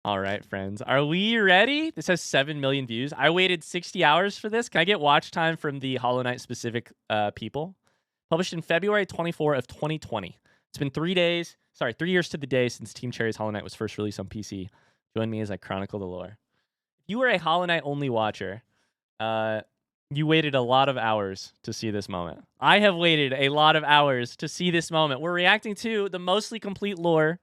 All right, friends. Are we ready? This has 7 million views. I waited 60 hours for this. Can I get watch time from the Hollow Knight specific people? Published in February 24 of 2020. It's been 3 days. Sorry, 3 years to the day since Team Cherry's Hollow Knight was first released on PC. Join me as I chronicle the lore. If you were a Hollow Knight only watcher, you waited a lot of hours to see this moment. I have waited a lot of hours to see this moment. We're reacting to the mostly complete lore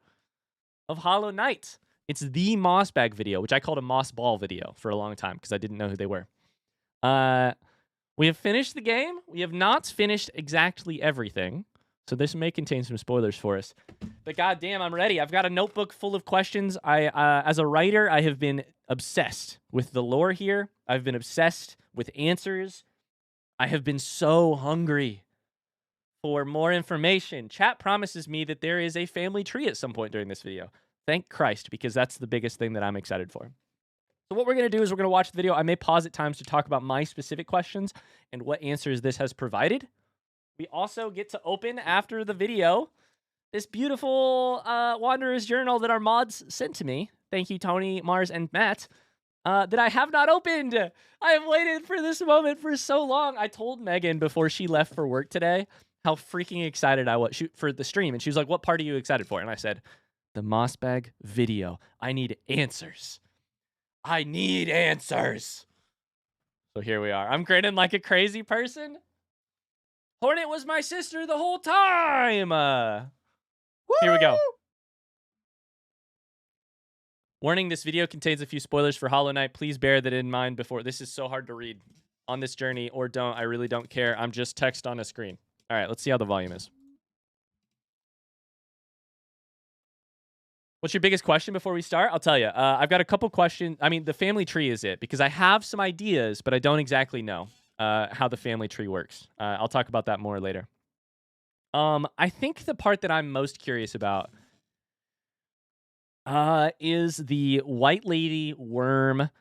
of Hollow Knight. It's the mossbag video, which I called a moss ball video for a long time because I didn't know who they were. We have finished the game. We have not finished exactly everything. So this may contain some spoilers for us. But goddamn, I'm ready. I've got a notebook full of questions. As a writer, I have been obsessed with the lore here. I've been obsessed with answers. I have been so hungry for more information. Chat promises me that there is a family tree at some point during this video. Thank Christ, because that's the biggest thing that I'm excited for. So what we're going to do is we're going to watch the video. I may pause at times to talk about my specific questions and what answers this has provided. We also get to open, after the video, this beautiful Wanderer's Journal that our mods sent to me. Thank you, Tony, Mars, and Matt, that I have not opened. I have waited for this moment for so long. I told Megan before she left for work today how freaking excited I was for the stream. And she was like, what part are you excited for? And I said, the mossbag video. I need answers. I need answers. So here we are. I'm grinning like a crazy person. Hornet was my sister the whole time. Here we go. Warning, this video contains a few spoilers for Hollow Knight. Please bear that in mind before. This is so hard to read on this journey, or don't. I really don't care. I'm just text on a screen. All right, let's see how the volume is. What's your biggest question before we start? I'll tell you. I've got a couple questions. I mean, the family tree is it, because I have some ideas, but I don't exactly know how the family tree works. I'll talk about that more later. I think the part that I'm most curious about is the White Lady Worm,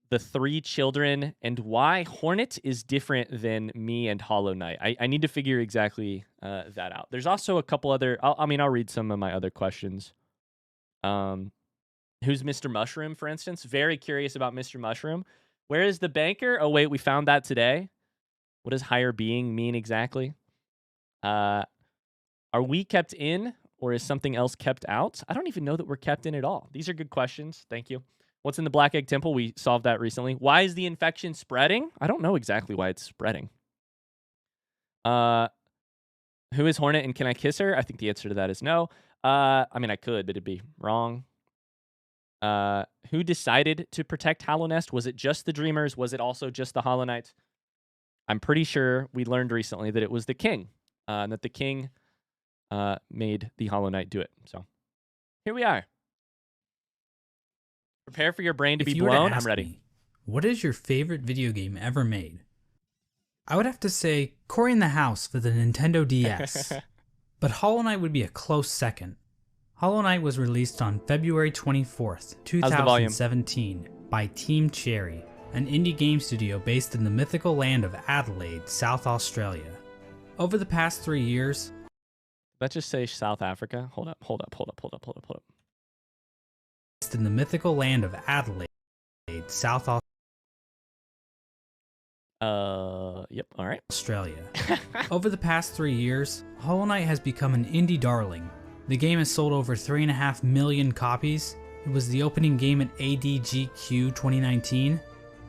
the 3 children, and why Hornet is different than me and Hollow Knight. I need to figure exactly that out. There's also a couple other... I'll read some of my other questions. Who's Mr. Mushroom, for instance? Very curious about Mr. Mushroom. Where is the banker? Oh, wait, we found that today. What does higher being mean exactly? Are we kept in, or is something else kept out? I don't even know that we're kept in at all. These are good questions. Thank you. What's in the Black Egg Temple? We solved that recently. Why is the infection spreading? I don't know exactly why it's spreading. Who is Hornet, and can I kiss her? I think the answer to that is no. I mean, I could, but it'd be wrong. Who decided to protect Hallownest? Was it just the Dreamers? Was it also just the Hollow Knights? I'm pretty sure we learned recently that it was the king, and that the king made the Hollow Knight do it. So here we are. Prepare for your brain to be blown. I'm ready. What is your favorite video game ever made? I would have to say Cory in the House for the Nintendo DS. But Hollow Knight would be a close second. Hollow Knight was released on February 24th, 2017 by Team Cherry, an indie game studio based in the mythical land of Adelaide, South Australia. Over the past 3 years... Let's just say South Africa. Hold up. Based in the mythical land of Adelaide, South Australia. Yep, all right. Australia. Over the past 3 years, Hollow Knight has become an indie darling. The game has sold over 3.5 million copies. It was the opening game at ADGQ 2019.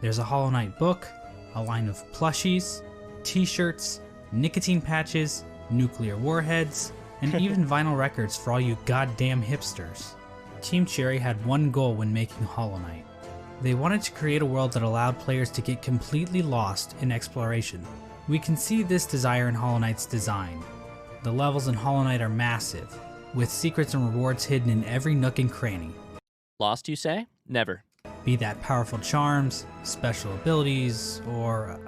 There's a Hollow Knight book, a line of plushies, t-shirts, nicotine patches, nuclear warheads, and even vinyl records for all you goddamn hipsters. Team Cherry had one goal when making Hollow Knight. They wanted to create a world that allowed players to get completely lost in exploration. We can see this desire in Hollow Knight's design. The levels in Hollow Knight are massive, with secrets and rewards hidden in every nook and cranny. Lost, you say? Never. Be that powerful charms, special abilities, or,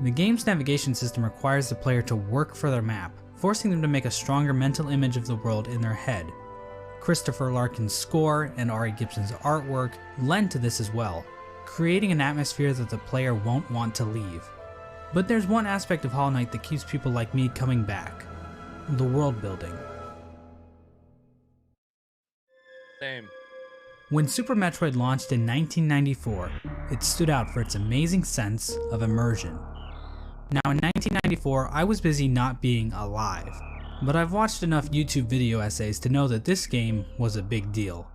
The game's navigation system requires the player to work for their map, forcing them to make a stronger mental image of the world in their head. Christopher Larkin's score and Ari Gibson's artwork lend to this as well, creating an atmosphere that the player won't want to leave. But there's one aspect of Hollow Knight that keeps people like me coming back: the world building. Same. When Super Metroid launched in 1994, it stood out for its amazing sense of immersion. Now in 1994, I was busy not being alive, but I've watched enough YouTube video essays to know that this game was a big deal.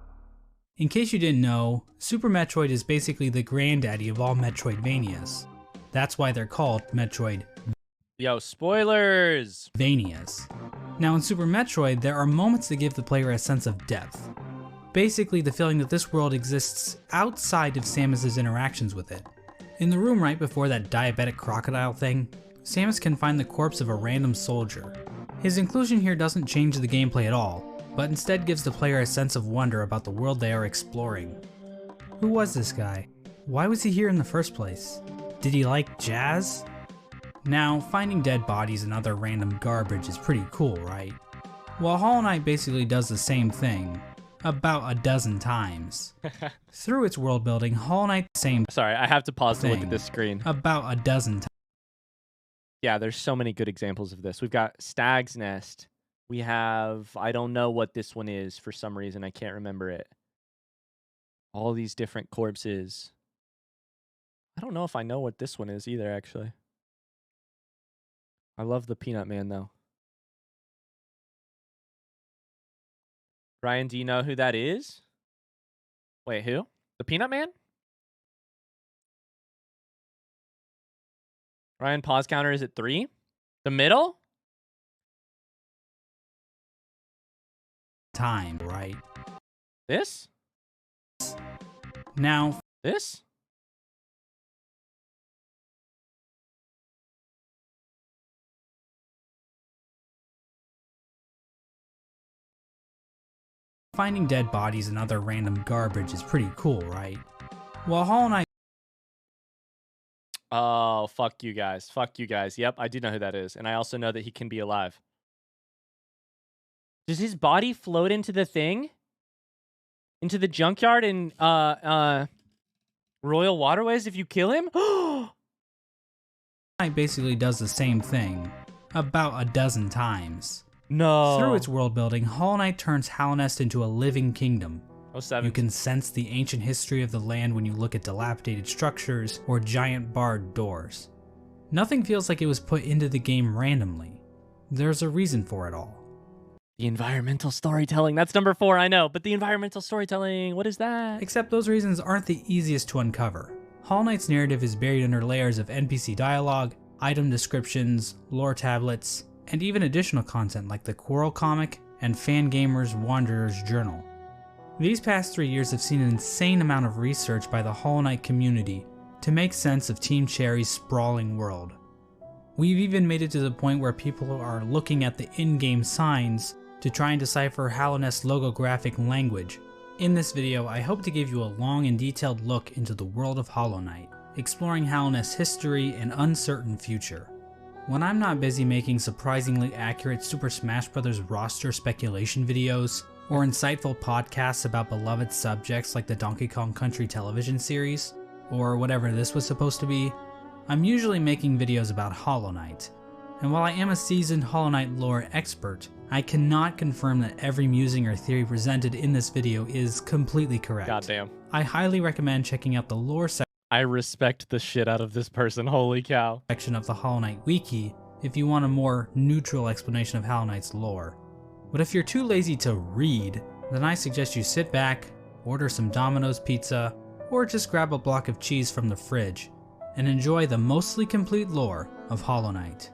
In case you didn't know, Super Metroid is basically the granddaddy of all Metroidvanias. That's why they're called Metroidvanias. Yo, spoilers! Now in Super Metroid, there are moments that give the player a sense of depth. Basically the feeling that this world exists outside of Samus's interactions with it. In the room right before that diabetic crocodile thing, Samus can find the corpse of a random soldier. His inclusion here doesn't change the gameplay at all, but instead gives the player a sense of wonder about the world they are exploring. Who was this guy? Why was he here in the first place? Did he like jazz? Now, finding dead bodies and other random garbage is pretty cool, right? Well, Hollow Knight basically does the same thing, about a dozen times. Through its world building, Hollow Knight same Sorry, I have to pause to look at this screen. About a dozen times. Yeah, there's so many good examples of this. We've got Stag's Nest. We have, I don't know what this one is for some reason. I can't remember it. All these different corpses. I don't know if I know what this one is either, actually. I love the Peanut Man, though. Ryan, do you know who that is? Wait, who? The Peanut Man? Ryan, pause counter is at 3. The middle? Time, right? This? Now, this? finding dead bodies and other random garbage is pretty cool, right? Well, Hollow Knight... Oh, fuck you guys. Fuck you guys. Yep, I do know who that is. And I also know that he can be alive. Does his body float into the thing? Into the junkyard in Royal Waterways if you kill him? Knight basically does the same thing, about a dozen times. No. Through its world building, Hollow Knight turns Hallownest into a living kingdom. Oh, 7. You can sense the ancient history of the land when you look at dilapidated structures or giant barred doors. Nothing feels like it was put into the game randomly. There's a reason for it all. The environmental storytelling. That's number 4, I know. But the environmental storytelling, what is that? Except those reasons aren't the easiest to uncover. Hollow Knight's narrative is buried under layers of NPC dialogue, item descriptions, lore tablets, and even additional content like the Quarrel comic and Fangamer's Wanderer's Journal. These past 3 years have seen an insane amount of research by the Hollow Knight community to make sense of Team Cherry's sprawling world. We've even made it to the point where people are looking at the in-game signs to try and decipher Hallownest's logographic language. In this video, I hope to give you a long and detailed look into the world of Hollow Knight, exploring Hallownest's history and uncertain future. When I'm not busy making surprisingly accurate Super Smash Bros. Roster speculation videos, or insightful podcasts about beloved subjects like the Donkey Kong Country television series, or whatever this was supposed to be, I'm usually making videos about Hollow Knight. And while I am a seasoned Hollow Knight lore expert, I cannot confirm that every musing or theory presented in this video is completely correct. Goddamn. I highly recommend checking out the lore section. I respect the shit out of this person, holy cow. Section of the Hollow Knight wiki if you want a more neutral explanation of Hollow Knight's lore. But if you're too lazy to read, then I suggest you sit back, order some Domino's pizza, or just grab a block of cheese from the fridge, and enjoy the mostly complete lore of Hollow Knight.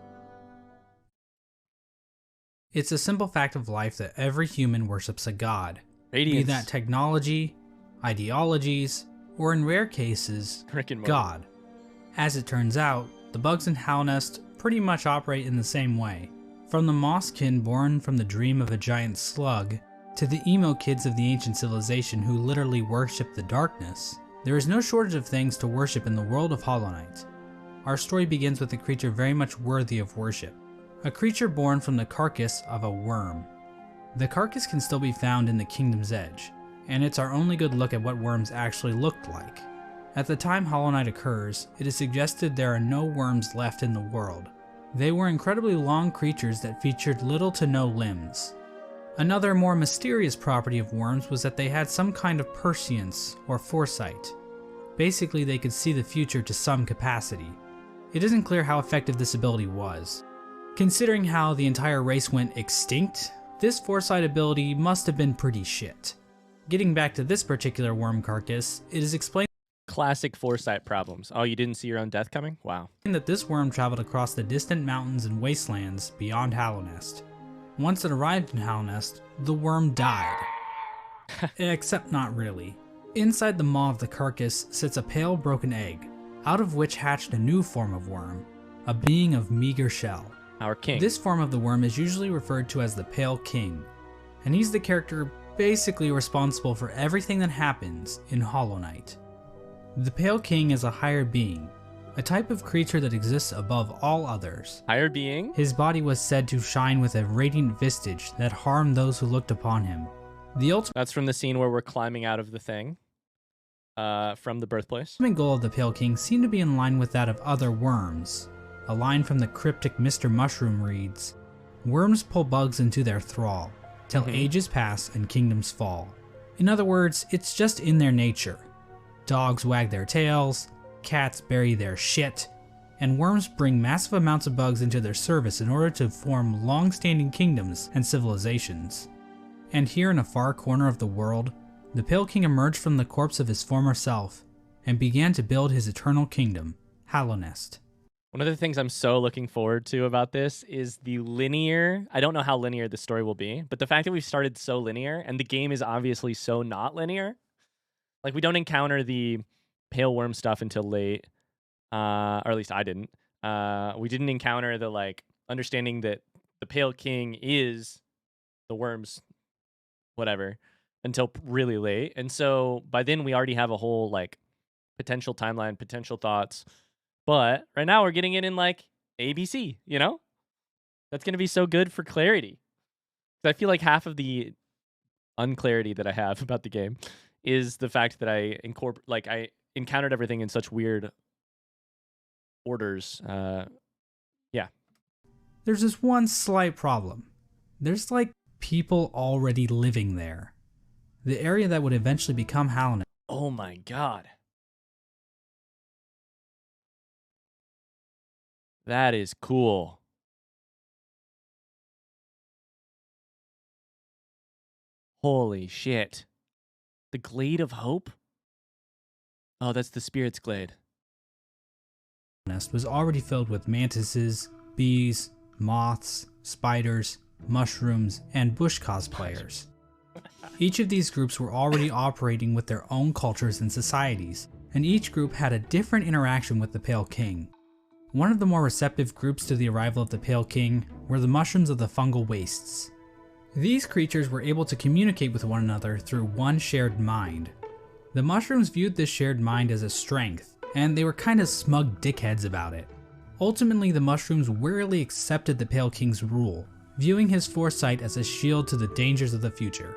It's a simple fact of life that every human worships a god, Radiance. be that technology, ideologies, or in rare cases, God. As it turns out, the bugs in Hallownest pretty much operate in the same way. From the mosskin born from the dream of a giant slug, to the emo kids of the ancient civilization who literally worship the darkness, there is no shortage of things to worship in the world of Hollow Knight. Our story begins with a creature very much worthy of worship. A creature born from the carcass of a worm. The carcass can still be found in the Kingdom's Edge, and it's our only good look at what worms actually looked like. At the time Hollow Knight occurs, it is suggested there are no worms left in the world. They were incredibly long creatures that featured little to no limbs. Another more mysterious property of worms was that they had some kind of prescience or foresight. Basically, they could see the future to some capacity. It isn't clear how effective this ability was. Considering how the entire race went extinct, this foresight ability must have been pretty shit. Getting back to this particular worm carcass, it is explained Classic foresight problems. Oh, you didn't see your own death coming? Wow. that this worm traveled across the distant mountains and wastelands beyond Hallownest. Once it arrived in Hallownest, the worm died. Except not really. Inside the maw of the carcass sits a pale broken egg, out of which hatched a new form of worm, a being of meager shell. Our king. This form of the worm is usually referred to as the Pale King, and he's the character basically responsible for everything that happens in Hollow Knight. The Pale King is a higher being, a type of creature that exists above all others. Higher being? His body was said to shine with a radiant visage that harmed those who looked upon him. The ultimate That's from the scene where we're climbing out of the thing. From the birthplace. goal of the Pale King seemed to be in line with that of other worms. A line from the cryptic Mr. Mushroom reads, "Worms pull bugs into their thrall, till ages pass and kingdoms fall." In other words, it's just in their nature. Dogs wag their tails, cats bury their shit, and worms bring massive amounts of bugs into their service in order to form long-standing kingdoms and civilizations. And here in a far corner of the world, the Pale King emerged from the corpse of his former self and began to build his eternal kingdom, Hallownest. One of the things I'm so looking forward to about this is the linear. I don't know how linear the story will be, but the fact that we've started so linear and the game is obviously so not linear. Like, we don't encounter the pale worm stuff until late, or at least I didn't. We didn't encounter the, like, understanding that the Pale King is the worm's whatever until really late. And so by then we already have a whole, like, potential timeline, potential thoughts. But right now we're getting it in, like, ABC, you know? That's going to be so good for clarity. 'Cause I feel like half of the unclarity that I have about the game is the fact that I encountered everything in such weird orders. Yeah. There's this one slight problem. There's like people already living there. The area that would eventually become Hallownest Oh my god. That is cool. Holy shit. The Glade of Hope? Oh, that's the Spirit's Glade. was already filled with mantises, bees, moths, spiders, mushrooms, and bush cosplayers. Each of these groups were already operating with their own cultures and societies, and each group had a different interaction with the Pale King. One of the more receptive groups to the arrival of the Pale King were the mushrooms of the fungal wastes. These creatures were able to communicate with one another through one shared mind. The mushrooms viewed this shared mind as a strength, and they were kind of smug dickheads about it. Ultimately, the mushrooms wearily accepted the Pale King's rule, viewing his foresight as a shield to the dangers of the future.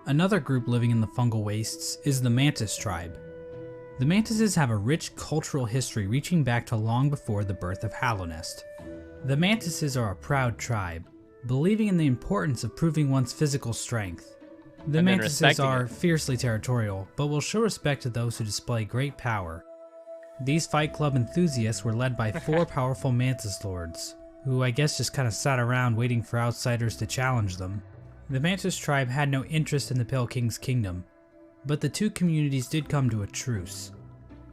Another group living in the fungal wastes is the Mantis tribe. The Mantises have a rich cultural history reaching back to long before the birth of Hallownest. The Mantises are a proud tribe, believing in the importance of proving one's physical strength. The Mantises are fiercely territorial, but will show respect to those who display great power. These Fight Club enthusiasts were led by 4 powerful Mantis Lords, who I guess just kind of sat around waiting for outsiders to challenge them. The Mantis tribe had no interest in the Pale King's kingdom, but the two communities did come to a truce.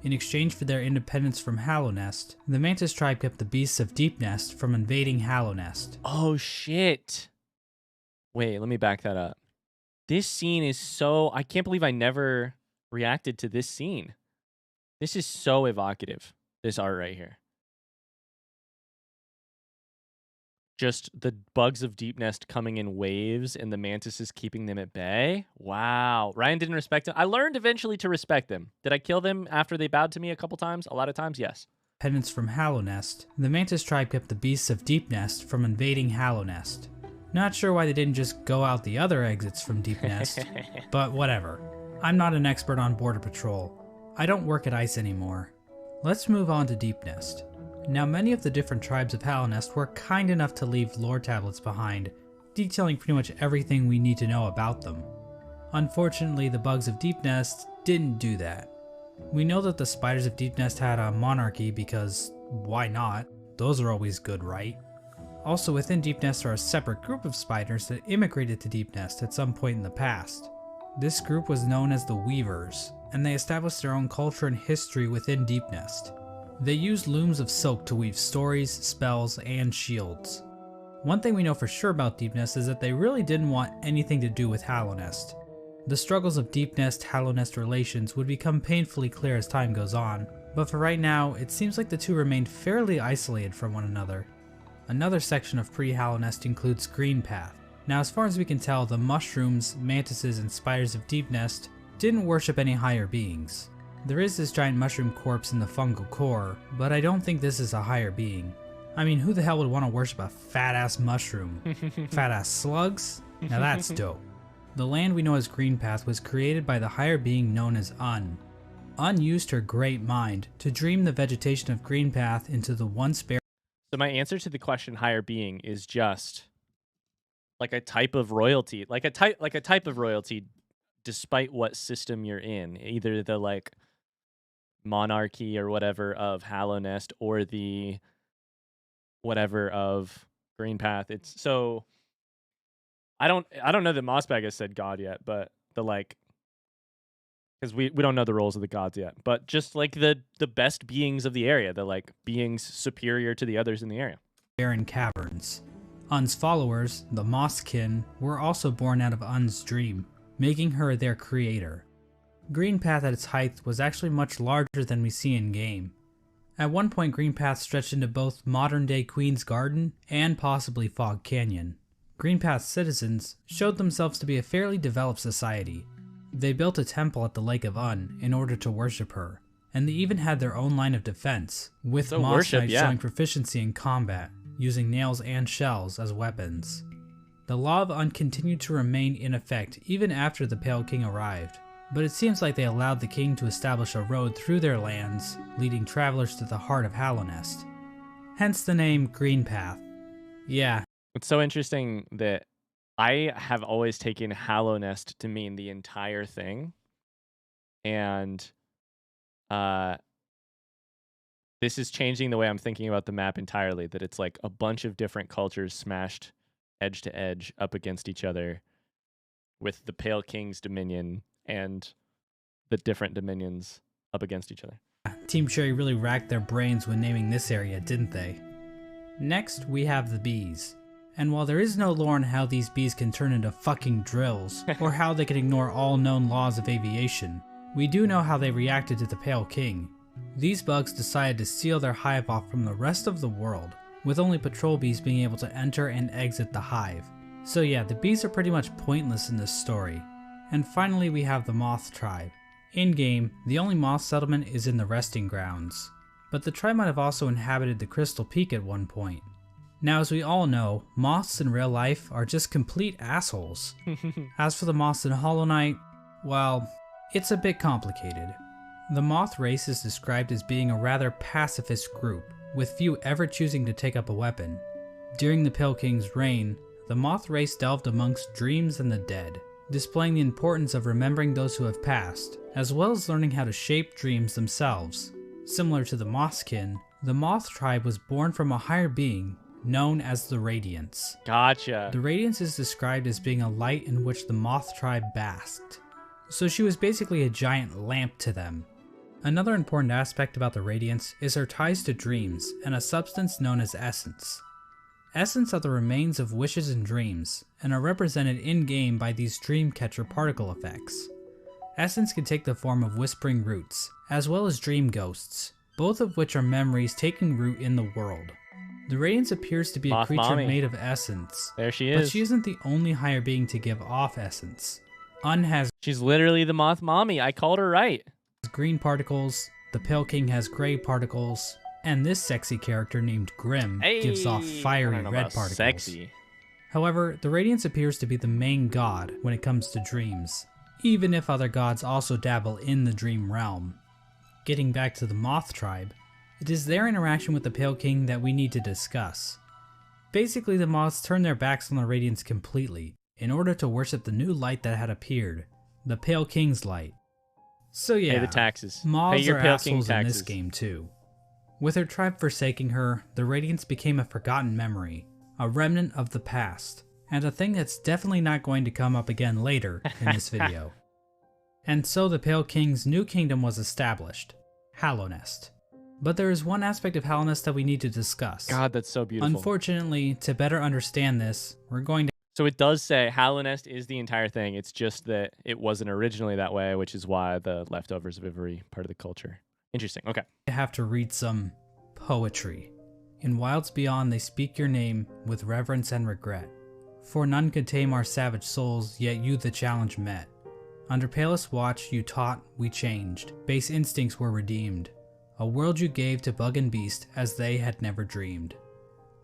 In exchange for their independence from Hallownest, the Mantis tribe kept the beasts of Deepnest from invading Hallownest. Oh shit. Wait, let me back that up. This scene is so... I can't believe I never reacted to this scene. This is so evocative, this art right here. Just the bugs of Deepnest coming in waves and the mantises keeping them at bay. Wow. Ryan didn't respect them. I learned eventually to respect them. Did I kill them after they bowed to me a couple times? A lot of times, yes. Independence from Hallownest, the Mantis tribe kept the beasts of Deepnest from invading Hallownest. Not sure why they didn't just go out the other exits from Deepnest, but whatever. I'm not an expert on Border Patrol. I don't work at ICE anymore. Let's move on to Deepnest. Now, many of the different tribes of Hallownest were kind enough to leave lore tablets behind detailing pretty much everything we need to know about them. Unfortunately, the bugs of Deepnest didn't do that. We know that the spiders of Deepnest had a monarchy because why not? Those are always good, right? Also within Deepnest are a separate group of spiders that immigrated to Deepnest at some point in the past. This group was known as the Weavers, and they established their own culture and history within Deepnest. They used looms of silk to weave stories, spells, and shields. One thing we know for sure about Deepnest is that they really didn't want anything to do with Hallownest. The struggles of Deepnest-Hallownest relations would become painfully clear as time goes on, but for right now, it seems like the two remained fairly isolated from one another. Another section of pre-Hallownest includes Greenpath. Now as far as we can tell, the mushrooms, mantises, and spiders of Deepnest didn't worship any higher beings. There is this giant mushroom corpse in the fungal core, but I don't think this is a higher being. I mean, who the hell would want to worship a fat-ass mushroom? Fat-ass slugs? Now that's dope. The land we know as Greenpath was created by the higher being known as Un. Un used her great mind to dream the vegetation of Greenpath into the once bare. So my answer to the question higher being is just like a type of royalty, like a type of royalty despite what system you're in, either the like monarchy or whatever of Hallownest or the whatever of Greenpath. It's so I don't know that mossbag has said God yet, but the like, because we don't know the roles of the gods yet, but just like the best beings of the area, the like beings superior to the others in the area. Barren caverns. Un's followers, the Mosskin, were also born out of Un's dream, making her their creator. Greenpath at its height was actually much larger than we see in game. At one point, Greenpath stretched into both modern-day Queen's Garden and possibly Fog Canyon. Greenpath's citizens showed themselves to be a fairly developed society. They built a temple at the Lake of Un in order to worship her, and they even had their own line of defense, with Moss Knights showing proficiency in combat, using nails and shells as weapons. The Law of Un continued to remain in effect even after the Pale King arrived, but it seems like they allowed the king to establish a road through their lands, leading travelers to the heart of Hallownest. Hence the name Greenpath. Yeah. It's so interesting that I have always taken Hallownest to mean the entire thing, and this is changing the way I'm thinking about the map entirely, that it's like a bunch of different cultures smashed edge to edge up against each other with the Pale King's dominion and the different dominions up against each other. Team Cherry really racked their brains when naming this area, didn't they? Next, we have the bees. And while there is no lore on how these bees can turn into fucking drills, or how they can ignore all known laws of aviation, we do know how they reacted to the Pale King. These bugs decided to seal their hive off from the rest of the world, with only patrol bees being able to enter and exit the hive. So yeah, the bees are pretty much pointless in this story. And finally we have the moth tribe. In-game, the only moth settlement is in the resting grounds, but the tribe might have also inhabited the Crystal Peak at one point. Now, as we all know, moths in real life are just complete assholes. As for the moths in Hollow Knight, well, it's a bit complicated. The moth race is described as being a rather pacifist group, with few ever choosing to take up a weapon. During the Pale King's reign, the moth race delved amongst dreams and the dead, displaying the importance of remembering those who have passed, as well as learning how to shape dreams themselves. Similar to the Mosskin, the moth tribe was born from a higher being, known as the Radiance. Gotcha. The Radiance is described as being a light in which the moth tribe basked. So she was basically a giant lamp to them. Another important aspect about the Radiance is her ties to dreams and a substance known as essence. Essence are the remains of wishes and dreams, and are represented in-game by these dreamcatcher particle effects. Essence can take the form of whispering roots, as well as dream ghosts, both of which are memories taking root in the world. The Radiance appears to be a creature made of essence. There she is. But she isn't the only higher being to give off essence. Un has She's literally the moth mommy. I called her right. Green particles, the Pale King has gray particles, and this sexy character named Grim gives off fiery red particles. Sexy. However, the Radiance appears to be the main god when it comes to dreams, even if other gods also dabble in the dream realm. Getting back to the Moth tribe, it is their interaction with the Pale King that we need to discuss. Basically, the moths turned their backs on the Radiants completely in order to worship the new light that had appeared, the Pale King's light. So yeah, Pay the taxes. moths Pay your are Pale King assholes in taxes. this game too. With her tribe forsaking her, the Radiants became a forgotten memory, a remnant of the past, and a thing that's definitely not going to come up again later in this video. And so the Pale King's new kingdom was established, Hallownest. But there is one aspect of Hallownest that we need to discuss. God, that's so beautiful. Unfortunately, to better understand this, we're going to So it does say Hallownest is the entire thing. It's just that it wasn't originally that way, which is why the leftovers of every part of the culture. Interesting. Okay. have to read some poetry. In wilds beyond they speak your name with reverence and regret. For none could tame our savage souls, yet you the challenge met. Under palest watch you taught, we changed. Base instincts were redeemed. A world you gave to bug and beast as they had never dreamed.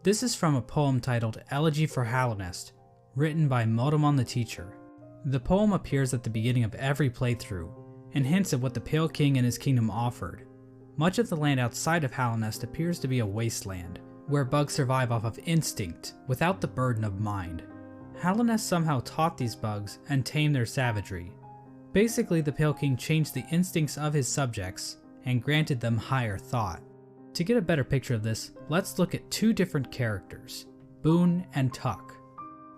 This is from a poem titled Elegy for Hallownest, written by Modemon the Teacher. The poem appears at the beginning of every playthrough, and hints at what the Pale King and his kingdom offered. Much of the land outside of Hallownest appears to be a wasteland, where bugs survive off of instinct, without the burden of mind. Hallownest somehow taught these bugs and tamed their savagery. Basically, the Pale King changed the instincts of his subjects, and granted them higher thought. To get a better picture of this, let's look at two different characters, Boone and Tuck.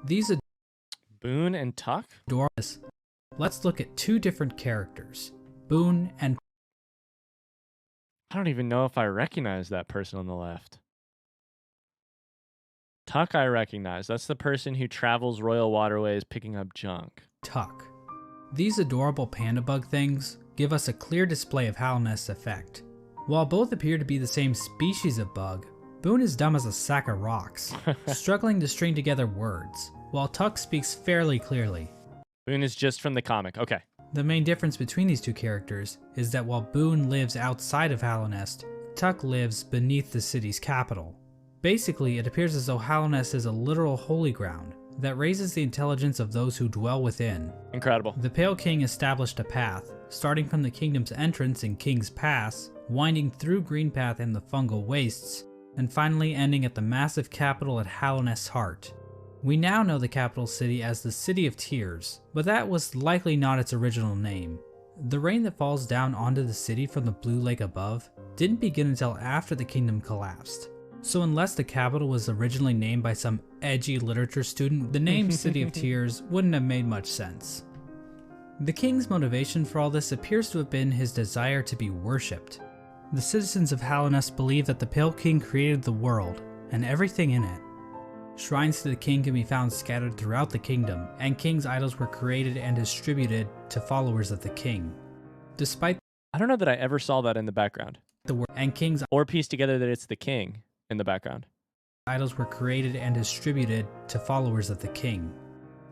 These Boone and Tuck? adorable. Let's look at two different characters, Boone and I don't even know if I recognize that person on the left. Tuck I recognize. That's the person who travels royal waterways picking up junk. Tuck. These adorable panda bug things give us a clear display of Hallownest's effect. While both appear to be the same species of bug, Boone is dumb as a sack of rocks, struggling to string together words, while Tuck speaks fairly clearly. Boone is just from the comic. Okay. The main difference between these two characters is that while Boone lives outside of Hallownest, Tuck lives beneath the city's capital. Basically, it appears as though Hallownest is a literal holy ground that raises the intelligence of those who dwell within. Incredible. The Pale King established a path, starting from the kingdom's entrance in King's Pass, winding through Greenpath and the fungal wastes, and finally ending at the massive capital at Hallownest's heart. We now know the capital city as the City of Tears, but that was likely not its original name. The rain that falls down onto the city from the blue lake above didn't begin until after the kingdom collapsed. So unless the capital was originally named by some edgy literature student, the name City of Tears wouldn't have made much sense. The king's motivation for all this appears to have been his desire to be worshipped. The citizens of Hallownest believe that the Pale King created the world, and everything in it. Shrines to the king can be found scattered throughout the kingdom, and king's idols were created and distributed to followers of the king. Despite I don't know that I ever saw that in the background. the word and king's Or pieced together that it's the king in the background. idols were created and distributed to followers of the king.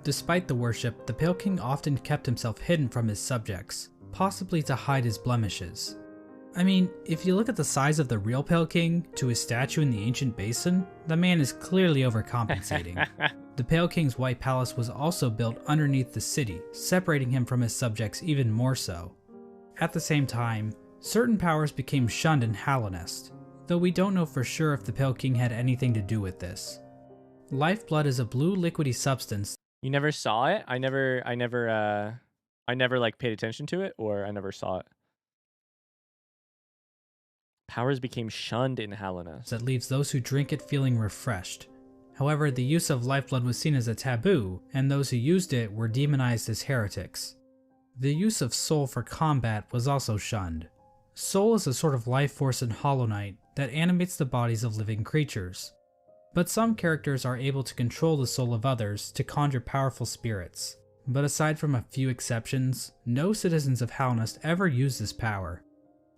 Despite the worship, the Pale King often kept himself hidden from his subjects, possibly to hide his blemishes. I mean, if you look at the size of the real Pale King to his statue in the ancient basin, the man is clearly overcompensating. The Pale King's White Palace was also built underneath the city, separating him from his subjects even more so. At the same time, certain powers became shunned in Hallownest, though we don't know for sure if the Pale King had anything to do with this. Lifeblood is a blue liquidy substance. You never saw it? I never like paid attention to it, or I never saw it. Powers became shunned in Hallownest. That leaves those who drink it feeling refreshed. However, the use of lifeblood was seen as a taboo, and those who used it were demonized as heretics. The use of soul for combat was also shunned. Soul is a sort of life force in Hollow Knight that animates the bodies of living creatures. But some characters are able to control the soul of others to conjure powerful spirits. But aside from a few exceptions, no citizens of Hallownest ever use this power.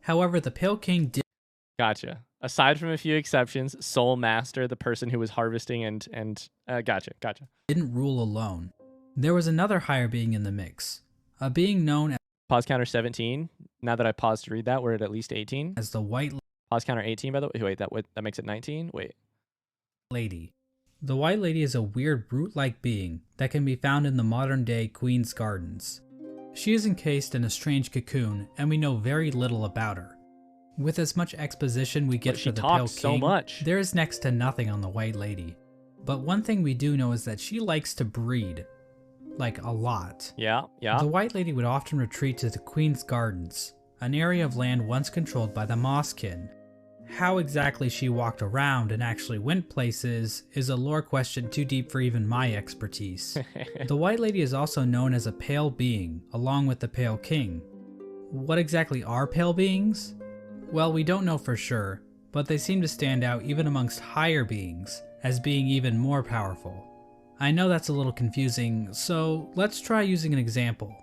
However, the Pale King did Gotcha. Aside from a few exceptions, Soul Master, the person who was harvesting and gotcha. didn't rule alone. There was another higher being in the mix, a being known Pause counter 17. Now that I paused to read that, we're at least 18. as the White Pause counter 18, by the way. Wait, that makes it 19? Wait. Lady. The White Lady is a weird brute-like being that can be found in the modern-day Queen's Gardens. She is encased in a strange cocoon, and we know very little about her. With as much exposition we get But she for the Pale King, talks so much. there is next to nothing on the White Lady. but one thing we do know is that she likes to breed. Like, a lot. Yeah, yeah. The White Lady would often retreat to the Queen's Gardens, an area of land once controlled by the Mosskin. How exactly she walked around and actually went places is a lore question too deep for even my expertise. The White Lady is also known as a pale being, along with the Pale King. What exactly are pale beings? Well, we don't know for sure, but they seem to stand out even amongst higher beings, as being even more powerful. I know that's a little confusing, so let's try using an example.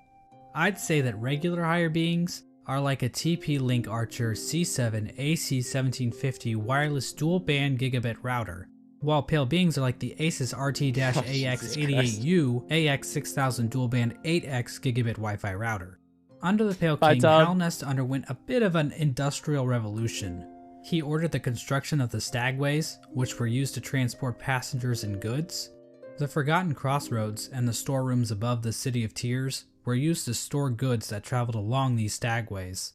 I'd say that regular higher beings are like a TP-Link Archer C7 AC1750 wireless dual-band gigabit router, while pale beings are like the Asus RT-AX88U AX6000 dual-band 8X gigabit Wi-Fi router. Under the Pale King, Hallownest underwent a bit of an industrial revolution. He ordered the construction of the stagways, which were used to transport passengers and goods. The Forgotten Crossroads and the storerooms above the City of Tears were used to store goods that traveled along these stagways.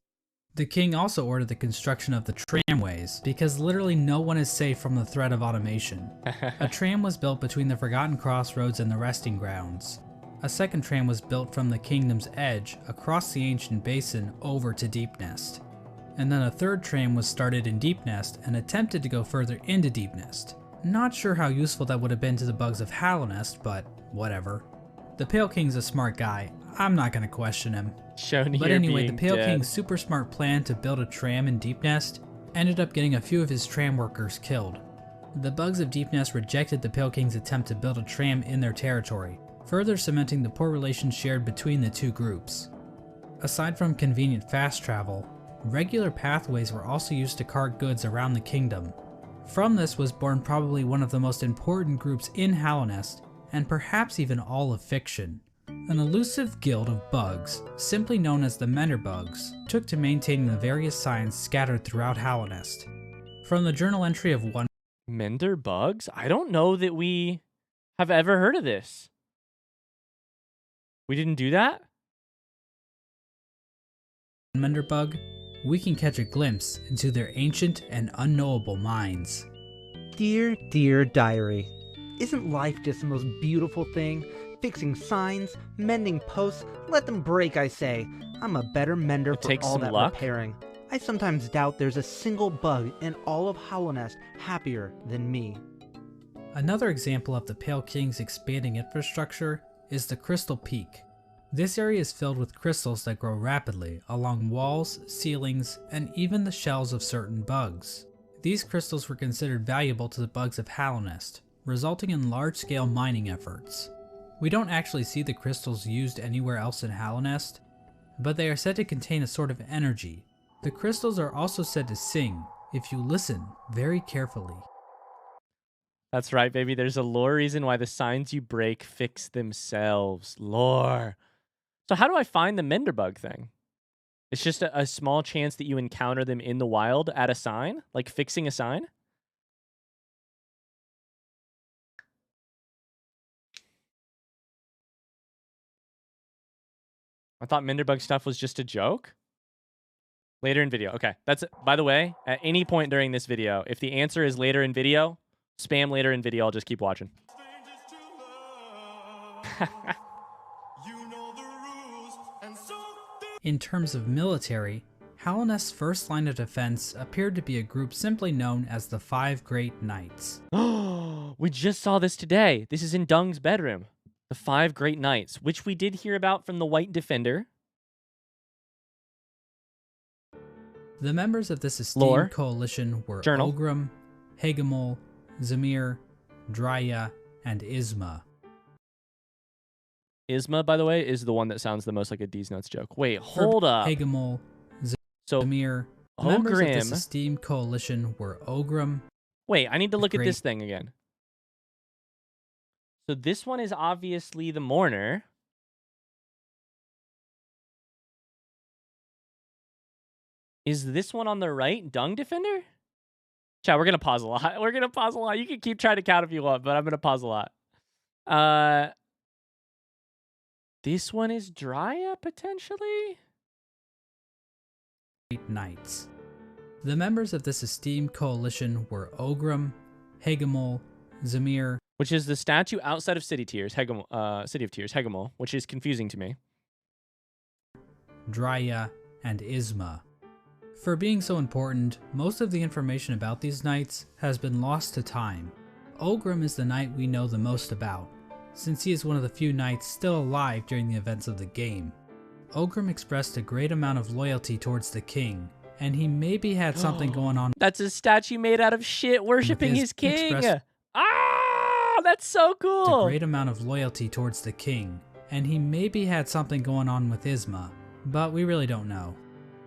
The king also ordered the construction of the tramways, because literally no one is safe from the threat of automation. A tram was built between the Forgotten Crossroads and the resting grounds. A second tram was built from the kingdom's edge across the ancient basin over to Deepnest. And then a third tram was started in Deepnest and attempted to go further into Deepnest. Not sure how useful that would have been to the bugs of Hallownest, but whatever. The Pale King's a smart guy. I'm not gonna question him. But anyway, the Pale King's super smart plan to build a tram in Deepnest ended up getting a few of his tram workers killed. The bugs of Deepnest rejected the Pale King's attempt to build a tram in their territory, further cementing the poor relations shared between the two groups. Aside from convenient fast travel, regular pathways were also used to cart goods around the kingdom. From this was born probably one of the most important groups in Hallownest, and perhaps even all of fiction. An elusive guild of bugs, simply known as the Menderbugs, took to maintaining the various signs scattered throughout Hallownest. From the journal entry of one Menderbugs? I don't know that we have ever heard of this. We didn't do that? Menderbug, we can catch a glimpse into their ancient and unknowable minds. Dear, dear diary, isn't life just the most beautiful thing? Fixing signs, mending posts, let them break, I say. I'm a better mender for all that repairing. I sometimes doubt there's a single bug in all of Hallownest happier than me. Another example of the Pale King's expanding infrastructure is the Crystal Peak. This area is filled with crystals that grow rapidly along walls, ceilings, and even the shells of certain bugs. These crystals were considered valuable to the bugs of Hallownest, resulting in large-scale mining efforts. We don't actually see the crystals used anywhere else in Hallownest, but they are said to contain a sort of energy. The crystals are also said to sing, if you listen very carefully. That's right, baby. There's a lore reason why the signs you break fix themselves. Lore. So how do I find the Menderbug thing? It's just a small chance that you encounter them in the wild at a sign? Like fixing a sign? I thought Menderbug stuff was just a joke. Later in video. Okay. That's it. By the way, at any point during this video, if the answer is later in video, spam later in video. I'll just keep watching. In terms of military, Hallownest's first line of defense appeared to be a group simply known as the Five Great Knights. We just saw this today. This is in Dung's bedroom. The Five Great Knights, which we did hear about from the White Defender. The members of this esteemed coalition were Ogrim, Hagamol, Zamir, Drya, and Isma. Isma, by the way, is the one that sounds the most like a D's Nuts joke. Wait, hold up. Hagamol, Zamir. The members of this esteemed coalition were Ogrim. Wait, I need to look at this thing again. So this one is obviously the Mourner. Is this one on the right Dung Defender? Chat, we're going to pause a lot. We're going to pause a lot. You can keep trying to count if you want, but I'm going to pause a lot. This one is Drya, potentially? Great Knights. The members of this esteemed coalition were Ogrim, Hagamol, Zamir, Which is the statue outside of City of Tears, Hegemol, which is confusing to me. Drya, and Isma. For being so important, most of the information about these knights has been lost to time. Olgrim is the knight we know the most about, since he is one of the few knights still alive during the events of the game. Olgrim expressed a great amount of loyalty towards the king, and he maybe had something going on. That's a statue made out of shit worshipping his king! That's so cool! A great amount of loyalty towards the king, and he maybe had something going on with Isma, but we really don't know.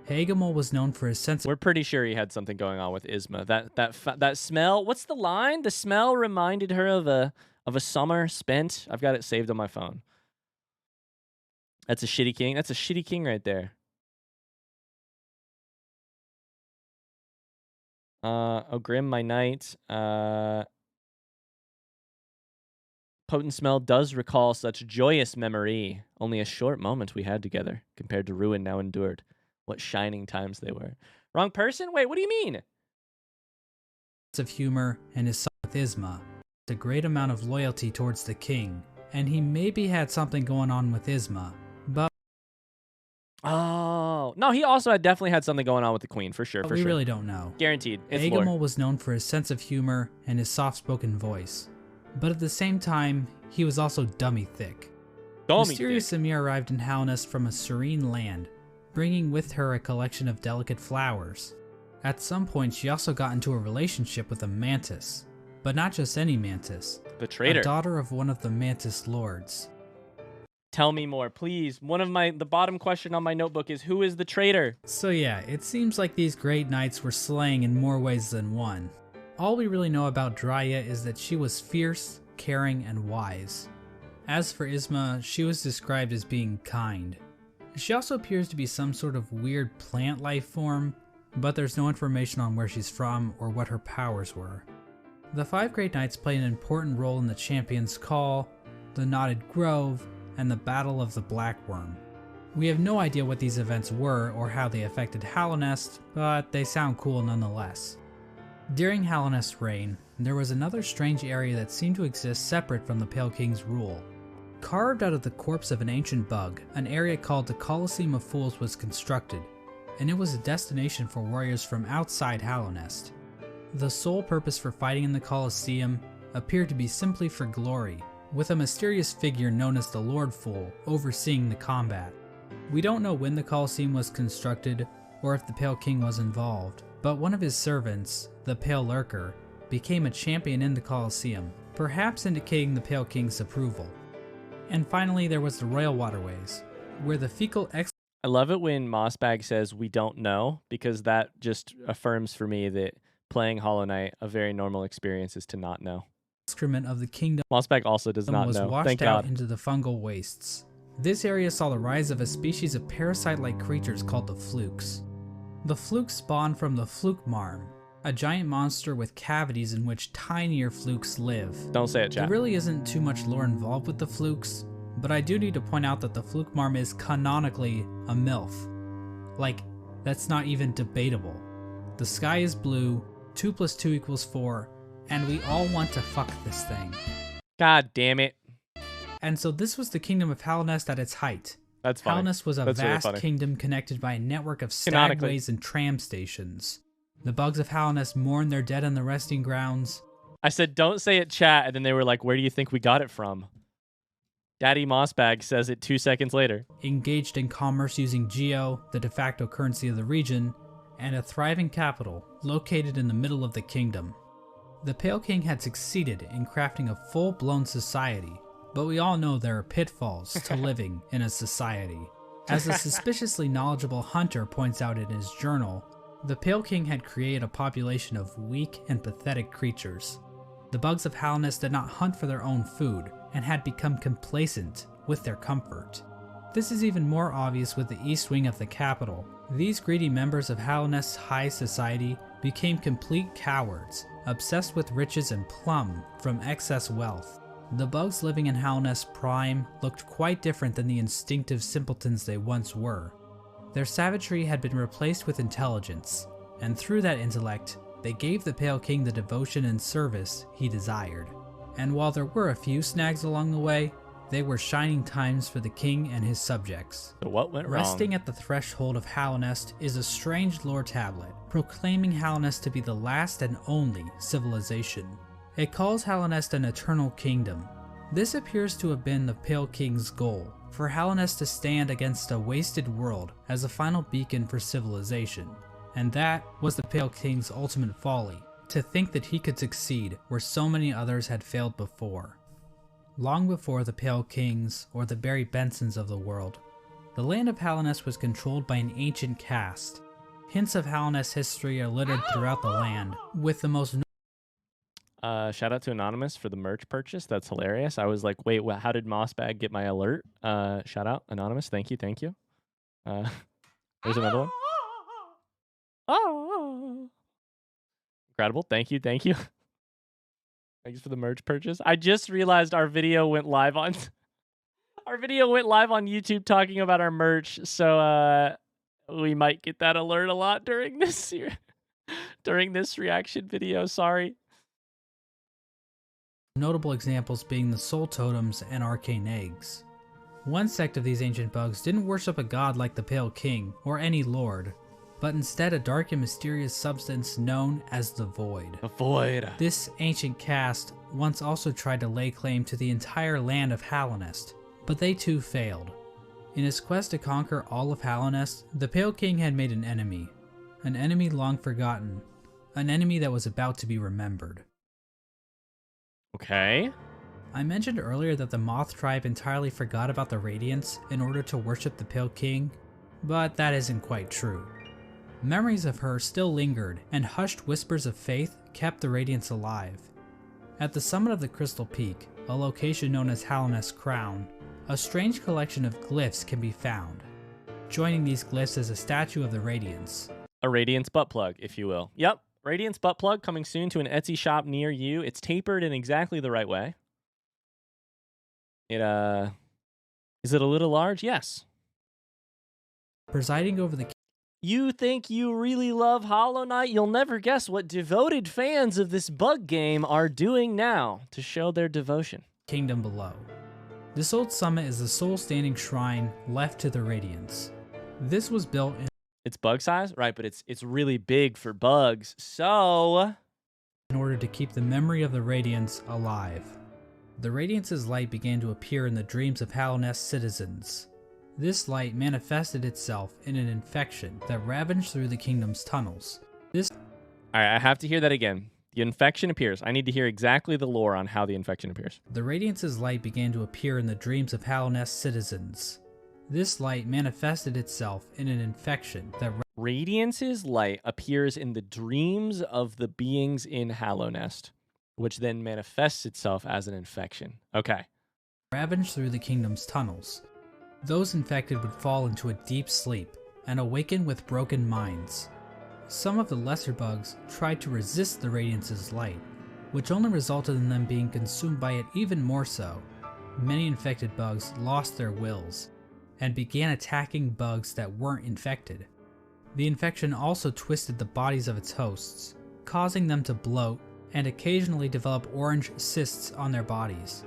Hegemol was known for his sense. We're pretty sure he had something going on with Isma. That smell. What's the line? The smell reminded her of a summer spent. I've got it saved on my phone. That's a shitty king. That's a shitty king right there. Ogrim, my knight. Potent smell does recall such joyous memory. Only a short moment we had together, compared to ruin now endured. What shining times they were. Wrong person? Wait, what do you mean? Of humor and his son with Isma. A great amount of loyalty towards the king, and he maybe had something going on with Isma, but oh no, he also definitely had something going on with the queen for sure. We really don't know. Guaranteed. It's Hegemol was known for his sense of humor and his soft-spoken voice, but at the same time, he was also dummy thick. Mysterious Ymir arrived in Hallownest from a serene land, bringing with her a collection of delicate flowers. At some point, she also got into a relationship with a mantis, but not just any mantis. The traitor. A daughter of one of the mantis lords. Tell me more, please. The bottom question on my notebook is, who is the traitor? So yeah, it seems like these great knights were slaying in more ways than one. All we really know about Drya is that she was fierce, caring, and wise. As for Isma, she was described as being kind. She also appears to be some sort of weird plant life form, but there's no information on where she's from or what her powers were. The 5 Great Knights play an important role in the Champion's Call, the Knotted Grove, and the Battle of the Black Worm. We have no idea what these events were or how they affected Hallownest, but they sound cool nonetheless. During Hallownest's reign, there was another strange area that seemed to exist separate from the Pale King's rule. Carved out of the corpse of an ancient bug, an area called the Colosseum of Fools was constructed, and it was a destination for warriors from outside Hallownest. The sole purpose for fighting in the Colosseum appeared to be simply for glory, with a mysterious figure known as the Lord Fool overseeing the combat. We don't know when the Colosseum was constructed or if the Pale King was involved, but one of his servants, the Pale Lurker, became a champion in the Colosseum, perhaps indicating the Pale King's approval. And finally, there was the Royal Waterways, where the fecal I love it when mossbag says we don't know, because that just affirms for me that playing Hollow Knight, a very normal experience is to not know. Excrement of the kingdom mossbag also does not was know. washed Thank out God. into the fungal wastes. This area saw the rise of a species of parasite-like creatures called the Flukes. The Flukes spawned from the Fluke Marm, a giant monster with cavities in which tinier Flukes live. Don't say it, chat. There really isn't too much lore involved with the Flukes, but I do need to point out that the Fluke Marm is canonically a MILF. Like, that's not even debatable. The sky is blue, 2 + 2 = 4, and we all want to fuck this thing. God damn it. And so this was the kingdom of Hallownest at its height. That's funny. Hallownest was a That's really vast funny. kingdom connected by a network of Canonically. stagways and tram stations. The bugs of Hallownest mourned their dead on the resting grounds. I said, don't say it, chat, and then they were like, where do you think we got it from? Daddy Mossbag says it 2 seconds later. Engaged in commerce using Geo, the de facto currency of the region, and a thriving capital located in the middle of the kingdom. The Pale King had succeeded in crafting a full-blown society, but we all know there are pitfalls to living in a society. As a suspiciously knowledgeable hunter points out in his journal, the Pale King had created a population of weak and pathetic creatures. The bugs of Hallownest did not hunt for their own food, and had become complacent with their comfort. This is even more obvious with the east wing of the capital. These greedy members of Hallownest's high society became complete cowards, obsessed with riches and plum from excess wealth. The bugs living in Hallownest Prime looked quite different than the instinctive simpletons they once were. Their savagery had been replaced with intelligence, and through that intellect, they gave the Pale King the devotion and service he desired. And while there were a few snags along the way, they were shining times for the king and his subjects. So what went wrong? Resting at the threshold of Hallownest is a strange lore tablet, proclaiming Hallownest to be the last and only civilization. It calls Hallownest an eternal kingdom. This appears to have been the Pale King's goal, for Hallownest to stand against a wasted world as a final beacon for civilization. And that was the Pale King's ultimate folly, to think that he could succeed where so many others had failed before. Long before the Pale Kings or the Barry Bensons of the world, the land of Hallownest was controlled by an ancient caste. Hints of Hallownest history are littered throughout the land, with the most shout out to Anonymous for the merch purchase. That's hilarious. I was like, wait, how did mossbag get my alert? Shout out Anonymous. Thank you. There's another one. Oh, incredible. Thank you. Thanks for the merch purchase. I just realized our video went live on YouTube talking about our merch. So we might get that alert a lot during this reaction video. Sorry. Notable examples being the soul totems and arcane eggs. One sect of these ancient bugs didn't worship a god like the Pale King or any lord, but instead a dark and mysterious substance known as the Void. The Void. This ancient caste once also tried to lay claim to the entire land of Hallownest, but they too failed. In his quest to conquer all of Hallownest, the Pale King had made an enemy long forgotten, an enemy that was about to be remembered. Okay. I mentioned earlier that the Moth tribe entirely forgot about the Radiance in order to worship the Pale King, but that isn't quite true. Memories of her still lingered, and hushed whispers of faith kept the Radiance alive. At the summit of the Crystal Peak, a location known as Hallownest Crown, a strange collection of glyphs can be found. Joining these glyphs is a statue of the Radiance. A Radiance butt plug, if you will. Yep, Radiance butt plug coming soon to an Etsy shop near you. It's tapered in exactly the right way. Is it a little large? Yes. Presiding over the You think you really love Hollow Knight? You'll never guess what devoted fans of this bug game are doing now to show their devotion. Kingdom below. This old summit is the sole standing shrine left to the Radiance. This was built in It's bug size? Right, but it's really big for bugs, so in order to keep the memory of the Radiance alive. The Radiance's light began to appear in the dreams of Hallownest citizens. This light manifested itself in an infection that ravaged through the kingdom's tunnels. Alright, I have to hear that again. The infection appears. I need to hear exactly the lore on how the infection appears. The Radiance's light began to appear in the dreams of Hallownest citizens. This light manifested itself in an infection that Radiance's light appears in the dreams of the beings in Hallownest, which then manifests itself as an infection. Okay. ravaged through the kingdom's tunnels. Those infected would fall into a deep sleep and awaken with broken minds. Some of the lesser bugs tried to resist the Radiance's light, which only resulted in them being consumed by it even more so. Many infected bugs lost their wills and began attacking bugs that weren't infected. The infection also twisted the bodies of its hosts, causing them to bloat and occasionally develop orange cysts on their bodies.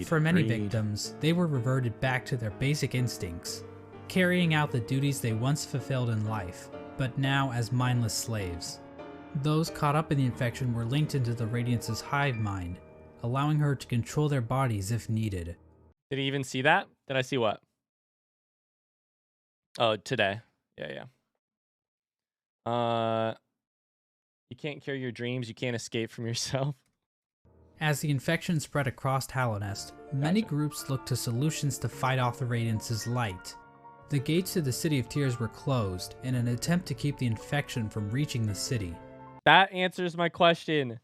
For many victims, they were reverted back to their basic instincts, carrying out the duties they once fulfilled in life, but now as mindless slaves. Those caught up in the infection were linked into the Radiance's hive mind, allowing her to control their bodies if needed. Did you even see that? Did I see what? Oh, today. Yeah. You can't cure your dreams. You can't escape from yourself. As the infection spread across Hallownest, many groups looked to solutions to fight off the Radiance's light. The gates to the City of Tears were closed in an attempt to keep the infection from reaching the city. That answers my question.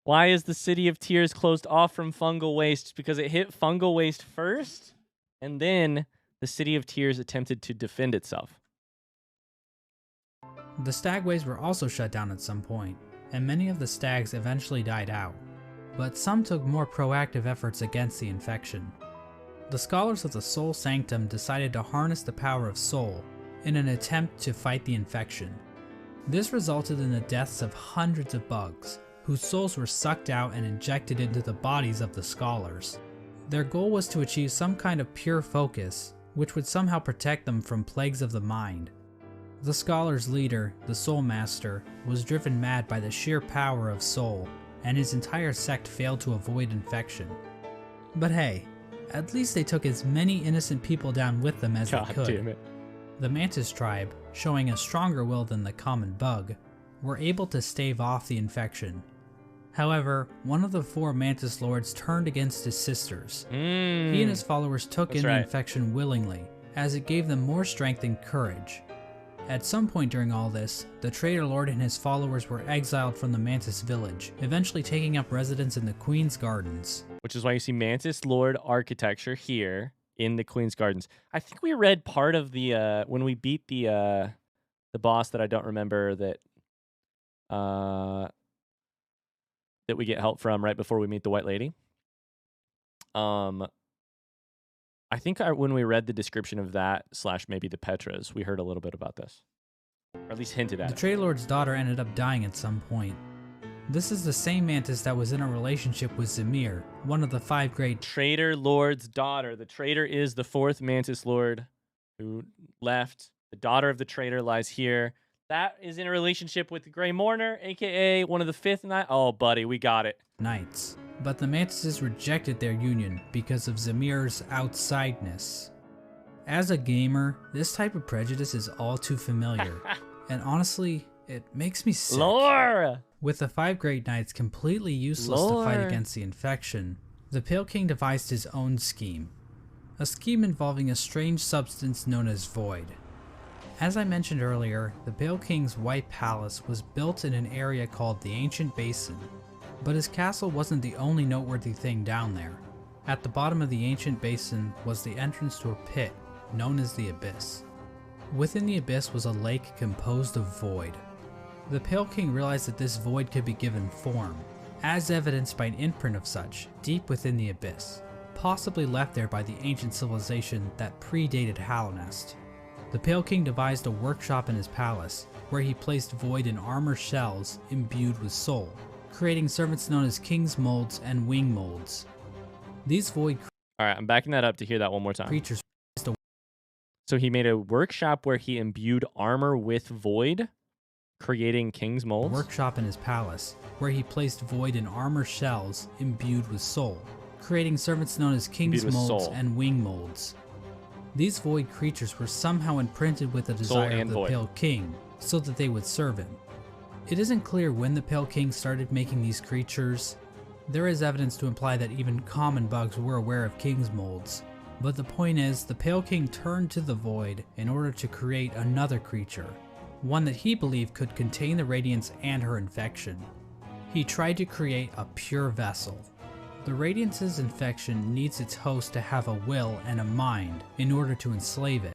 Why is the City of Tears closed off from fungal waste? Because it hit fungal waste first, and then the City of Tears attempted to defend itself. The stagways were also shut down at some point, and many of the stags eventually died out, but some took more proactive efforts against the infection. The scholars of the Soul Sanctum decided to harness the power of Soul in an attempt to fight the infection. This resulted in the deaths of hundreds of bugs, whose souls were sucked out and injected into the bodies of the scholars. Their goal was to achieve some kind of pure focus, which would somehow protect them from plagues of the mind. The scholars' leader, the Soul Master, was driven mad by the sheer power of soul, and his entire sect failed to avoid infection. But hey, at least they took as many innocent people down with them as they could. Damn it. The Mantis tribe, showing a stronger will than the common bug, were able to stave off the infection. However, one of the 4 Mantis Lords turned against his sisters. He and his followers took the infection willingly, as it gave them more strength and courage. At some point during all this, the Traitor Lord and his followers were exiled from the Mantis village, eventually taking up residence in the Queen's Gardens. Which is why you see Mantis Lord architecture here in the Queen's Gardens. I think we read part of the when we beat the boss that I don't remember that that we get help from right before we meet the White Lady. I think when we read the description of that / maybe the Petras, we heard a little bit about this, or at least hinted at it. The Traitor Lord's daughter ended up dying at some point. This is the same Mantis that was in a relationship with Zamir, one of the 5 great Traitor Lord's daughter. The traitor is the 4th Mantis Lord who left. The daughter of the traitor lies here. That is in a relationship with the Grey Mourner, aka one of the 5th Knights. Oh, buddy, we got it. Knights. But the Mantises rejected their union because of Zamir's outsideness. As a gamer, this type of prejudice is all too familiar, and honestly, it makes me sick. Lore! With the 5 Great Knights completely useless to fight against the infection, the Pale King devised his own scheme. A scheme involving a strange substance known as Void. As I mentioned earlier, the Pale King's White Palace was built in an area called the Ancient Basin, but his castle wasn't the only noteworthy thing down there. At the bottom of the Ancient Basin was the entrance to a pit known as the Abyss. Within the Abyss was a lake composed of void. The Pale King realized that this void could be given form, as evidenced by an imprint of such deep within the Abyss, possibly left there by the ancient civilization that predated Hallownest. The Pale King devised a workshop in his palace, where he placed void in armor shells imbued with soul, creating servants known as King's Molds and Wing Molds. These void Alright, I'm backing that up to hear that one more time. creatures. So he made a workshop where he imbued armor with void, creating King's Molds? Workshop in his palace, where he placed void in armor shells imbued with soul, creating servants known as King's Molds and Wing Molds. These void creatures were somehow imprinted with the desire of the Pale King, so that they would serve him. It isn't clear when the Pale King started making these creatures. There is evidence to imply that even common bugs were aware of King's Molds, but the point is, the Pale King turned to the void in order to create another creature, one that he believed could contain the Radiance and her infection. He tried to create a pure vessel. The Radiance's infection needs its host to have a will and a mind in order to enslave it.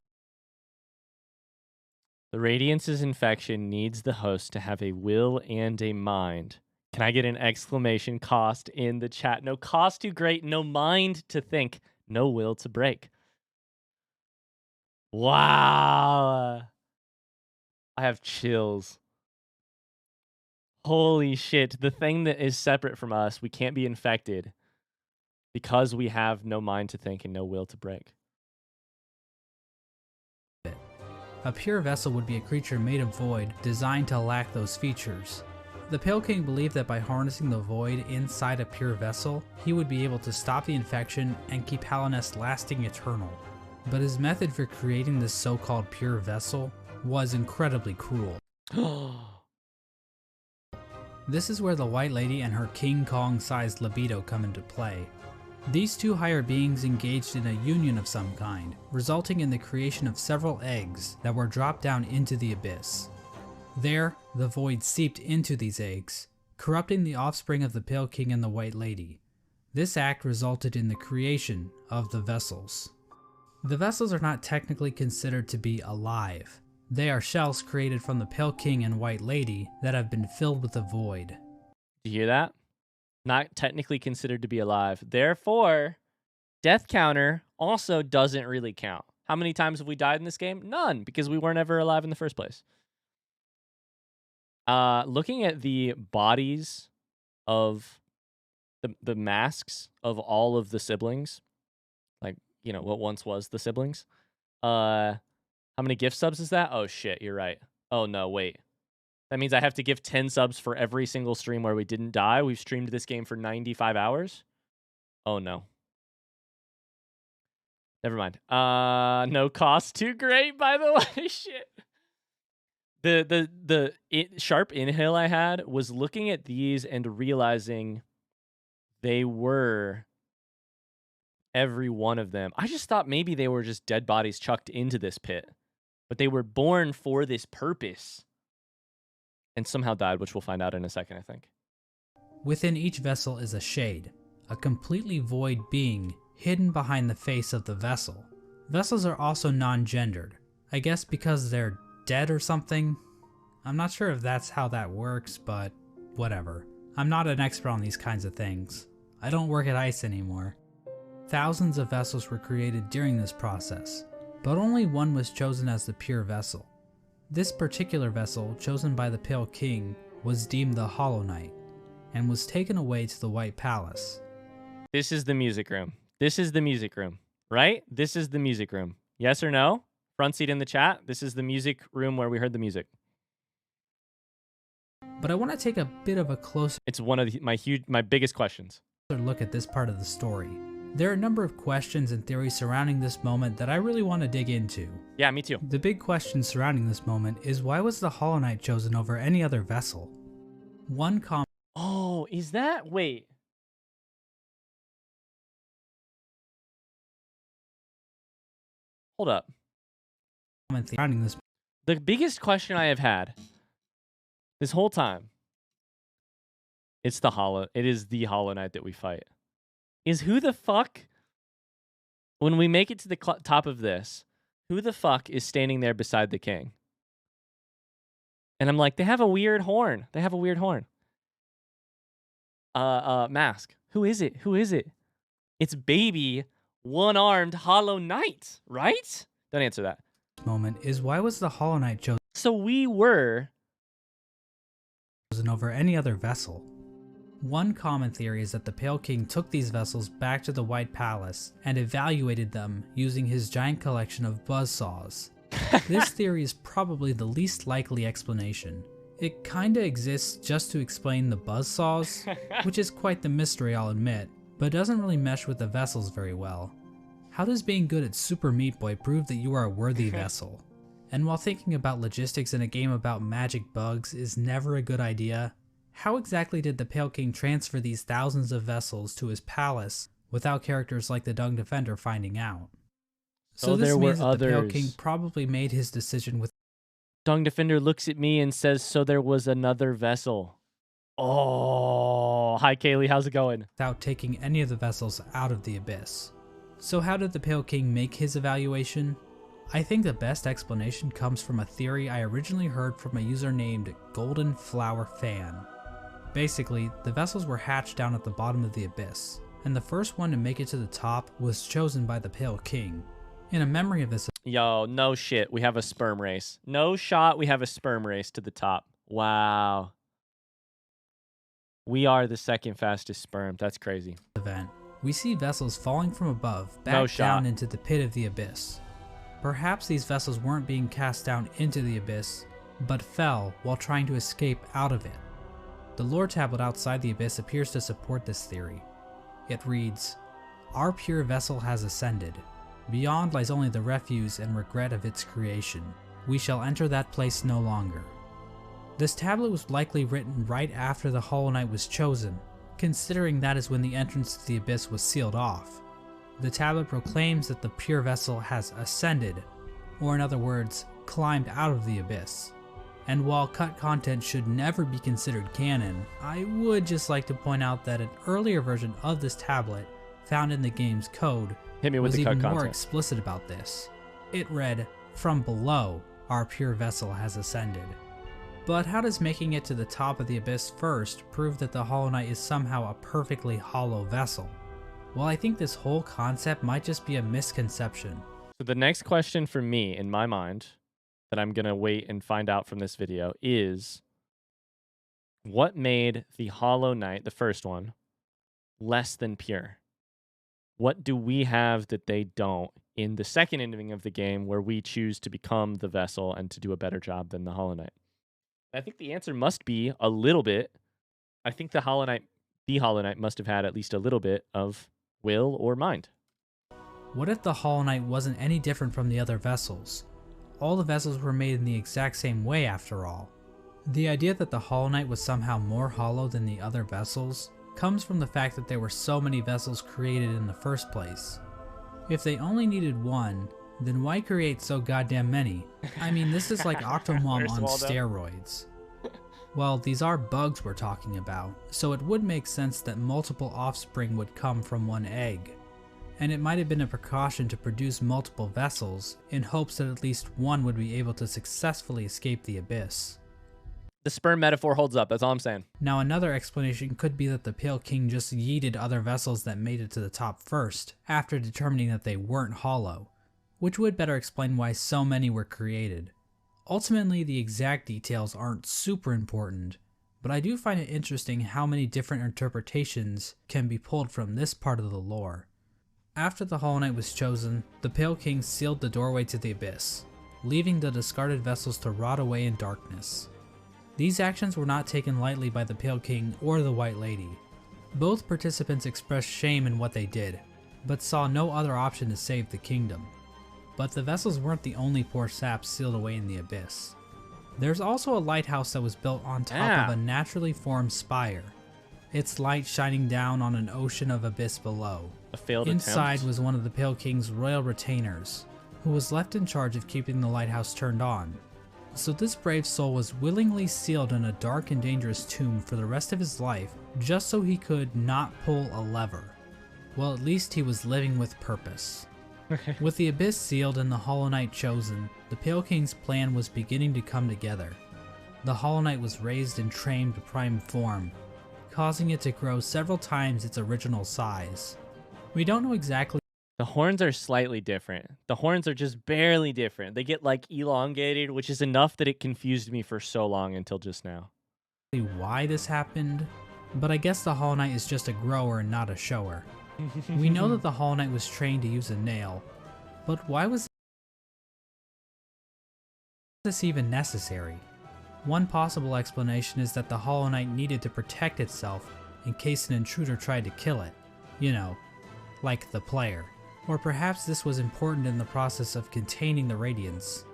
The Radiance's infection needs the host to have a will and a mind. Can I get an exclamation cost in the chat? No cost too great, no mind to think, no will to break. Wow. I have chills. Holy shit. The thing that is separate from us, we can't be infected because we have no mind to think and no will to break. A pure vessel would be a creature made of void, designed to lack those features. The Pale King believed that by harnessing the void inside a pure vessel, he would be able to stop the infection and keep Hallownest lasting eternal. But his method for creating this so-called pure vessel was incredibly cruel. This is where the White Lady and her King Kong-sized libido come into play. These two higher beings engaged in a union of some kind, resulting in the creation of several eggs that were dropped down into the abyss. There, the void seeped into these eggs, corrupting the offspring of the Pale King and the White Lady. This act resulted in the creation of the vessels. The vessels are not technically considered to be alive. They are shells created from the Pale King and White Lady that have been filled with the void. Do you hear that? Not technically considered to be alive. Therefore, death counter also doesn't really count. How many times have we died in this game? None, because we weren't ever alive in the first place. Looking at the bodies of the masks of all of the siblings, like, you know, what once was the siblings. How many gift subs is that? Oh shit, you're right. Oh no, wait. That means I have to give 10 subs for every single stream where we didn't die. We've streamed this game for 95 hours. Oh no. Never mind. No cost too great, by the way. Shit. The sharp inhale I had was looking at these and realizing they were every one of them. I just thought maybe they were just dead bodies chucked into this pit, but they were born for this purpose and somehow died, which we'll find out in a second, I think. Within each vessel is a shade, a completely void being hidden behind the face of the vessel. Vessels are also non-gendered, I guess because they're dead or something. I'm not sure if that's how that works, but whatever. I'm not an expert on these kinds of things. I don't work at ICE anymore. Thousands of vessels were created during this process, but only one was chosen as the pure vessel. This particular vessel, chosen by the Pale King, was deemed the Hollow Knight, and was taken away to the White Palace. This is the music room. This is the music room, right? This is the music room. Yes or no? Front seat in the chat. This is the music room where we heard the music. But I want to take a bit of a closer It's one of my biggest questions. look at this part of the story. There are a number of questions and theories surrounding this moment that I really want to dig into. Yeah, me too. The big question surrounding this moment is, why was the Hollow Knight chosen over any other vessel? One common Oh, is that... Wait. Hold up. comment surrounding this The biggest question I have had this whole time, it is the Hollow Knight that we fight. Is who the fuck, when we make it to the top of this, who the fuck is standing there beside the king? And I'm like, they have a weird horn. They have a weird horn. Mask. Who is it? Who is it? It's baby one-armed Hollow Knight, right? Don't answer that. moment is, why was the Hollow Knight chosen So we were over any other vessel? One common theory is that the Pale King took these vessels back to the White Palace and evaluated them using his giant collection of buzzsaws. This theory is probably the least likely explanation. It kinda exists just to explain the buzzsaws, which is quite the mystery, I'll admit, but doesn't really mesh with the vessels very well. How does being good at Super Meat Boy prove that you are a worthy vessel? And while thinking about logistics in a game about magic bugs is never a good idea, how exactly did the Pale King transfer these thousands of vessels to his palace without characters like the Dung Defender finding out? So this means that the Pale King probably made his decision with Dung Defender looks at me and says, so there was another vessel. Oh, hi Kaylee, how's it going? without taking any of the vessels out of the abyss. So how did the Pale King make his evaluation? I think the best explanation comes from a theory I originally heard from a user named Golden Flower Fan. Basically, the vessels were hatched down at the bottom of the abyss, and the first one to make it to the top was chosen by the Pale King. In a memory of this, Yo, no shit, we have a sperm race. No shot, we have a sperm race to the top. Wow. We are the second fastest sperm. That's crazy. event, we see vessels falling from above back down into the pit of the abyss. Perhaps these vessels weren't being cast down into the abyss, but fell while trying to escape out of it. The lore tablet outside the abyss appears to support this theory. It reads, "Our pure vessel has ascended. Beyond lies only the refuse and regret of its creation. We shall enter that place no longer." This tablet was likely written right after the Hollow Knight was chosen, considering that is when the entrance to the abyss was sealed off. The tablet proclaims that the pure vessel has ascended, or in other words, climbed out of the abyss. And while cut content should never be considered canon, I would just like to point out that an earlier version of this tablet, found in the game's code, Hit me with was the cut even more content. explicit about this. It read, "From below, our pure vessel has ascended." But how does making it to the top of the abyss first prove that the Hollow Knight is somehow a perfectly hollow vessel? Well, I think this whole concept might just be a misconception. So the next question for me, in my mind, that I'm going to wait and find out from this video is, What made the Hollow Knight, the first one, less than pure? What do we have that they don't in the second ending of the game where we choose to become the vessel and to do a better job than the Hollow Knight? I think the answer must be a little bit. I think the Hollow Knight must have had at least a little bit of will or mind. What if the Hollow Knight wasn't any different from the other vessels? All the vessels were made in the exact same way after all. The idea that the Hollow Knight was somehow more hollow than the other vessels comes from the fact that there were so many vessels created in the first place. If they only needed one, then why create so goddamn many? I mean, this is like Octomom on steroids. Well, these are bugs we're talking about, so it would make sense that multiple offspring would come from one egg. And it might have been a precaution to produce multiple vessels in hopes that at least one would be able to successfully escape the abyss. The sperm metaphor holds up, that's all I'm saying. Now another explanation could be that the Pale King just yeeted other vessels that made it to the top first, after determining that they weren't hollow, which would better explain why so many were created. Ultimately, the exact details aren't super important, but I do find it interesting how many different interpretations can be pulled from this part of the lore. After the Hollow Knight was chosen, the Pale King sealed the doorway to the abyss, leaving the discarded vessels to rot away in darkness. These actions were not taken lightly by the Pale King or the White Lady. Both participants expressed shame in what they did, but saw no other option to save the kingdom. But the vessels weren't the only poor saps sealed away in the abyss. There's also a lighthouse that was built on top of a naturally formed spire, its light shining down on an ocean of abyss below. A failed Inside attempt. was one of the Pale King's royal retainers, who was left in charge of keeping the lighthouse turned on. So this brave soul was willingly sealed in a dark and dangerous tomb for the rest of his life, just so he could not pull a lever. Well, at least he was living with purpose. With the abyss sealed and the Hollow Knight chosen, the Pale King's plan was beginning to come together. The Hollow Knight was raised and trained to prime form, causing it to grow several times its original size. We don't know exactly. The horns are slightly different. The horns are just barely different. They get like elongated, which is enough that it confused me for so long until just now. Why this happened, but I guess the Hollow Knight is just a grower and not a shower. We know that the Hollow Knight was trained to use a nail, but why was this even necessary? One possible explanation is that the Hollow Knight needed to protect itself in case an intruder tried to kill it. You know, like the player. Or perhaps this was important in the process of containing the Radiance.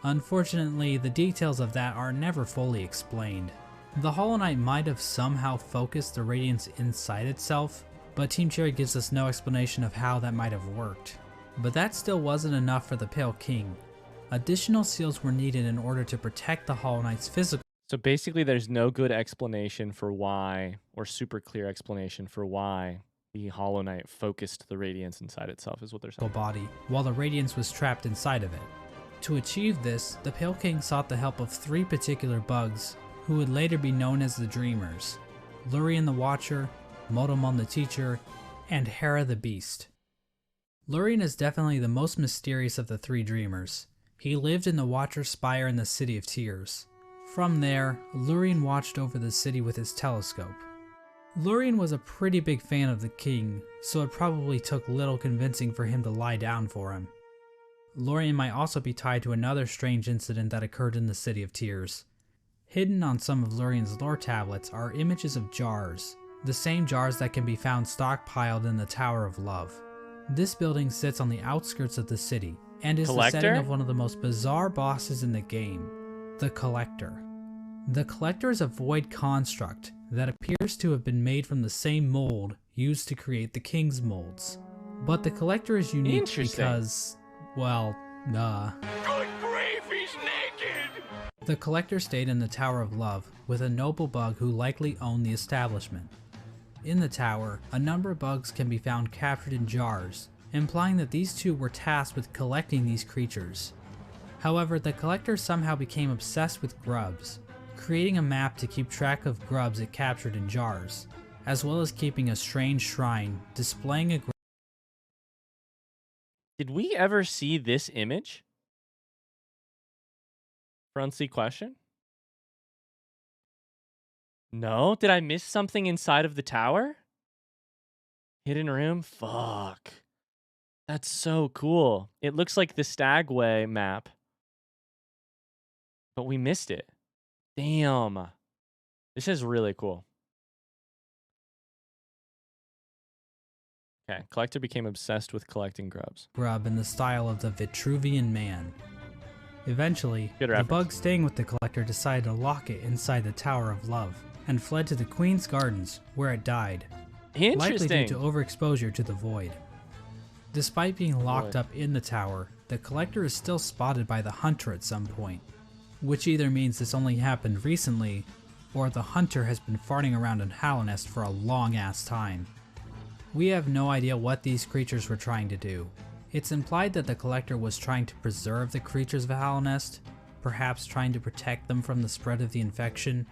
Unfortunately, the details of that are never fully explained. The Hollow Knight might have somehow focused the Radiance inside itself, but Team Cherry gives us no explanation of how that might have worked. But that still wasn't enough for the Pale King. Additional seals were needed in order to protect the Hollow Knight's physical. So basically there's no good explanation for why, or super clear explanation for why the Hollow Knight focused the Radiance inside itself, is what they're saying. Body, while the Radiance was trapped inside of it. To achieve this, the Pale King sought the help of three particular bugs, who would later be known as the Dreamers: Lurien the Watcher, Motomon the Teacher, and Hera the Beast. Lurien is definitely the most mysterious of the three Dreamers. He lived in the Watcher's Spire in the City of Tears. From there, Lurien watched over the city with his telescope. Lurien was a pretty big fan of the king, so it probably took little convincing for him to lie down for him. Lurien might also be tied to another strange incident that occurred in the City of Tears. Hidden on some of Lurien's lore tablets are images of jars, the same jars that can be found stockpiled in the Tower of Love. This building sits on the outskirts of the city, and is the setting of one of the most bizarre bosses in the game, the Collector. The Collector is a void construct that appears to have been made from the same mold used to create the King's molds. But the Collector is unique because, well, Good grief, he's naked! The Collector stayed in the Tower of Love with a noble bug who likely owned the establishment. In the tower, a number of bugs can be found captured in jars, implying that these two were tasked with collecting these creatures. However, the Collector somehow became obsessed with grubs, creating a map to keep track of grubs it captured in jars, as well as keeping a strange shrine displaying a. Did we ever see this image? Front seat question. No? Did I miss something inside of the tower? Hidden room? Fuck. That's so cool. It looks like the Stagway map, but we missed it. Damn. This is really cool. Okay, collector became obsessed with collecting grubs. Grub in the style of the Vitruvian Man. Eventually, Good the reference. bug staying with the collector decided to lock it inside the Tower of Love and fled to the Queen's Gardens, where it died, likely Interesting. due to overexposure to the void. Despite being locked up in the tower, the collector is still spotted by the hunter at some point, which either means this only happened recently, or the hunter has been farting around in Hallownest for a long-ass time. We have no idea what these creatures were trying to do. It's implied that the collector was trying to preserve the creatures of Hallownest, perhaps trying to protect them from the spread of the infection,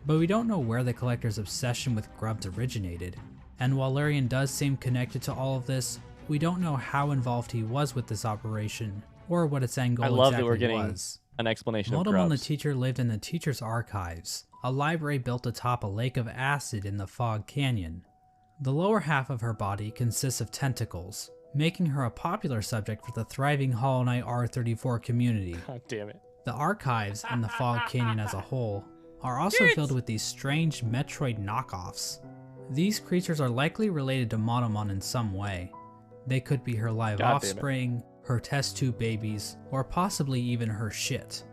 but we don't know where the collector's obsession with grubs originated, and while Larian does seem connected to all of this, we don't know how involved he was with this operation, or what its end goal I love exactly that we're getting was. an explanation of Modomon the grubs. teacher lived in the teacher's archives, a library built atop a lake of acid in the Fog Canyon. The lower half of her body consists of tentacles, making her a popular subject for the thriving Hollow Knight R34 community. God damn it. The archives and the Fog Canyon as a whole are also filled with these strange Metroid knockoffs. These creatures are likely related to Monomon in some way. They could be her live God damn it. offspring, her test tube babies, or possibly even her shit.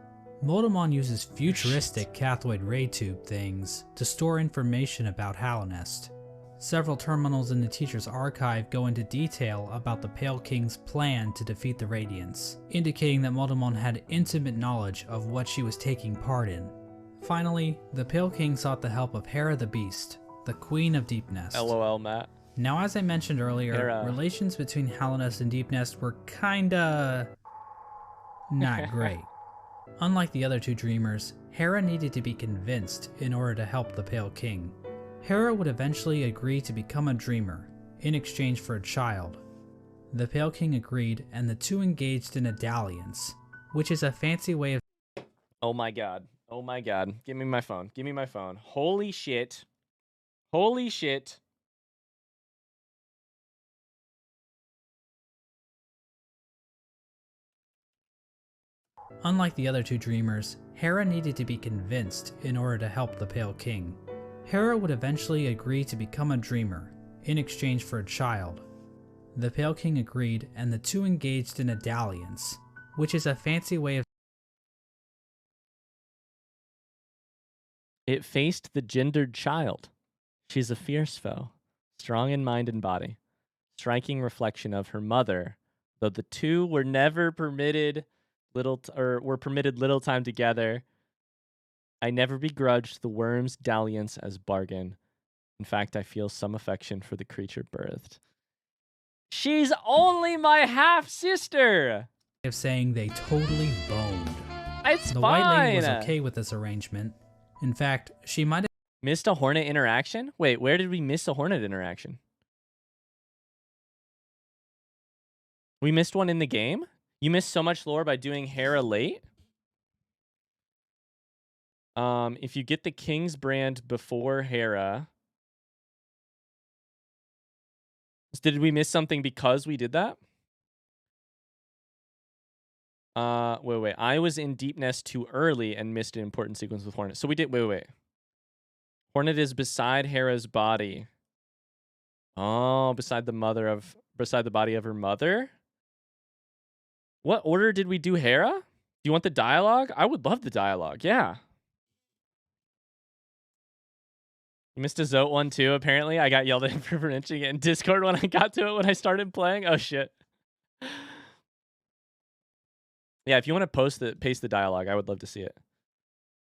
Motomon uses futuristic cathode ray tube things to store information about Hallownest. Several terminals in the teacher's archive go into detail about the Pale King's plan to defeat the Radiants, indicating that Motomon had intimate knowledge of what she was taking part in. Finally, the Pale King sought the help of Hera the Beast, the Queen of Deepnest. LOL, Matt. Now, as I mentioned earlier, Hera. relations between Hallownest and Deepnest were kinda not great. Unlike the other two dreamers, Hera needed to be convinced in order to help the Pale King. Hera would eventually agree to become a dreamer, in exchange for a child. The Pale King agreed, and the two engaged in a dalliance, which is a fancy way of Oh my god. Oh my god. Give me my phone. Give me my phone. Holy shit. Holy shit. Unlike the other two dreamers, Hera needed to be convinced in order to help the Pale King. Hera would eventually agree to become a dreamer, in exchange for a child. The Pale King agreed, and the two engaged in a dalliance, which is a fancy way of It faced the gendered child. She's a fierce foe, strong in mind and body, striking reflection of her mother, though the two were never permitted were permitted little time together. I never begrudged the worm's dalliance as bargain. In fact, I feel some affection for the creature birthed. She's only my half-sister! saying they totally boned. It's The fine! White Lady was okay with this arrangement. In fact, she might have Missed a Hornet interaction? Wait, where did we miss a Hornet interaction? We missed one in the game? You missed so much lore by doing Hera late? If you get the King's brand before Hera... Did we miss something because we did that? Wait. I was in Deepnest too early and missed an important sequence with Hornet. So we did... Wait. Hornet is beside Hera's body. Oh, beside the body of her mother? What order did we do Hera? Do you want the dialogue? I would love the dialogue. Yeah. You missed a Zote one too, apparently. I got yelled at for mentioning it in Discord when I got to it when I started playing. Oh, shit. Yeah, if you want to paste the dialogue, I would love to see it.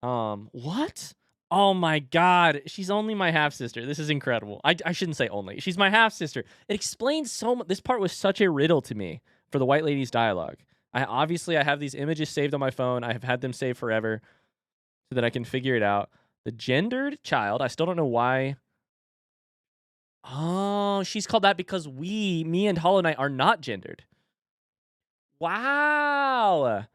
What? Oh my god, she's only my half-sister. This is incredible. I shouldn't say only. She's my half-sister. It explains so much. This part was such a riddle to me for the White Lady's dialogue. I have these images saved on my phone. I have had them saved forever so that I can figure it out. The gendered child, I still don't know why. Oh, she's called that because me and Hollow Knight are not gendered. Wow.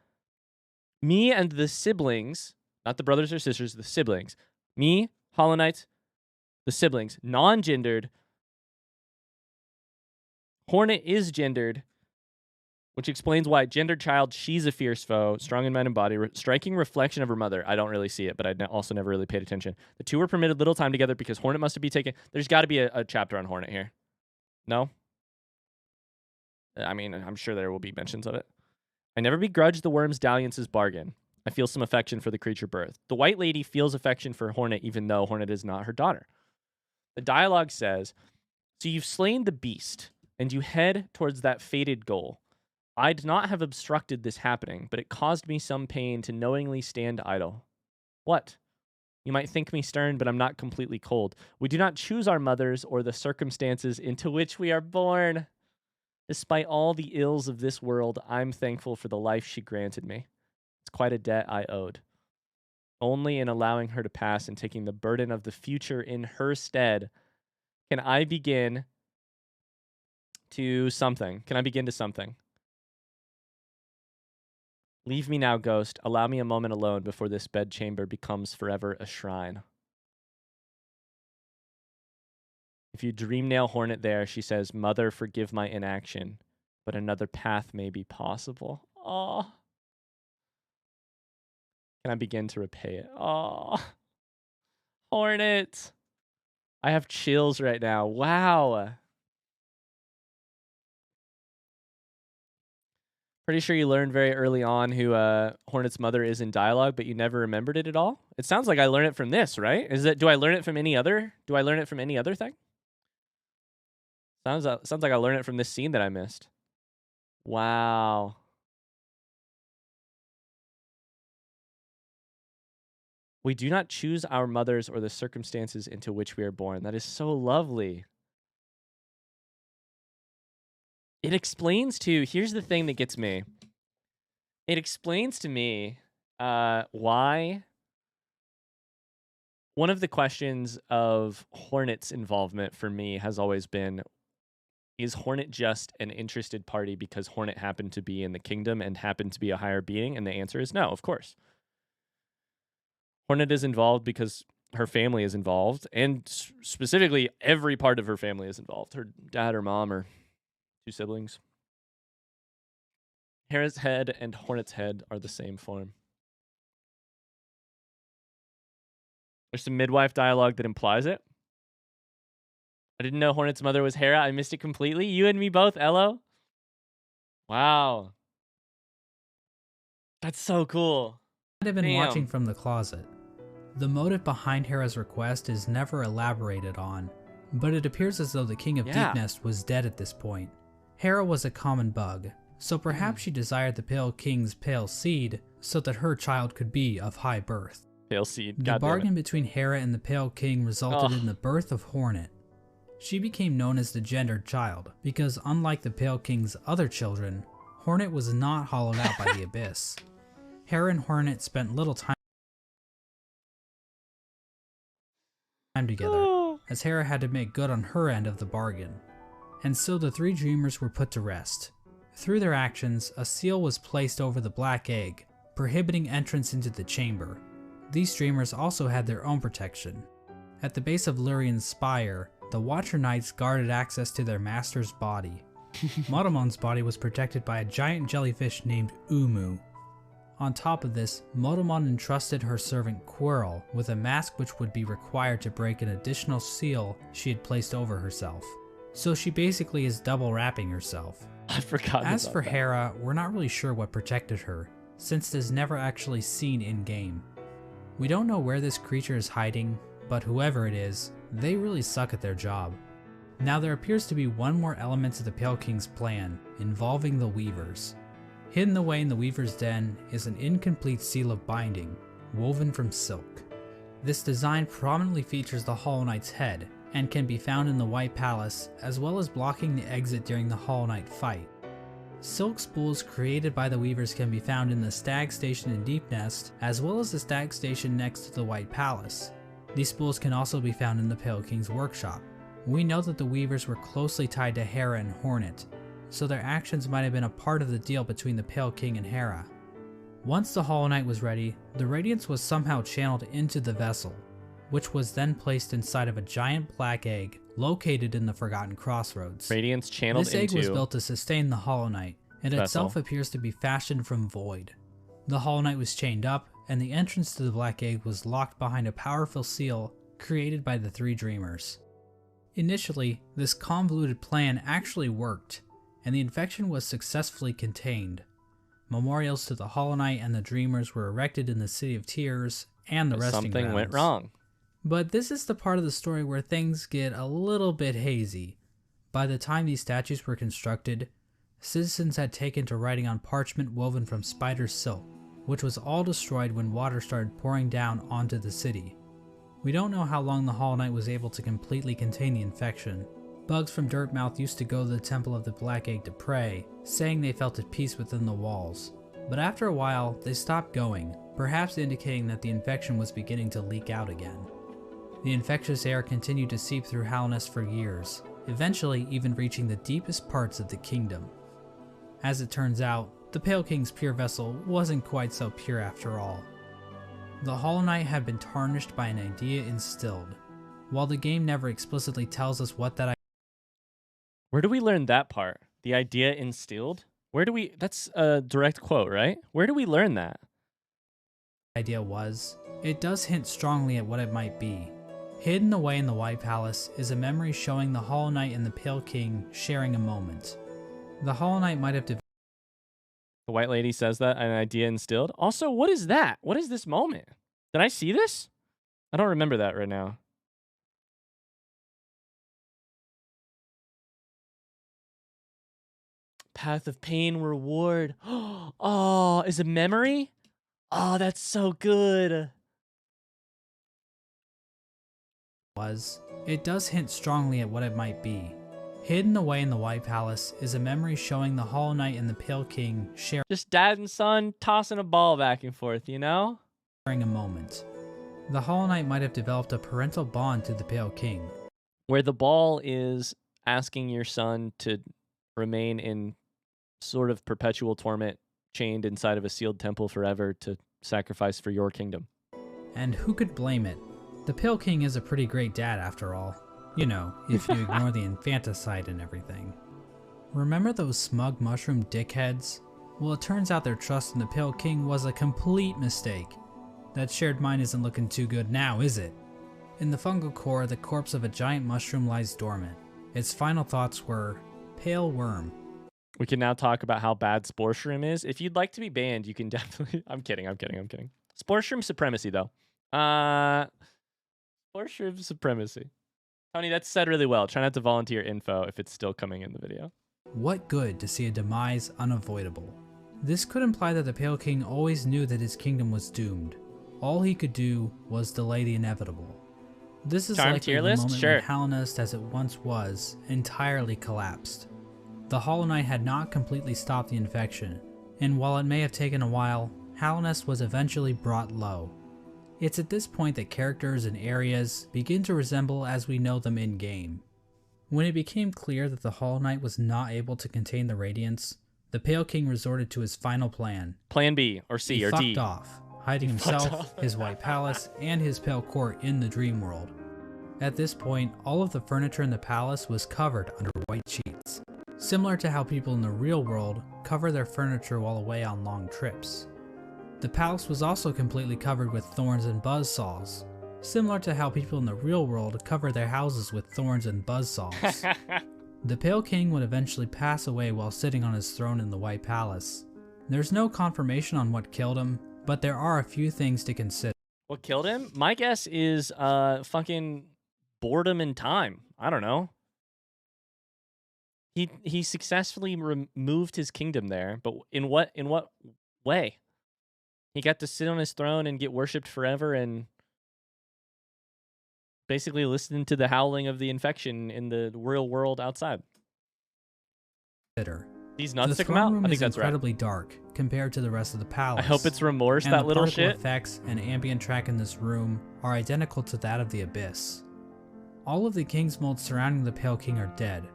Me and the siblings, not the brothers or sisters, the siblings. Me, Hollow Knight, the siblings, non-gendered. Hornet is gendered, which explains why gendered child, she's a fierce foe, strong in mind and body, striking reflection of her mother. I don't really see it, but I also never really paid attention. The two were permitted little time together because Hornet must be taken. There's got to be a chapter on Hornet here. No? I mean, I'm sure there will be mentions of it. I never begrudged the worm's dalliance's bargain. I feel some affection for the creature birth. The white lady feels affection for Hornet, even though Hornet is not her daughter. The dialogue says, so you've slain the beast, and you head towards that fated goal. I'd not have obstructed this happening, but it caused me some pain to knowingly stand idle. What? You might think me stern, but I'm not completely cold. We do not choose our mothers or the circumstances into which we are born. Despite all the ills of this world, I'm thankful for the life she granted me. It's quite a debt I owed. Only in allowing her to pass and taking the burden of the future in her stead can I begin to something. Can I begin to something? Leave me now, ghost. Allow me a moment alone before this bedchamber becomes forever a shrine. If you dream nail Hornet there, she says, Mother, forgive my inaction, but another path may be possible. Oh. Can I begin to repay it? Oh. Hornet. I have chills right now. Wow. Pretty sure you learned very early on who Hornet's mother is in dialogue, but you never remembered it at all? It sounds like I learned it from this, right? Do I learn it from any other? Do I learn it from any other thing? Sounds like I learned it from this scene that I missed. Wow. We do not choose our mothers or the circumstances into which we are born. That is so lovely. It explains to, here's the thing that gets me. It explains to me why one of the questions of Hornet's involvement for me has always been, is Hornet just an interested party because Hornet happened to be in the kingdom and happened to be a higher being? And the answer is no, of course. Hornet is involved because her family is involved, and specifically every part of her family is involved. Her dad, her mom, her 2 siblings. Hera's head and Hornet's head are the same form. There's some midwife dialogue that implies it. I didn't know Hornet's mother was Hera. I missed it completely. You and me both, Elo. Wow. That's so cool. I'd have been watching from the closet. The motive behind Hera's request is never elaborated on, but it appears as though the King of Deepnest was dead at this point. Hera was a common bug, so perhaps she desired the Pale King's pale seed so that her child could be of high birth. Pale seed. The bargain between Hera and the Pale King resulted in the birth of Hornet. She became known as the gendered child, because unlike the Pale King's other children, Hornet was not hollowed out by the abyss. Hera and Hornet spent little time together, as Hera had to make good on her end of the bargain. And so the 3 dreamers were put to rest. Through their actions, a seal was placed over the black egg, prohibiting entrance into the chamber. These dreamers also had their own protection. At the base of Lurian's spire, the Watcher Knights guarded access to their master's body. Motomon's body was protected by a giant jellyfish named Umu. On top of this, Motomon entrusted her servant Quirrell with a mask which would be required to break an additional seal she had placed over herself. So she basically is double wrapping herself. I forgot. As for Hera, we're not really sure what protected her, since it is never actually seen in-game. We don't know where this creature is hiding, but whoever it is, they really suck at their job. Now there appears to be one more element to the Pale King's plan, involving the Weavers. Hidden away in the Weaver's den is an incomplete seal of binding, woven from silk. This design prominently features the Hollow Knight's head, and can be found in the White Palace, as well as blocking the exit during the Hollow Knight fight. Silk spools created by the Weavers can be found in the Stag Station in Deepnest, as well as the Stag Station next to the White Palace. These spools can also be found in the Pale King's workshop. We know that the Weavers were closely tied to Hera and Hornet, so their actions might have been a part of the deal between the Pale King and Hera. Once the Hollow Knight was ready, the Radiance was somehow channeled into the vessel. which was then placed inside of a giant black egg located in the Forgotten Crossroads. Radiance channeled This egg into was built to sustain the Hollow Knight, and itself appears to be fashioned from void. The Hollow Knight was chained up, and the entrance to the black egg was locked behind a powerful seal created by the three dreamers. Initially, this convoluted plan actually worked, and the infection was successfully contained. Memorials to the Hollow Knight and the Dreamers were erected in the City of Tears and the resting grounds. Something went wrong. But this is the part of the story where things get a little bit hazy. By the time these statues were constructed, citizens had taken to writing on parchment woven from spider silk, which was all destroyed when water started pouring down onto the city. We don't know how long the Hollow Knight was able to completely contain the infection. Bugs from Dirtmouth used to go to the Temple of the Black Egg to pray, saying they felt at peace within the walls. But after a while, they stopped going, perhaps indicating that the infection was beginning to leak out again. The infectious air continued to seep through Hallownest for years, eventually even reaching the deepest parts of the kingdom. As it turns out, the Pale King's pure vessel wasn't quite so pure after all. The Hollow Knight had been tarnished by an idea instilled. While the game never explicitly tells us what that Where do we learn that part? The idea instilled? Where do we... That's a direct quote, right? Where do we learn that? idea was, it does hint strongly at what it might be. Hidden away in the White Palace is a memory showing the Hollow Knight and the Pale King sharing a moment. The Hollow Knight might have developed... The White Lady says that, an idea instilled. Also, what is that? What is this moment? Did I see this? I don't remember that right now. Path of Pain reward. Oh, is it memory? Oh, that's so good. It does hint strongly at what it might be. Hidden away in the White Palace is a memory showing the Hollow Knight and the Pale King sharing Just dad and son tossing a ball back and forth, you know? a moment. The Hollow Knight might have developed a parental bond to the Pale King. Where the ball is asking your son to remain in sort of perpetual torment, chained inside of a sealed temple forever to sacrifice for your kingdom. And who could blame it? The Pale King is a pretty great dad after all. You know, if you ignore the infanticide and everything. Remember those smug mushroom dickheads? Well, it turns out their trust in the Pale King was a complete mistake. That shared mind isn't looking too good now, is it? In the fungal core, the corpse of a giant mushroom lies dormant. Its final thoughts were, pale worm. We can now talk about how bad Spore Shroom is. If you'd like to be banned, you can definitely... I'm kidding. Spore Shroom supremacy, though. Spore Shroom supremacy. Tony, that's said really well. Try not to volunteer info if it's still coming in the video. What good to see a demise unavoidable? This could imply that the Pale King always knew that his kingdom was doomed. All he could do was delay the inevitable. This is likely the moment when Hallownest, as it once was, entirely collapsed. The Hollow Knight had not completely stopped the infection, and while it may have taken a while, Hallownest was eventually brought low. It's at this point that characters and areas begin to resemble as we know them in-game. When it became clear that the Hollow Knight was not able to contain the Radiance, the Pale King resorted to his final plan. Plan B, or C, he or D. He fucked off, hiding himself, his White Palace, and his Pale Court in the Dream World. At this point, all of the furniture in the palace was covered under white sheets, similar to how people in the real world cover their furniture while away on long trips. The palace was also completely covered with thorns and buzzsaws, similar to how people in the real world cover their houses with thorns and buzzsaws. The Pale King would eventually pass away while sitting on his throne in the White Palace. There's no confirmation on what killed him, but there are a few things to consider. What killed him? My guess is fucking boredom and time. I don't know. He successfully removed his kingdom there, but in what way? He got to sit on his throne and get worshipped forever and basically listen to the howling of the infection in the real world outside. These nuts to come out? I think that's right. Incredibly dark compared to the rest of the palace. I hope it's remorse, that little shit. And the particle effects and ambient track in this room are identical to that of the Abyss. All of the king's molds surrounding the Pale King are dead.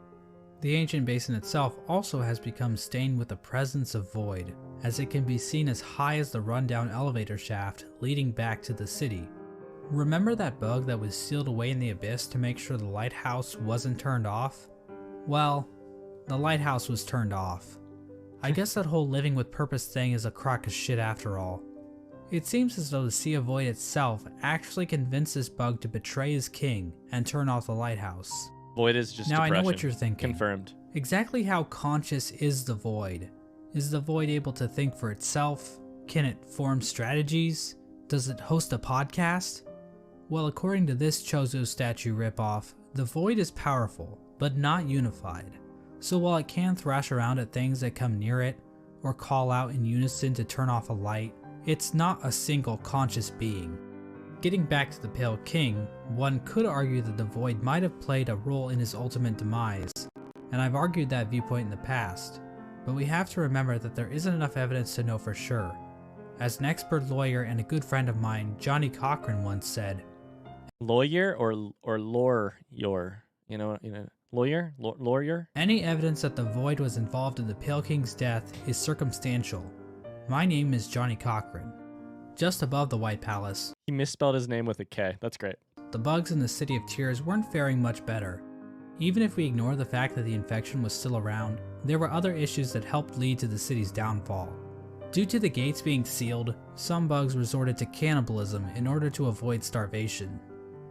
The ancient basin itself also has become stained with the presence of void, as it can be seen as high as the rundown elevator shaft leading back to the city. Remember that bug that was sealed away in the abyss to make sure the lighthouse wasn't turned off? Well, the lighthouse was turned off. I guess that whole living with purpose thing is a crock of shit after all. It seems as though the Sea of Void itself actually convinced this bug to betray his king and turn off the lighthouse. Void is just Now depression. I know what you're thinking. Confirmed. Exactly how conscious is the Void? Is the Void able to think for itself? Can it form strategies? Does it host a podcast? Well, according to this Chozo statue ripoff, the Void is powerful, but not unified. So while it can thrash around at things that come near it, or call out in unison to turn off a light, it's not a single conscious being. Getting back to the Pale King, one could argue that the Void might have played a role in his ultimate demise, and I've argued that viewpoint in the past, but we have to remember that there isn't enough evidence to know for sure. As an expert lawyer and a good friend of mine, Johnny Cochran, once said, Lawyer or lawyer? You know, lawyer? Lawyer? Any evidence that the Void was involved in the Pale King's death is circumstantial. My name is Johnny Cochran. Just above the White Palace, He misspelled his name with a K. That's great. the bugs in the City of Tears weren't faring much better. Even if we ignore the fact that the infection was still around, there were other issues that helped lead to the city's downfall. Due to the gates being sealed, some bugs resorted to cannibalism in order to avoid starvation.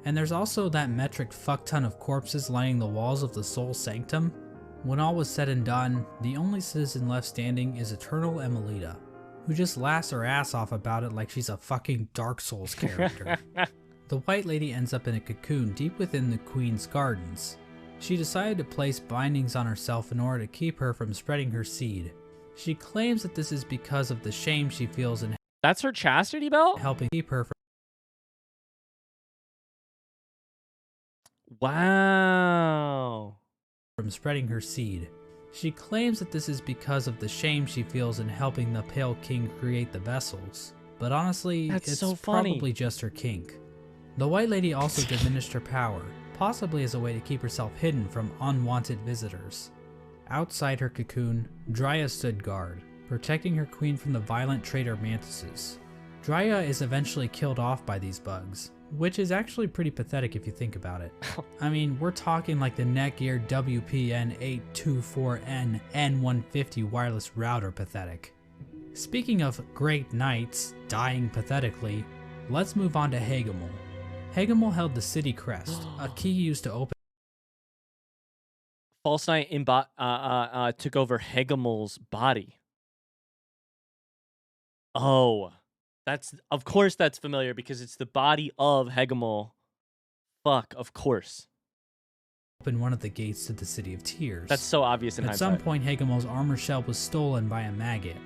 And there's also that metric fuckton of corpses lining the walls of the Soul Sanctum. When all was said and done, the only citizen left standing is Eternal Emelita, who just laughs her ass off about it like she's a fucking Dark Souls character. The White Lady ends up in a cocoon deep within the Queen's gardens. She decided to place bindings on herself in order to keep her from spreading her seed. She claims that this is because of the shame she feels in That's her chastity belt? helping keep her Wow. from spreading her seed. She claims that this is because of the shame she feels in helping the Pale King create the vessels. But honestly, That's it's so funny. probably just her kink. The White Lady also diminished her power, possibly as a way to keep herself hidden from unwanted visitors. Outside her cocoon, Drya stood guard, protecting her queen from the violent traitor mantises. Drya is eventually killed off by these bugs, which is actually pretty pathetic if you think about it. I mean, we're talking like the Netgear WPN824N N150 wireless router pathetic. Speaking of great knights dying pathetically, let's move on to Hagemul. Hagemul held the city crest, a key used to open False Knight took over Hegemul's body. Oh, of course that's familiar because it's the body of Hegemul. Fuck, of course. open one of the gates to the City of Tears. That's so obvious in At hindsight. some point, Hegemul's armor shell was stolen by a maggot.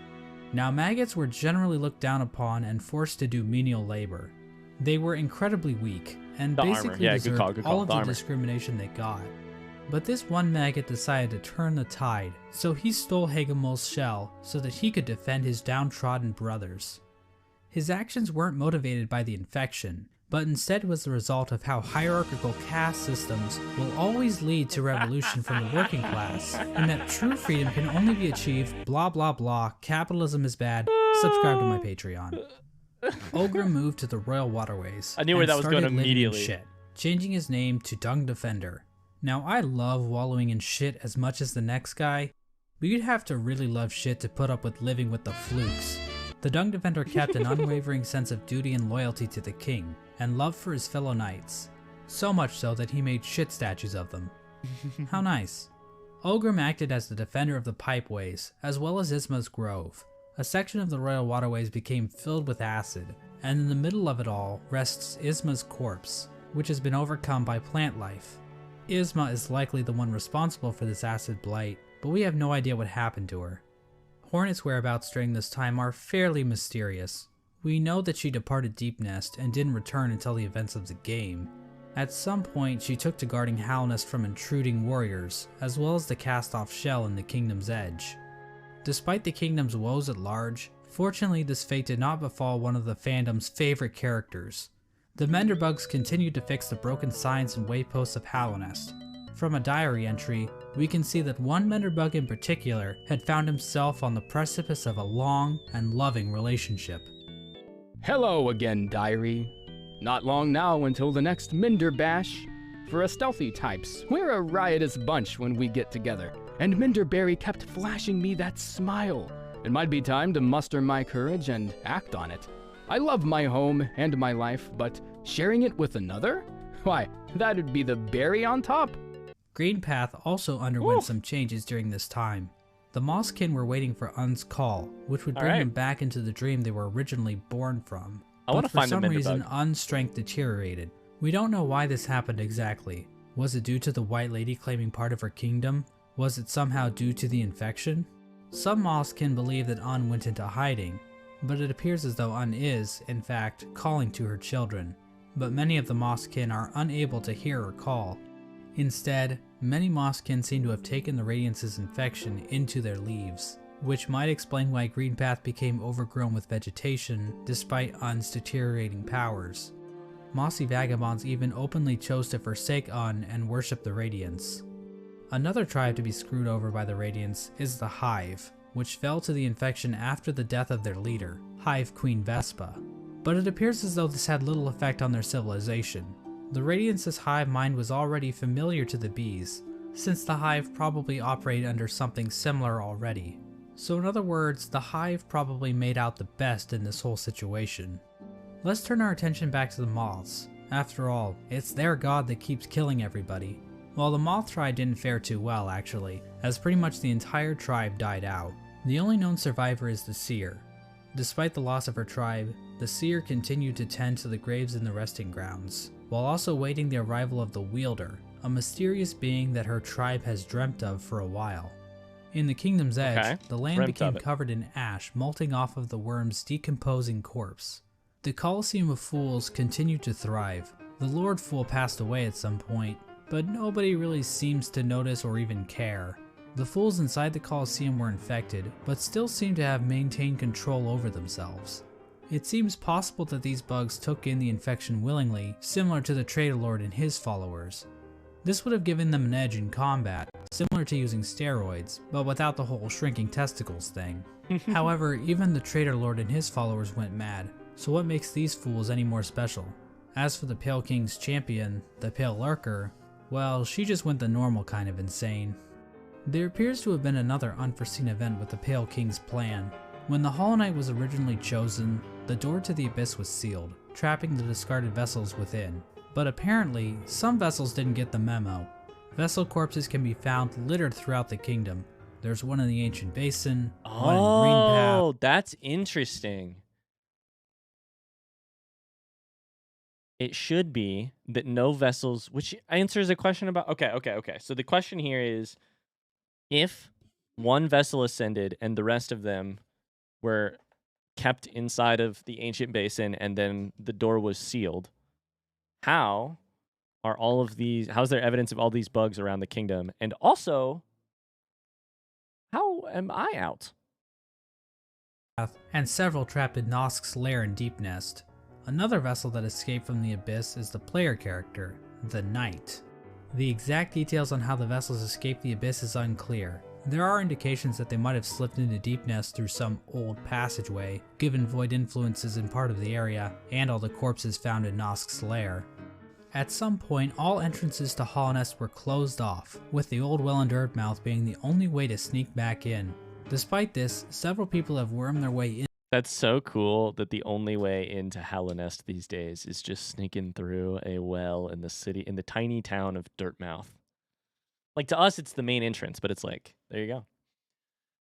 Now, maggots were generally looked down upon and forced to do menial labor. They were incredibly weak, and The armor. basically Yeah, good deserved call, good call. all of The the armor. discrimination they got. But this one maggot decided to turn the tide, so he stole Hegemul's shell so that he could defend his downtrodden brothers. His actions weren't motivated by the infection, but instead was the result of how hierarchical caste systems will always lead to revolution from the working class, and that true freedom can only be achieved blah blah blah, capitalism is bad, subscribe to my Patreon. Ogre moved to the Royal Waterways. I knew where and that was going started living in immediately. Shit, changing his name to Dung Defender. Now I love wallowing in shit as much as the next guy, but you'd have to really love shit to put up with living with the flukes. The Dung Defender kept an unwavering sense of duty and loyalty to the king, and love for his fellow knights. So much so that he made shit statues of them. How nice. Ogrim acted as the defender of the pipeways, as well as Isma's Grove. A section of the Royal Waterways became filled with acid, and in the middle of it all rests Isma's corpse, which has been overcome by plant life. Isma is likely the one responsible for this acid blight, but we have no idea what happened to her. Hornet's whereabouts during this time are fairly mysterious. We know that she departed Deep Nest and didn't return until the events of the game. At some point, she took to guarding Hallownest from intruding warriors, as well as the cast-off shell in the Kingdom's Edge. Despite the Kingdom's woes at large, fortunately this fate did not befall one of the fandom's favorite characters. The Menderbugs continued to fix the broken signs and wayposts of Hallownest. From a diary entry, we can see that one Menderbug in particular had found himself on the precipice of a long and loving relationship. Hello again, diary. Not long now until the next Minder Bash. For us stealthy types, we're a riotous bunch when we get together, and Minderberry kept flashing me that smile. It might be time to muster my courage and act on it. I love my home and my life, but sharing it with another? Why, that'd be the berry on top. Greenpath also underwent some changes during this time. The Mosskin were waiting for Un's call, which would bring them back into the dream they were originally born from. I want to find the For some reason, Minderbug. Un's strength deteriorated. We don't know why this happened exactly. Was it due to the White Lady claiming part of her kingdom? Was it somehow due to the infection? Some Mosskin believe that Un went into hiding, but it appears as though Un is, in fact, calling to her children. But many of the Mosskin are unable to hear her call. Instead, many Mosskin seem to have taken the Radiance's infection into their leaves, which might explain why Greenpath became overgrown with vegetation despite Un's deteriorating powers. Mossy vagabonds even openly chose to forsake Un and worship the Radiance. Another tribe to be screwed over by the Radiance is the Hive, which fell to the infection after the death of their leader, Hive Queen Vespa. But it appears as though this had little effect on their civilization. The Radiance's hive mind was already familiar to the bees, since the Hive probably operated under something similar already. So in other words, the Hive probably made out the best in this whole situation. Let's turn our attention back to the moths. After all, it's their god that keeps killing everybody. Well, the moth tribe didn't fare too well actually, as pretty much the entire tribe died out. The only known survivor is the Seer. Despite the loss of her tribe, the Seer continued to tend to the graves in the resting grounds, while also waiting the arrival of the Wielder, a mysterious being that her tribe has dreamt of for a while. In the Kingdom's Edge, the land became covered in ash molting off of the worm's decomposing corpse. The Colosseum of Fools continued to thrive. The Lord Fool passed away at some point, but nobody really seems to notice or even care. The fools inside the Colosseum were infected, but still seem to have maintained control over themselves. It seems possible that these bugs took in the infection willingly, similar to the Traitor Lord and his followers. This would have given them an edge in combat, similar to using steroids, but without the whole shrinking testicles thing. However, even the Traitor Lord and his followers went mad, so what makes these fools any more special? As for the Pale King's champion, the Pale Lurker, well, she just went the normal kind of insane. There appears to have been another unforeseen event with the Pale King's plan. When the Hollow Knight was originally chosen, the door to the Abyss was sealed, trapping the discarded vessels within. But apparently, some vessels didn't get the memo. Vessel corpses can be found littered throughout the kingdom. There's one in the Ancient Basin, one in Greenpath. Oh, that's interesting. It should be that no vessels, which answers a question about... Okay. So the question here is, if one vessel ascended and the rest of them were kept inside of the Ancient Basin and then the door was sealed, how are all of these... How's there evidence of all these bugs around the kingdom? And also, how am I out? And several trapped in Nosk's lair in Deep Nest. Another vessel that escaped from the Abyss is the player character, the Knight. The exact details on how the vessels escaped the Abyss is unclear. There are indications that they might have slipped into Deep Nest through some old passageway, given void influences in part of the area, and all the corpses found in Nosk's lair. At some point, all entrances to Hallownest were closed off, with the old well and Dirtmouth being the only way to sneak back in. Despite this, several people have wormed their way in. That's so cool that the only way into Hallownest these days is just sneaking through a well in the city, in the tiny town of Dirtmouth. Like, to us, it's the main entrance, but it's like, there you go.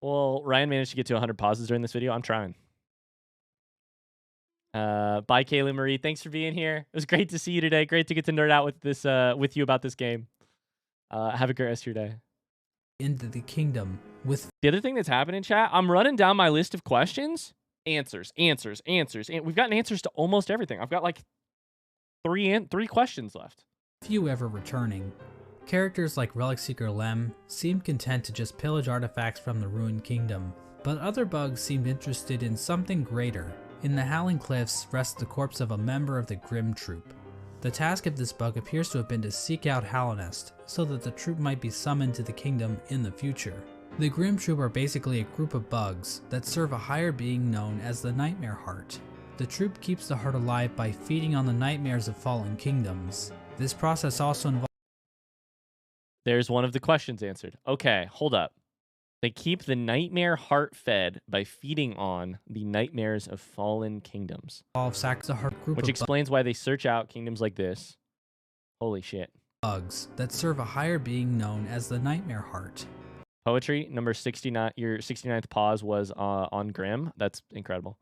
Well, Ryan managed to get to 100 pauses during this video. I'm trying. Bye, Kayla Marie. Thanks for being here. It was great to see you today. Great to get to nerd out with this, with you about this game. Have a great rest of your day. Into the kingdom with... The other thing that's happening, chat, I'm running down my list of questions. Answers. And we've gotten answers to almost everything. I've got like three questions left. Few ever returning. Characters like Relic Seeker Lem seemed content to just pillage artifacts from the ruined kingdom, but other bugs seemed interested in something greater. In the Howling Cliffs rests the corpse of a member of the Grim Troop. The task of this bug appears to have been to seek out Hallownest, so that the troop might be summoned to the kingdom in the future. The Grim Troop are basically a group of bugs that serve a higher being known as the Nightmare Heart. The troop keeps the heart alive by feeding on the nightmares of fallen kingdoms. This process also involves... There's one of the questions answered. Okay, hold up. They keep the nightmare heart fed by feeding on the nightmares of fallen kingdoms. Which explains why they search out kingdoms like this. Holy shit. Bugs that serve a higher being known as the Nightmare Heart. Poetry, number 69. Your 69th pause was on Grimm. That's incredible.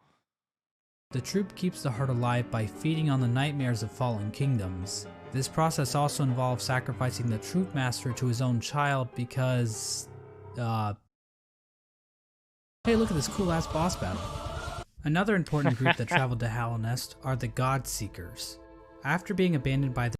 The troop keeps the heart alive by feeding on the nightmares of fallen kingdoms. This process also involves sacrificing the troop master to his own child because... Hey, look at this cool-ass boss battle. Another important group that traveled to Hallownest are the God Seekers. After being abandoned by the...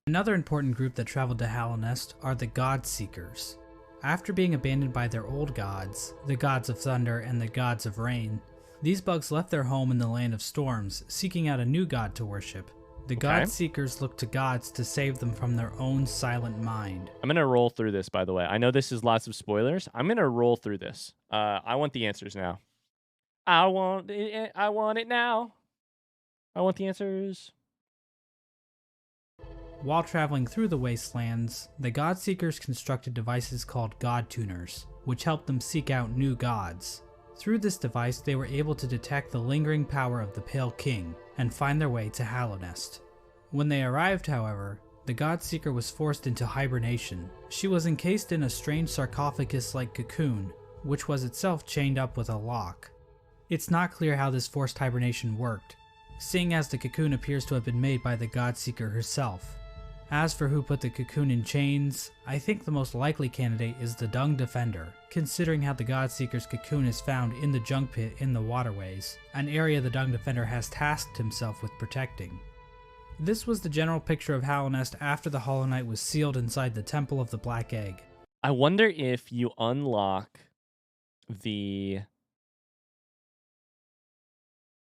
Another important group that traveled to Hallownest are the God Seekers. After being abandoned by their old gods, the gods of thunder and the gods of rain, these bugs left their home in the land of storms, seeking out a new god to worship. The God Seekers look to gods to save them from their own silent mind. I'm going to roll through this, by the way. I know this is lots of spoilers. I'm going to roll through this. I want the answers now. I want it now. I want the answers. While traveling through the wastelands, the God Seekers constructed devices called God Tuners, which helped them seek out new gods. Through this device, they were able to detect the lingering power of the Pale King and find their way to Hallownest. When they arrived, however, the God Seeker was forced into hibernation. She was encased in a strange sarcophagus-like cocoon, which was itself chained up with a lock. It's not clear how this forced hibernation worked, seeing as the cocoon appears to have been made by the God Seeker herself. As for who put the cocoon in chains, I think the most likely candidate is the Dung Defender, considering how the God Seeker's cocoon is found in the junk pit in the waterways, an area the Dung Defender has tasked himself with protecting. This was the general picture of Hallownest after the Hollow Knight was sealed inside the Temple of the Black Egg. I wonder if you unlock the...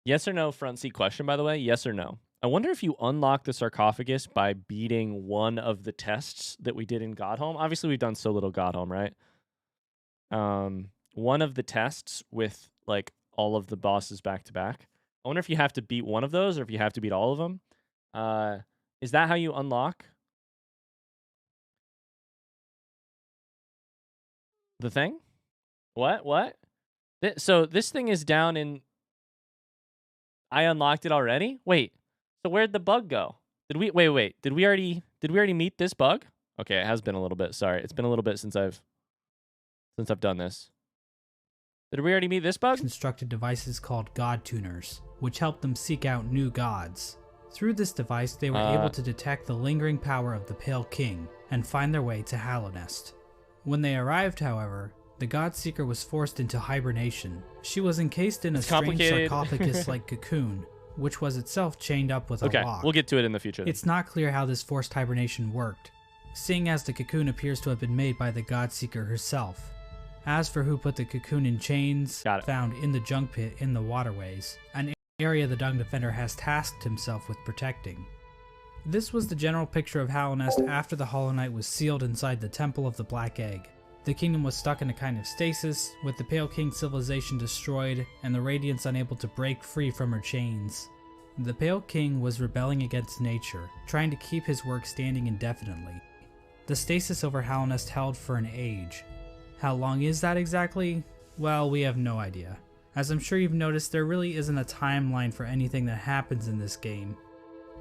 Yes or no front seat question, by the way. Yes or no? I wonder if you unlock the sarcophagus by beating one of the tests that we did in Godhome. Obviously, we've done so little Godhome, right? One of the tests with like all of the bosses back to back. I wonder if you have to beat one of those or if you have to beat all of them. Is that how you unlock the thing? What? So this thing is down in... I unlocked it already? Wait. So where'd the bug go? Did we wait? Did we already meet this bug? Okay, it has been a little bit. Sorry. It's been a little bit since I've done this. Did we already meet this bug? Constructed devices called God Tuners, which helped them seek out new gods. Through this device, they were able to detect the lingering power of the Pale King and find their way to Hallownest. When they arrived, however, the God Seeker was forced into hibernation. She was encased in a strange sarcophagus-like cocoon, which was itself chained up with a lock. Okay, we'll get to it in the future. It's not clear how this forced hibernation worked, seeing as the cocoon appears to have been made by the God Seeker herself. As for who put the cocoon in chains, found in the junk pit in the waterways, an area the Dung Defender has tasked himself with protecting. This was the general picture of Hallownest after the Hollow Knight was sealed inside the Temple of the Black Egg. The kingdom was stuck in a kind of stasis, with the Pale King civilization destroyed and the Radiants unable to break free from her chains. The Pale King was rebelling against nature, trying to keep his work standing indefinitely. The stasis over Hallownest held for an age. How long is that exactly? Well, we have no idea. As I'm sure you've noticed, there really isn't a timeline for anything that happens in this game.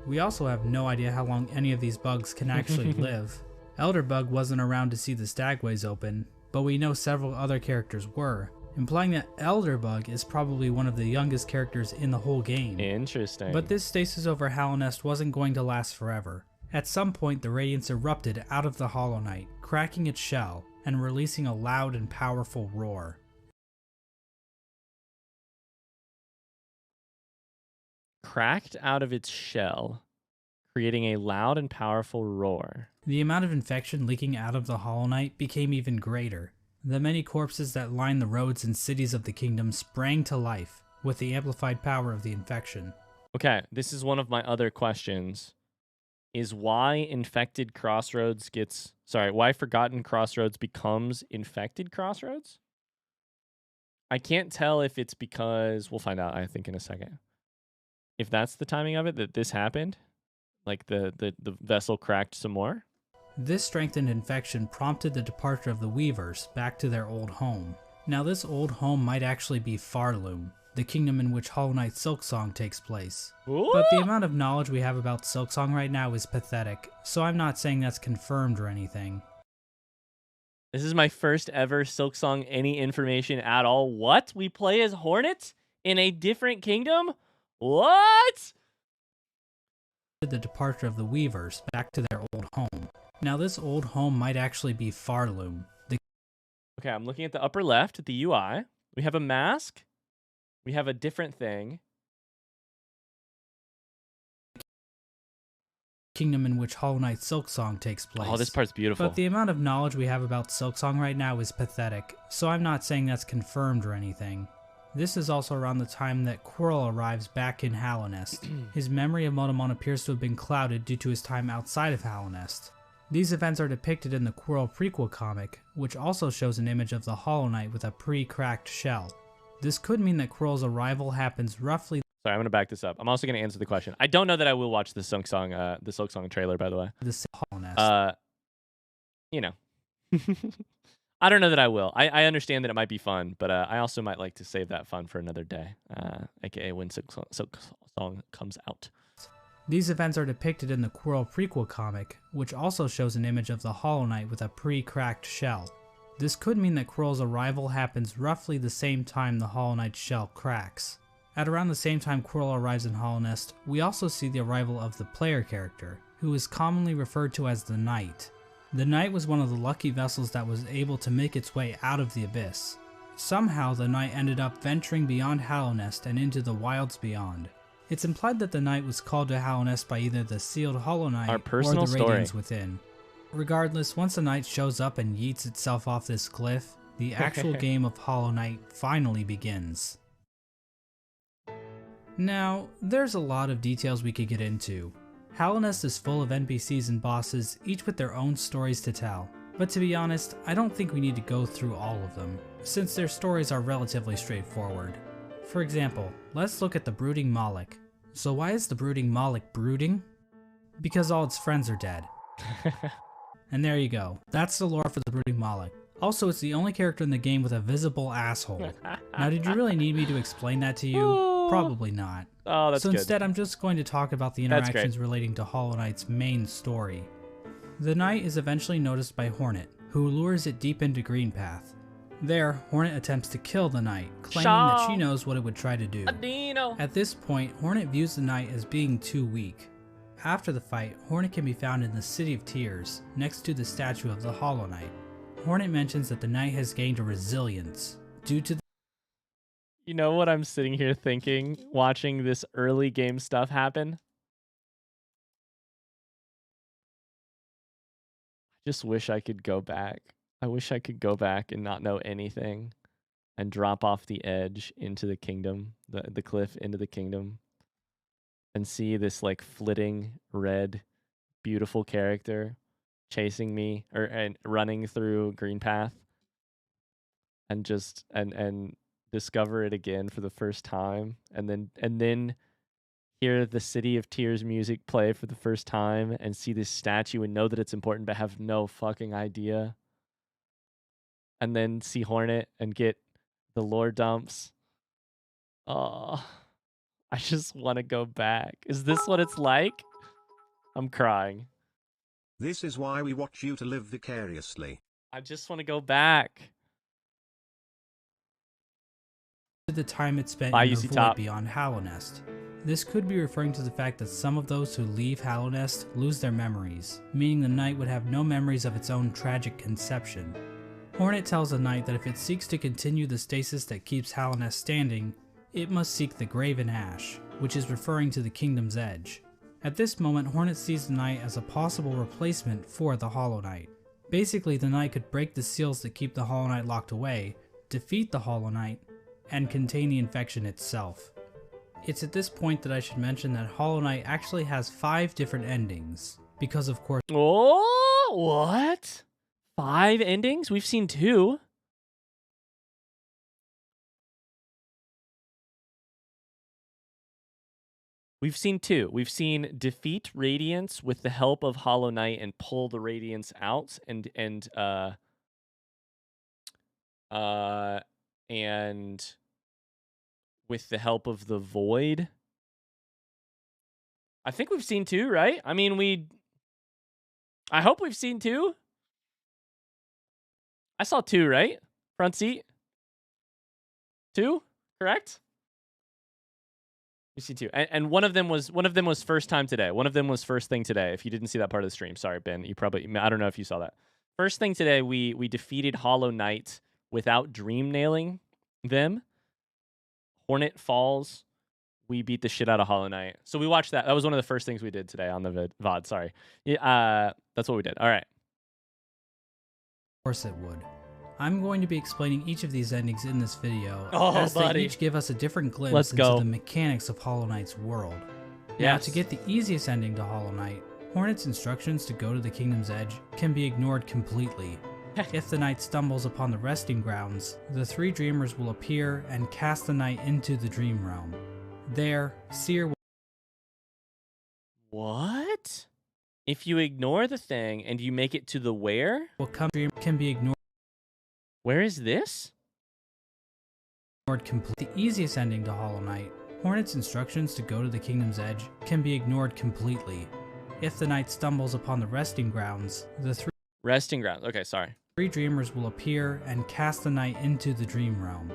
We also have no idea how long any of these bugs can actually live. Elderbug wasn't around to see the stagways open, but we know several other characters were, implying that Elderbug is probably one of the youngest characters in the whole game. Interesting. But this stasis over Hallownest wasn't going to last forever. At some point, the Radiance erupted out of the Hollow Knight, cracking its shell and releasing a loud and powerful roar. Cracked out of its shell, creating a loud and powerful roar. The amount of infection leaking out of the Hollow Knight became even greater. The many corpses that lined the roads and cities of the kingdom sprang to life with the amplified power of the infection. Okay, this is one of my other questions. is why infected crossroads gets... Sorry, why forgotten crossroads becomes infected crossroads? I can't tell if it's because... We'll find out, I think, in a second. If that's the timing of it, that this happened, like the vessel cracked some more. This strengthened infection prompted the departure of the Weavers back to their old home. Now this old home might actually be Farloom, the kingdom in which Hollow Knight Silksong takes place. Ooh. But the amount of knowledge we have about Silksong right now is pathetic, so I'm not saying that's confirmed or anything. This is my first ever Silksong any information at all. What? We play as Hornet in a different kingdom? What? The departure of the Weavers back to their old home. Now this old home might actually be Farloom. Okay, I'm looking at the upper left at the UI. We have a mask. We have a different thing. Kingdom in which Hollow Knight Silksong takes place. Oh, this part's beautiful. But the amount of knowledge we have about Silksong right now is pathetic, so I'm not saying that's confirmed or anything. This is also around the time that Quirrell arrives back in Hallownest. His memory of Motomon appears to have been clouded due to his time outside of Hallownest. These events are depicted in the Quirrell prequel comic, which also shows an image of the Hollow Knight with a pre-cracked shell. This could mean that Quirrell's arrival happens roughly... Sorry, I'm going to back this up. I'm also going to answer the question. I don't know that I will watch the Silksong trailer, by the way. The Hallownest. You know. I don't know that I will. I understand that it might be fun, but I also might like to save that fun for another day, aka when Silksong comes out. These events are depicted in the Quirrell prequel comic, which also shows an image of the Hollow Knight with a pre-cracked shell. This could mean that Quirrell's arrival happens roughly the same time the Hollow Knight's shell cracks. At around the same time Quirrell arrives in Hallownest, we also see the arrival of the player character, who is commonly referred to as the Knight. The Knight was one of the lucky vessels that was able to make its way out of the abyss. Somehow the Knight ended up venturing beyond Hallownest and into the wilds beyond. It's implied that the Knight was called to Hallownest by either the sealed Hollow Knight or the Radiants within. Regardless, once the Knight shows up and yeets itself off this cliff, the actual game of Hollow Knight finally begins. Now, there's a lot of details we could get into. Hallownest is full of NPCs and bosses, each with their own stories to tell. But to be honest, I don't think we need to go through all of them, since their stories are relatively straightforward. For example, let's look at the Brooding Moloch. So why is the Brooding Moloch brooding? Because all its friends are dead. And there you go. That's the lore for the Brooding Moloch. Also, it's the only character in the game with a visible asshole. Now, did you really need me to explain that to you? Probably not. Oh, that's so good. instead, I'm just going to talk about the interactions relating to Hollow Knight's main story. The Knight is eventually noticed by Hornet, who lures it deep into Greenpath. There, Hornet attempts to kill the Knight, claiming that she knows what it would try to do. At this point, Hornet views the Knight as being too weak. After the fight, Hornet can be found in the City of Tears, next to the statue of the Hollow Knight. Hornet mentions that the Knight has gained a resilience, due to the... You know what I'm sitting here thinking, watching this early game stuff happen? I just wish I could go back. I wish I could go back and not know anything and drop off the edge into the kingdom, the cliff into the kingdom, and see this like flitting red, beautiful character chasing me and running through Greenpath and just and discover it again for the first time, and then hear the City of Tears music play for the first time and see this statue and know that it's important but have no fucking idea. And then see Hornet and get the lore dumps. Oh, I just want to go back. Is this what it's like? I'm crying. This is why we watch you to live vicariously. I just want to go back. The time it spent in the void beyond Hallownest. This could be referring to the fact that some of those who leave Hallownest lose their memories, meaning the Knight would have no memories of its own tragic conception. Hornet tells the Knight that if it seeks to continue the stasis that keeps Hallownest standing, it must seek the Graven Ash, which is referring to the Kingdom's Edge. At this moment, Hornet sees the Knight as a possible replacement for the Hollow Knight. Basically, the Knight could break the seals that keep the Hollow Knight locked away, defeat the Hollow Knight, and contain the infection itself. It's at this point that I should mention that Hollow Knight actually has 5 different endings. because of course... Oh, what? 5 endings? We've seen 2. We've seen 2. We've seen defeat Radiance with the help of Hollow Knight and pull the Radiance out and with the help of the Void. I think we've seen 2, right? I mean, I hope we've seen 2. I saw 2, right? Front seat. 2, correct? We see 2, and one of them was first time today. One of them was first thing today. If you didn't see that part of the stream, sorry, Ben. I don't know if you saw that. First thing today, we defeated Hollow Knight without dream nailing them. Hornet falls. We beat the shit out of Hollow Knight. So we watched that. That was one of the first things we did today on the VOD. Sorry. That's what we did. All right. Of course it would. I'm going to be explaining each of these endings in this video, as buddy. they each give us a different glimpse into the mechanics of Hollow Knight's world. Yes. Now, to get the easiest ending to Hollow Knight, Hornet's instructions to go to the Kingdom's Edge can be ignored completely. If the knight stumbles upon the resting grounds, the 3 dreamers will appear and cast the knight into the dream realm. There, Seer will... What? If you ignore the thing and you make it to the where? Dream can be ignored. Where is this? The easiest ending to Hollow Knight, Hornet's instructions to go to the Kingdom's Edge can be ignored completely. If the knight stumbles upon the resting grounds, the 3 resting grounds. Okay, sorry. 3 dreamers will appear and cast the knight into the dream realm.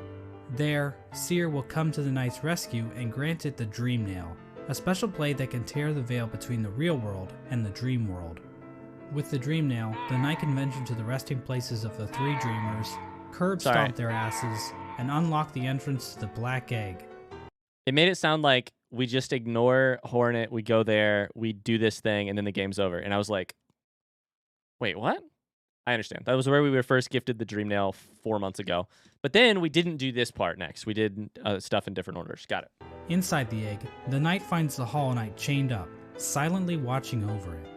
There, Seer will come to the knight's rescue and grant it the Dream Nail, a special blade that can tear the veil between the real world and the dream world. With the Dream Nail, the knight can venture to the resting places of the 3 dreamers, curb stomp their asses, and unlock the entrance to the Black Egg. It made it sound like we just ignore Hornet, we go there, we do this thing, and then the game's over. And I was like, wait, what? I understand. That was where we were first gifted the Dream Nail 4 months ago. But then we didn't do this part next. We did stuff in different orders. Got it. Inside the egg, the knight finds the Hollow Knight chained up, silently watching over it.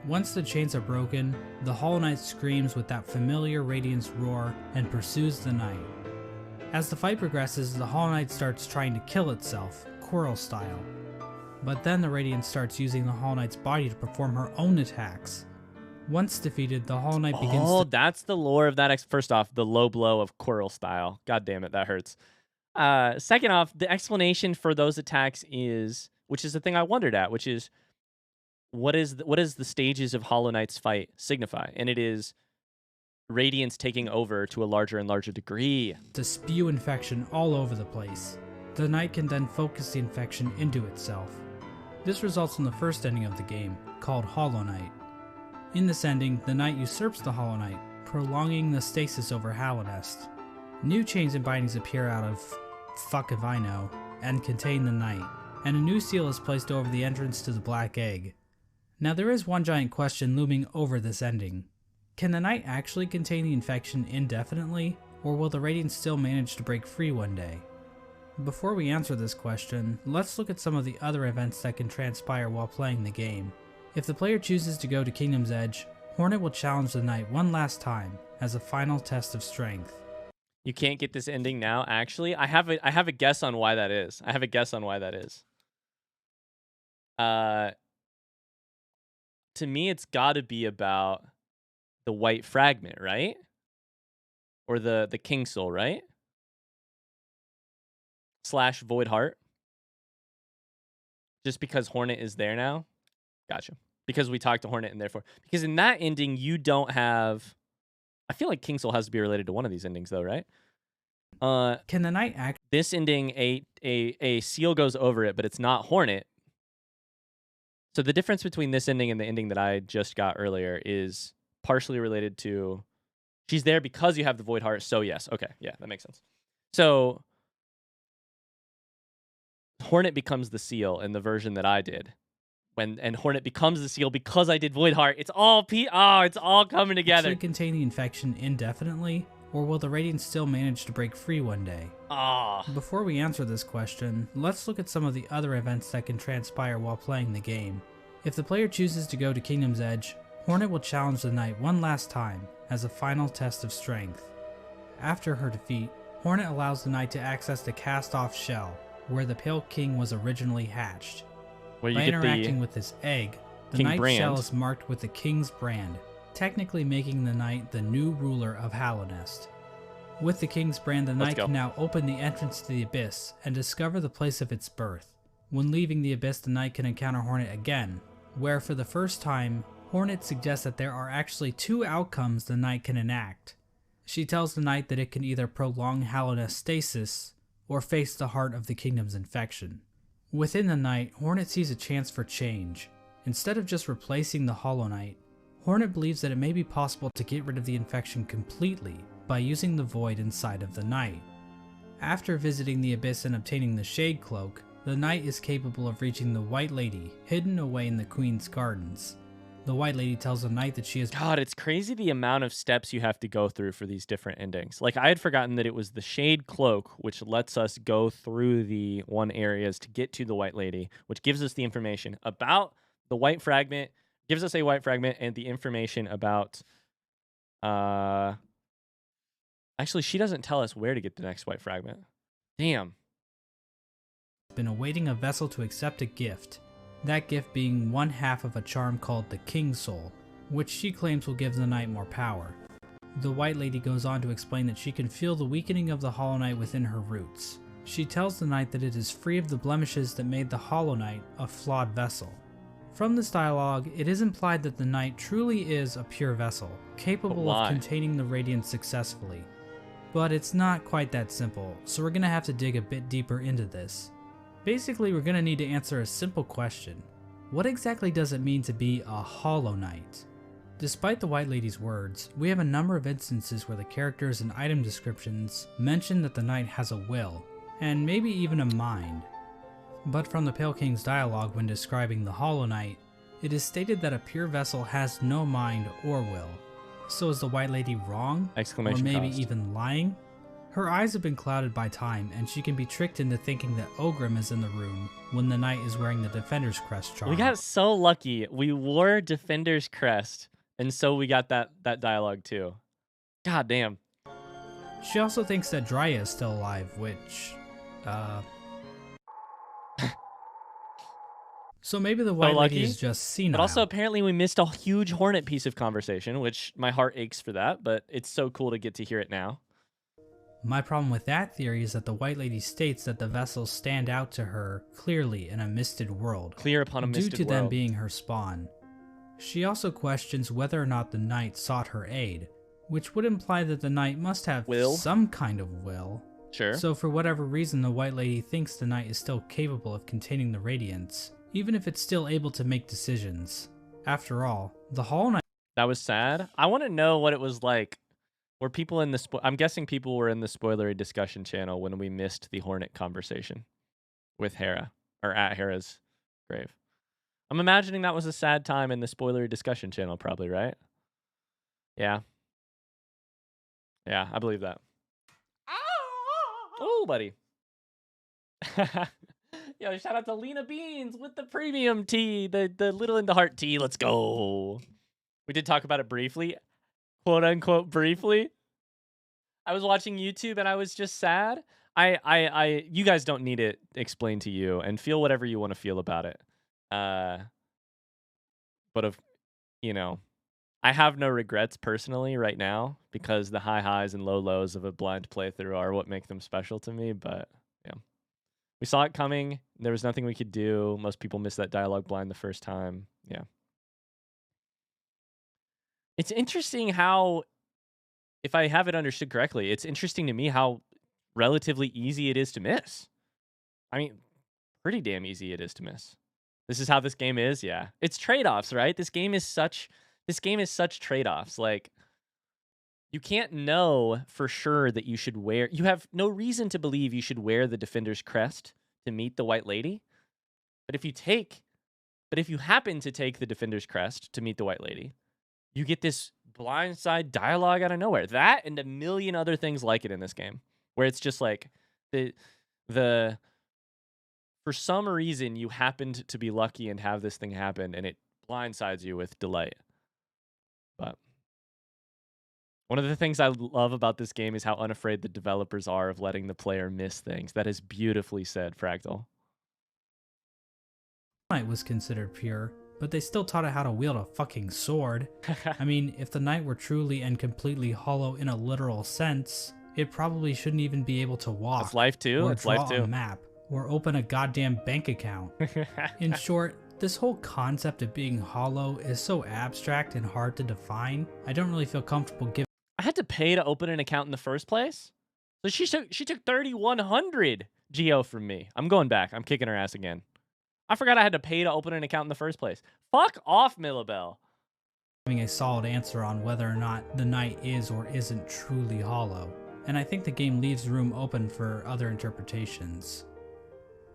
Once the chains are broken, the Hollow Knight screams with that familiar Radiance roar and pursues the knight. As the fight progresses, the Hollow Knight starts trying to kill itself, Quirrell style. But then the Radiance starts using the Hollow Knight's body to perform her own attacks. Once defeated, the Hollow Knight begins to... that's the lore of that. First off, the low blow of Quirrell style. God damn it, that hurts. Second off, the explanation for those attacks is, which is the thing I wondered at, which is, what is the stages of Hollow Knight's fight signify? And it is Radiance taking over to a larger and larger degree. To spew infection all over the place. The knight can then focus the infection into itself. This results in the first ending of the game, called Hollow Knight. In this ending, the knight usurps the Hollow Knight, prolonging the stasis over Hallownest. New chains and bindings appear out of fuck if I know, and contain the knight, and a new seal is placed over the entrance to the Black Egg. Now there is one giant question looming over this ending. Can the knight actually contain the infection indefinitely, or will the Radiance still manage to break free one day? Before we answer this question, let's look at some of the other events that can transpire while playing the game. If the player chooses to go to Kingdom's Edge, Hornet will challenge the knight one last time as a final test of strength. You can't get this ending now, actually. I have a guess on why that is. To me, it's got to be about the white fragment, right? Or the King Soul, right? / Void Heart. Just because Hornet is there now. Gotcha. Because we talked to Hornet and therefore... Because in that ending, you don't have... I feel like King Soul has to be related to one of these endings, though, right? Can the knight act... This ending, a seal goes over it, but it's not Hornet. So the difference between this ending and the ending that I just got earlier is partially related to... She's there because you have the Void Heart, so yes. Okay, yeah, that makes sense. So... Hornet becomes the seal in the version that I did. And Hornet becomes the seal because I did Void Heart. It's all it's all coming together. Actually contain the infection indefinitely, or will the Radiance still manage to break free one day? Before we answer this question, let's look at some of the other events that can transpire while playing the game. If the player chooses to go to Kingdom's Edge, Hornet will challenge the knight one last time as a final test of strength. After her defeat, Hornet allows the knight to access the cast-off shell, where the Pale King was originally hatched. Where you By get interacting with this egg, the King knight's brand. shell is marked with the king's brand, technically making the knight the new ruler of Hallownest. With the king's brand, the Let's knight go. can now open the entrance to the abyss and discover the place of its birth. When leaving the abyss, the knight can encounter Hornet again, where for the first time, Hornet suggests that there are actually two outcomes the knight can enact. She tells the knight that it can either prolong Hallownest stasis or face the heart of the kingdom's infection. Within the knight, Hornet sees a chance for change. Instead of just replacing the Hollow Knight, Hornet believes that it may be possible to get rid of the infection completely by using the void inside of the knight. After visiting the abyss and obtaining the Shade Cloak, the knight is capable of reaching the White Lady, hidden away in the Queen's Gardens. The White Lady tells the knight that she is— God, it's crazy the amount of steps you have to go through for these different endings. Like, I had forgotten that it was the Shade Cloak, which lets us go through the one areas to get to the White Lady, which gives us the information about the White Fragment, gives us a White Fragment, and the information about... Actually, she doesn't tell us where to get the next White Fragment. Damn. been awaiting a vessel to accept a gift. That gift being one half of a charm called the King's Soul, which she claims will give the knight more power. The White Lady goes on to explain that she can feel the weakening of the Hollow Knight within her roots. She tells the knight that it is free of the blemishes that made the Hollow Knight a flawed vessel. From this dialogue, it is implied that the knight truly is a pure vessel, capable of containing the radiance successfully. But it's not quite that simple, so we're gonna have to dig a bit deeper into this. Basically, we're gonna need to answer a simple question. What exactly does it mean to be a Hollow Knight? Despite the White Lady's words, we have a number of instances where the characters and item descriptions mention that the knight has a will, and maybe even a mind. But from the Pale King's dialogue when describing the Hollow Knight, it is stated that a pure vessel has no mind or will. So is the White Lady wrong? Exclamation or maybe cost. even lying? Her eyes have been clouded by time, and she can be tricked into thinking that Ogrim is in the room when the knight is wearing the Defender's Crest charm. We got so lucky. We wore Defender's Crest, and so we got that dialogue too. God damn. She also thinks that Dryia is still alive, which, So maybe the White Lady is just senile. But also, apparently, we missed a huge Hornet piece of conversation, which my heart aches for that, but it's so cool to get to hear it now. My problem with that theory is that the White Lady states that the vessels stand out to her clearly in a misted world, Clear upon a misted due to world. them being her spawn. She also questions whether or not the knight sought her aid, which would imply that the knight must have some kind of will. Sure. So for whatever reason, the White Lady thinks the knight is still capable of containing the radiance, even if it's still able to make decisions. After all, the Hollow Knight— That was sad. I want to know what it was like. Were people in the I'm guessing people were in the spoilery discussion channel when we missed the Hornet conversation with Hera, or at Hera's grave. I'm imagining that was a sad time in the spoilery discussion channel, probably, right? Yeah. Yeah, I believe that. Oh, buddy. Yo, shout out to Lena Beans with the premium tea, the little in the heart tea. Let's go. We did talk about it briefly, quote unquote briefly. I was watching YouTube and I was just sad. You guys don't need it explained to you, and feel whatever you want to feel about it. But I have no regrets personally right now, because the high highs and low lows of a blind playthrough are what make them special to me. But yeah, we saw it coming. There was nothing we could do. Most people missed that dialogue blind the first time. Yeah. It's interesting how, if I have it understood correctly, it's interesting to me how relatively easy it is to miss. I mean, pretty damn easy it is to miss. This is how this game is. Yeah. It's trade-offs, right? This game is such trade-offs. Like, you can't know for sure that you should wear, you have no reason to believe you should wear the Defender's Crest to meet the White Lady. But if you happen to take the Defender's Crest to meet the White Lady, you get this blindside dialogue out of nowhere. That and a million other things like it in this game, where it's just like for for some reason you happened to be lucky and have this thing happen, and it blindsides you with delight. But one of the things I love about this game is how unafraid the developers are of letting the player miss things. That is beautifully said, Fractal. Knight was considered pure, but they still taught it how to wield a fucking sword. I mean, if the knight were truly and completely hollow in a literal sense, it probably shouldn't even be able to walk. It's life too. Or it's draw life too. a map, or open a goddamn bank account. In short, this whole concept of being hollow is so abstract and hard to define. I don't really feel comfortable giving. I had to pay to open an account in the first place. So she took 3,100 geo from me. I'm going back. I'm kicking her ass again. I forgot I had to pay to open an account in the first place. Fuck off, Millabelle. Having a solid answer on whether or not the knight is or isn't truly hollow, and I think the game leaves room open for other interpretations.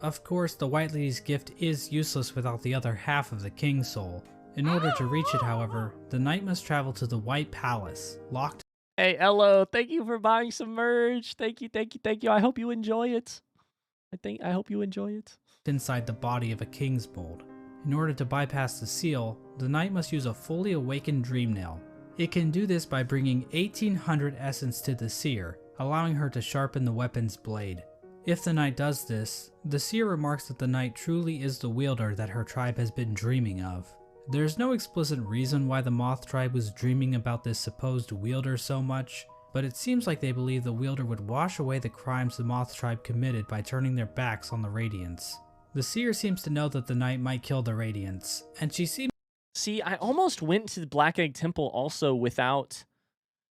Of course, the White Lady's gift is useless without the other half of the King's Soul. In order to reach it, however, the knight must travel to the White Palace, locked. Hey, Ello, thank you for buying some merch. Thank you, thank you, thank you. I hope you enjoy it. I hope you enjoy it. Inside the body of a king's mold. In order to bypass the seal, the knight must use a fully awakened dream nail. It can do this by bringing 1800 essence to the seer, allowing her to sharpen the weapon's blade. If the knight does this, the seer remarks that the knight truly is the wielder that her tribe has been dreaming of. There's no explicit reason why the Moth tribe was dreaming about this supposed wielder so much, but it seems like they believe the wielder would wash away the crimes the Moth tribe committed by turning their backs on the Radiants. The seer seems to know that the knight might kill the Radiants, and she seems. See, I almost went to the Black Egg Temple also without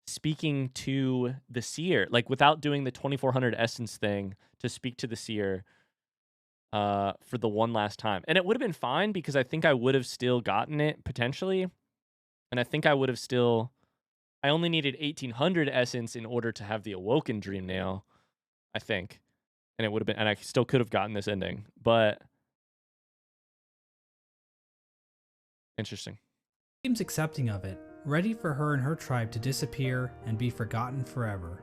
speaking to the seer, like without doing the 2400 essence thing to speak to the seer for the one last time. And it would have been fine because I think I would have still gotten it potentially. And I think I would have still, I only needed 1800 essence in order to have the Awoken Dream Nail, I think. And it would have been, and I still could have gotten this ending, but interesting. Seems accepting of it, ready for her and her tribe to disappear and be forgotten forever.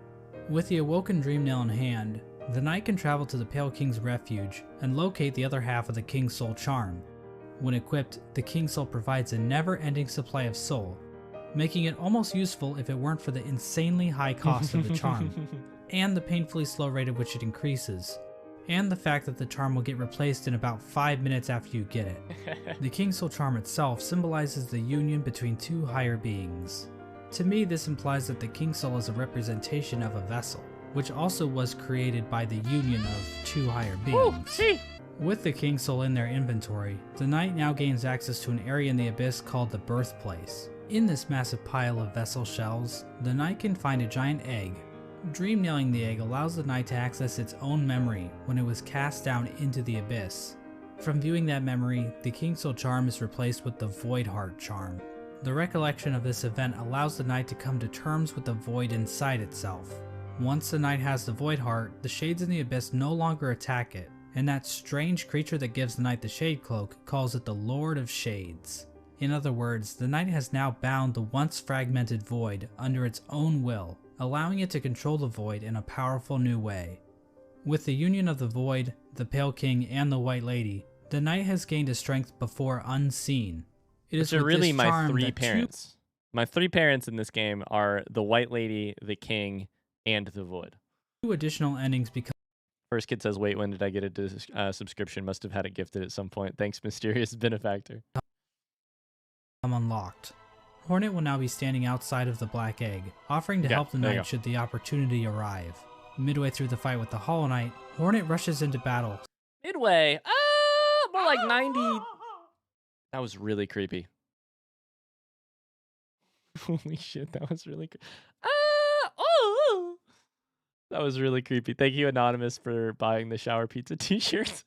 With the Awoken Dream Nail in hand, the knight can travel to the Pale King's refuge and locate the other half of the King's Soul charm. When equipped, the King's Soul provides a never-ending supply of soul, making it almost useful if it weren't for the insanely high cost of the charm, and the painfully slow rate at which it increases, and the fact that the charm will get replaced in about 5 minutes after you get it. The King's Soul charm itself symbolizes the union between two higher beings. To me, this implies that the King's Soul is a representation of a vessel, which also was created by the union of two higher beings. With the King's Soul in their inventory, the knight now gains access to an area in the abyss called the Birthplace. In this massive pile of vessel shells, the knight can find a giant egg. Dream nailing the egg allows the knight to access its own memory when it was cast down into the abyss. From viewing that memory, the King's Soul charm is replaced with the Void Heart charm. The recollection of this event allows the knight to come to terms with the void inside itself. Once the knight has the Void Heart, the shades in the abyss no longer attack it, and that strange creature that gives the knight the Shade Cloak calls it the Lord of Shades. In other words, the knight has now bound the once fragmented void under its own will, allowing it to control the void in a powerful new way. With the union of the void, the Pale King, and the White Lady, the knight has gained a strength before unseen. It is really my three parents. My three parents in this game are the White Lady, the King, and the Void. Two additional endings become. First kid says, wait, when did I get a subscription? Must have had it gifted at some point. Thanks, mysterious benefactor. Unlocked. Hornet will now be standing outside of the Black Egg, offering to help the knight should the opportunity arrive. Midway through the fight with the Hollow Knight, Hornet rushes into battle. Midway? More like 90. That was really creepy. Holy shit, that was really creepy. That was really creepy. Thank you, Anonymous, for buying the Shower Pizza t-shirts.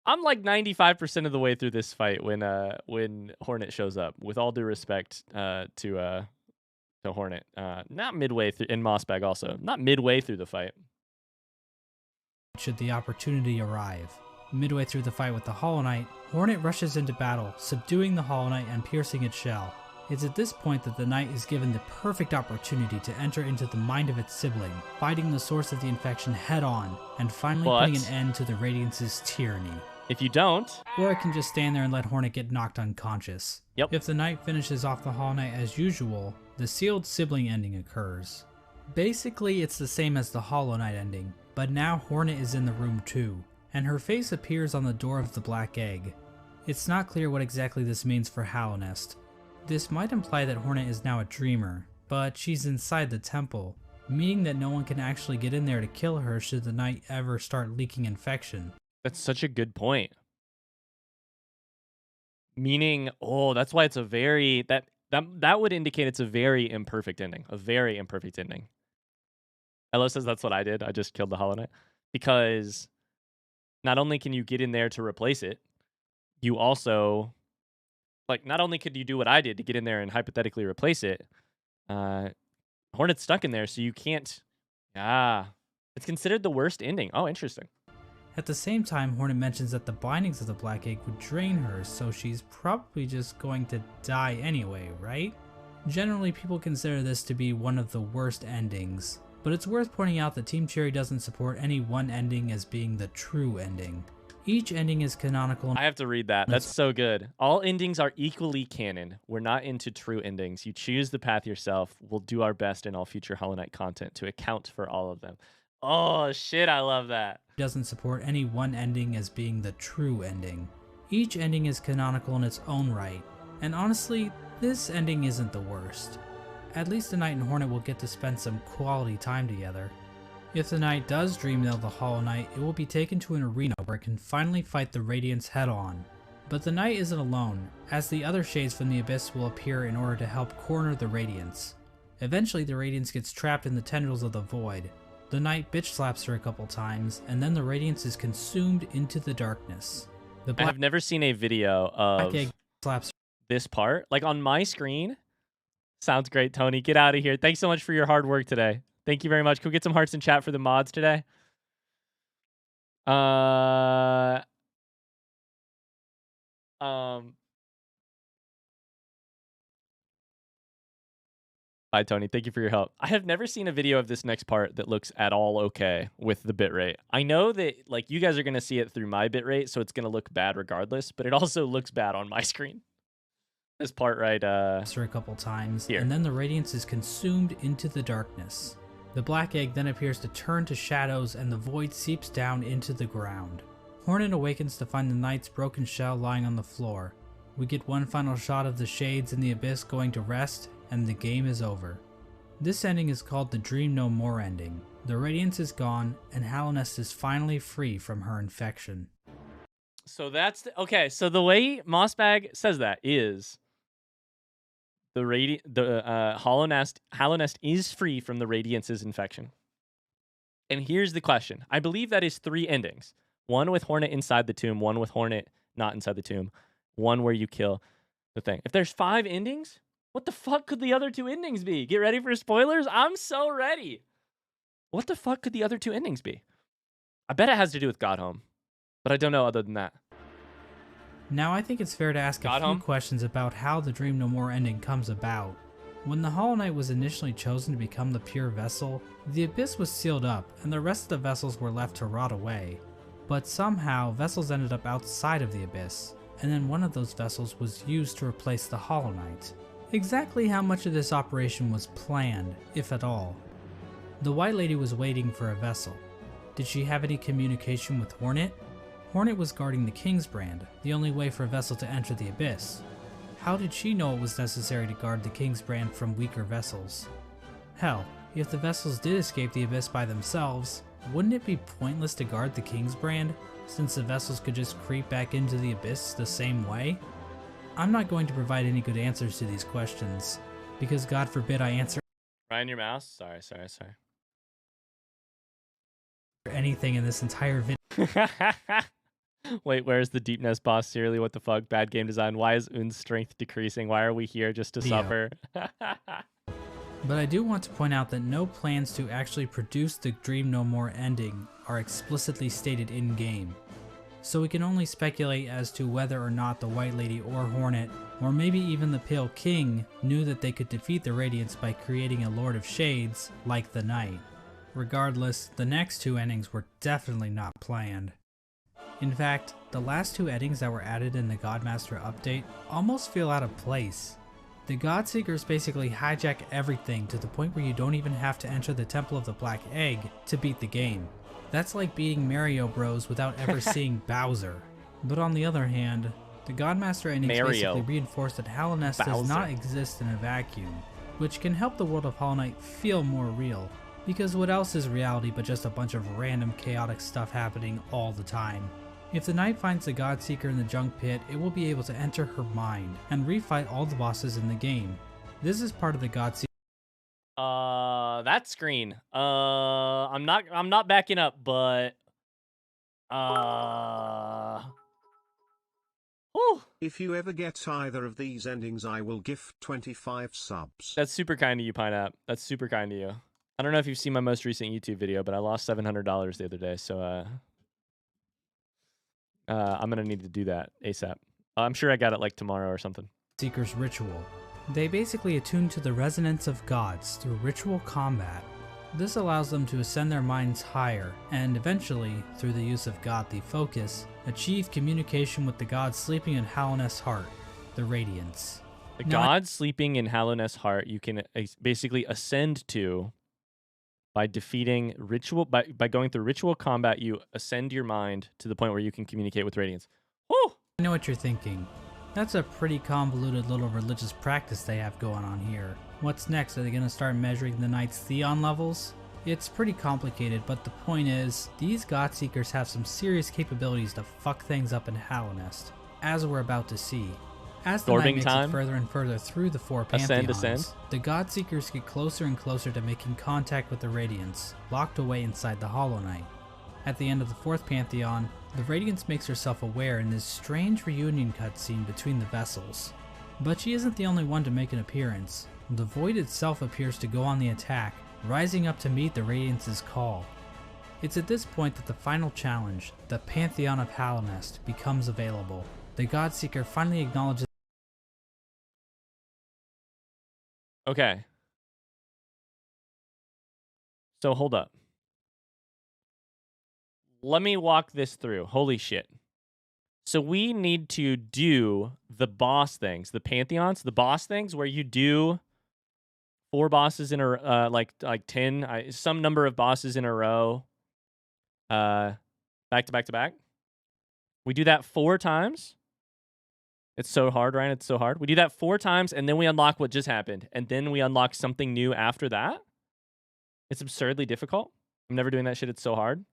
I'm like 95% of the way through this fight when Hornet shows up. With all due respect to Hornet, not midway through, and Mossbag also, not midway through the fight. Should the opportunity arrive. Midway through the fight with the Hollow Knight, Hornet rushes into battle, subduing the Hollow Knight and piercing its shell. It's at this point that the knight is given the perfect opportunity to enter into the mind of its sibling, fighting the source of the infection head on, and finally putting an end to the Radiance's tyranny. If you don't... Or it can just stand there and let Hornet get knocked unconscious. Yep. If the knight finishes off the Hollow Knight as usual, the sealed sibling ending occurs. Basically, it's the same as the Hollow Knight ending, but now Hornet is in the room too, and her face appears on the door of the Black Egg. It's not clear what exactly this means for Hallownest. This might imply that Hornet is now a dreamer, but she's inside the temple, meaning that no one can actually get in there to kill her should the knight ever start leaking infection. That's such a good point. Meaning, oh, that's why it's a very... That would indicate it's a very imperfect ending. A very imperfect ending. Elo says that's what I did. I just killed the Hollow Knight. Because not only can you get in there to replace it, you also... Like, not only could you do what I did to get in there and hypothetically replace it, Hornet's stuck in there, so you can't... It's considered the worst ending. Oh, interesting. At the same time, Hornet mentions that the bindings of the Black Egg would drain her, so she's probably just going to die anyway, right? Generally, people consider this to be one of the worst endings, but it's worth pointing out that Team Cherry doesn't support any one ending as being the true ending. Each ending is canonical. I have to read that. That's so good. All endings are equally canon. We're not into true endings. You choose the path yourself. We'll do our best in all future Hollow Knight content to account for all of them. Oh, shit, I love that. Doesn't support any one ending as being the true ending. Each ending is canonical in its own right, and honestly, this ending isn't the worst. At least the Knight and Hornet will get to spend some quality time together. If the Knight does dream nail the Hollow Knight, it will be taken to an arena where it can finally fight the Radiance head on. But the Knight isn't alone, as the other shades from the Abyss will appear in order to help corner the Radiance. Eventually the Radiance gets trapped in the tendrils of the Void. The Knight bitch slaps her a couple times, and then the Radiance is consumed into the darkness. I have never seen a video of Black Egg slaps this part. Like on my screen. Sounds great, Tony. Get out of here. Thanks so much for your hard work today. Thank you very much. Can we get some hearts in chat for the mods today? Bye, Tony. Thank you for your help. I have never seen a video of this next part that looks at all okay with the bitrate. I know that like you guys are going to see it through my bitrate, so it's going to look bad regardless, but it also looks bad on my screen. This part right her a couple times, here. And then the Radiance is consumed into the darkness. The Black Egg then appears to turn to shadows and the Void seeps down into the ground. Hornet awakens to find the Knight's broken shell lying on the floor. We get one final shot of the Shades in the Abyss going to rest, and the game is over. This ending is called the Dream No More ending. The Radiance is gone, and Hallownest is finally free from her infection. So that's... okay, so the way mossbag says that is... Hallownest is free from the Radiance's infection. And here's the question. I believe that is 3 endings. One with Hornet inside the tomb, one with Hornet not inside the tomb, one where you kill the thing. If there's 5 endings, what the fuck could the other 2 endings be? Get ready for spoilers? I'm so ready. What the fuck could the other 2 endings be? I bet it has to do with Godhome, but I don't know other than that. Now I think it's fair to ask a few questions about how the Dream No More ending comes about. When the Hollow Knight was initially chosen to become the pure vessel, the Abyss was sealed up and the rest of the vessels were left to rot away. But somehow vessels ended up outside of the Abyss, and then one of those vessels was used to replace the Hollow Knight. Exactly how much of this operation was planned, if at all? The White Lady was waiting for a vessel. Did she have any communication with Hornet? Hornet was guarding the Kingsbrand, the only way for a vessel to enter the Abyss. How did she know it was necessary to guard the Kingsbrand from weaker vessels? Hell, if the vessels did escape the Abyss by themselves, wouldn't it be pointless to guard the Kingsbrand, since the vessels could just creep back into the Abyss the same way? I'm not going to provide any good answers to these questions, because God forbid I answer Ryan, your mouse? Sorry. anything in this entire video. Wait, where's the Deep Nest boss? Seriously, what the fuck? Bad game design. Why is Un's strength decreasing? Why are we here just to suffer? But I do want to point out that no plans to actually produce the Dream No More ending are explicitly stated in-game. so we can only speculate as to whether or not the White Lady or Hornet, or maybe even the Pale King, knew that they could defeat the Radiants by creating a Lord of Shades like the Knight. Regardless, the next two endings were definitely not planned. In fact, the last two endings that were added in the Godmaster update almost feel out of place. The Godseekers basically hijack everything to the point where you don't even have to enter the Temple of the Black Egg to beat the game. That's like beating Mario Bros without ever seeing Bowser. But on the other hand, the Godmaster endings basically reinforce that Hallownest does not exist in a vacuum, which can help the world of Hollow Knight feel more real. Because what else is reality but just a bunch of random chaotic stuff happening all the time? If the Knight finds the Godseeker in the Junk Pit, it will be able to enter her mind and refight all the bosses in the game. This is part of the Godseeker. That screen. I'm not backing up, but whew. If you ever get either of these endings, I will gift 25 subs. That's super kind of you, Pineapple. That's super kind of you. I don't know if you've seen my most recent YouTube video, but I lost $700 the other day, so I'm gonna need to do that ASAP. I'm sure I got it like tomorrow or something. Seeker's ritual. They basically attune to the resonance of gods through ritual combat. This allows them to ascend their minds higher, and eventually, through the use of godly focus, achieve communication with the god sleeping in Hallownest's heart, the Radiance. The god sleeping in Hallownest's heart you can basically ascend to by defeating ritual, by going through ritual combat. You ascend your mind to the point where you can communicate with Radiance. Woo! I know what you're thinking. That's a pretty convoluted little religious practice they have going on here. What's next? Are they going to start measuring the Knight's Theon levels? It's pretty complicated, but the point is, these Godseekers have some serious capabilities to fuck things up in Hallownest, as we're about to see. As the Knight makes it further and further through the four pantheons, the Godseekers get closer and closer to making contact with the Radiance, locked away inside the Hollow Knight. At the end of the fourth pantheon, the Radiance makes herself aware in this strange reunion cutscene between the vessels. But she isn't the only one to make an appearance. The Void itself appears to go on the attack, rising up to meet the Radiance's call. It's at this point that the final challenge, the Pantheon of Hallownest, becomes available. The Godseeker finally acknowledges. Okay. So hold up. Let me walk this through. Holy shit. So we need to do the boss things, the pantheons, the boss things where you do 4 bosses in a like 10, some number of bosses in a row, back to back to back. We do that 4 times. It's so hard, Ryan. It's so hard. We do that 4 times, and then we unlock what just happened, and then we unlock something new after that. It's absurdly difficult. I'm never doing that shit. It's so hard.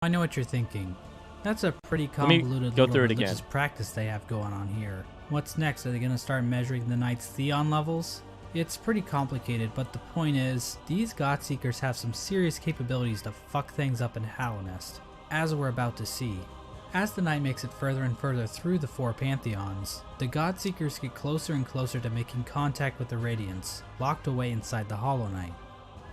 I know what you're thinking. That's a pretty convoluted little religious practice they have going on here. What's next? Are they going to start measuring the Knight's Theon levels? It's pretty complicated, but the point is, these Godseekers have some serious capabilities to fuck things up in Hallownest, as we're about to see. As the Knight makes it further and further through the 4 pantheons, the Godseekers get closer and closer to making contact with the Radiance, locked away inside the Hollow Knight.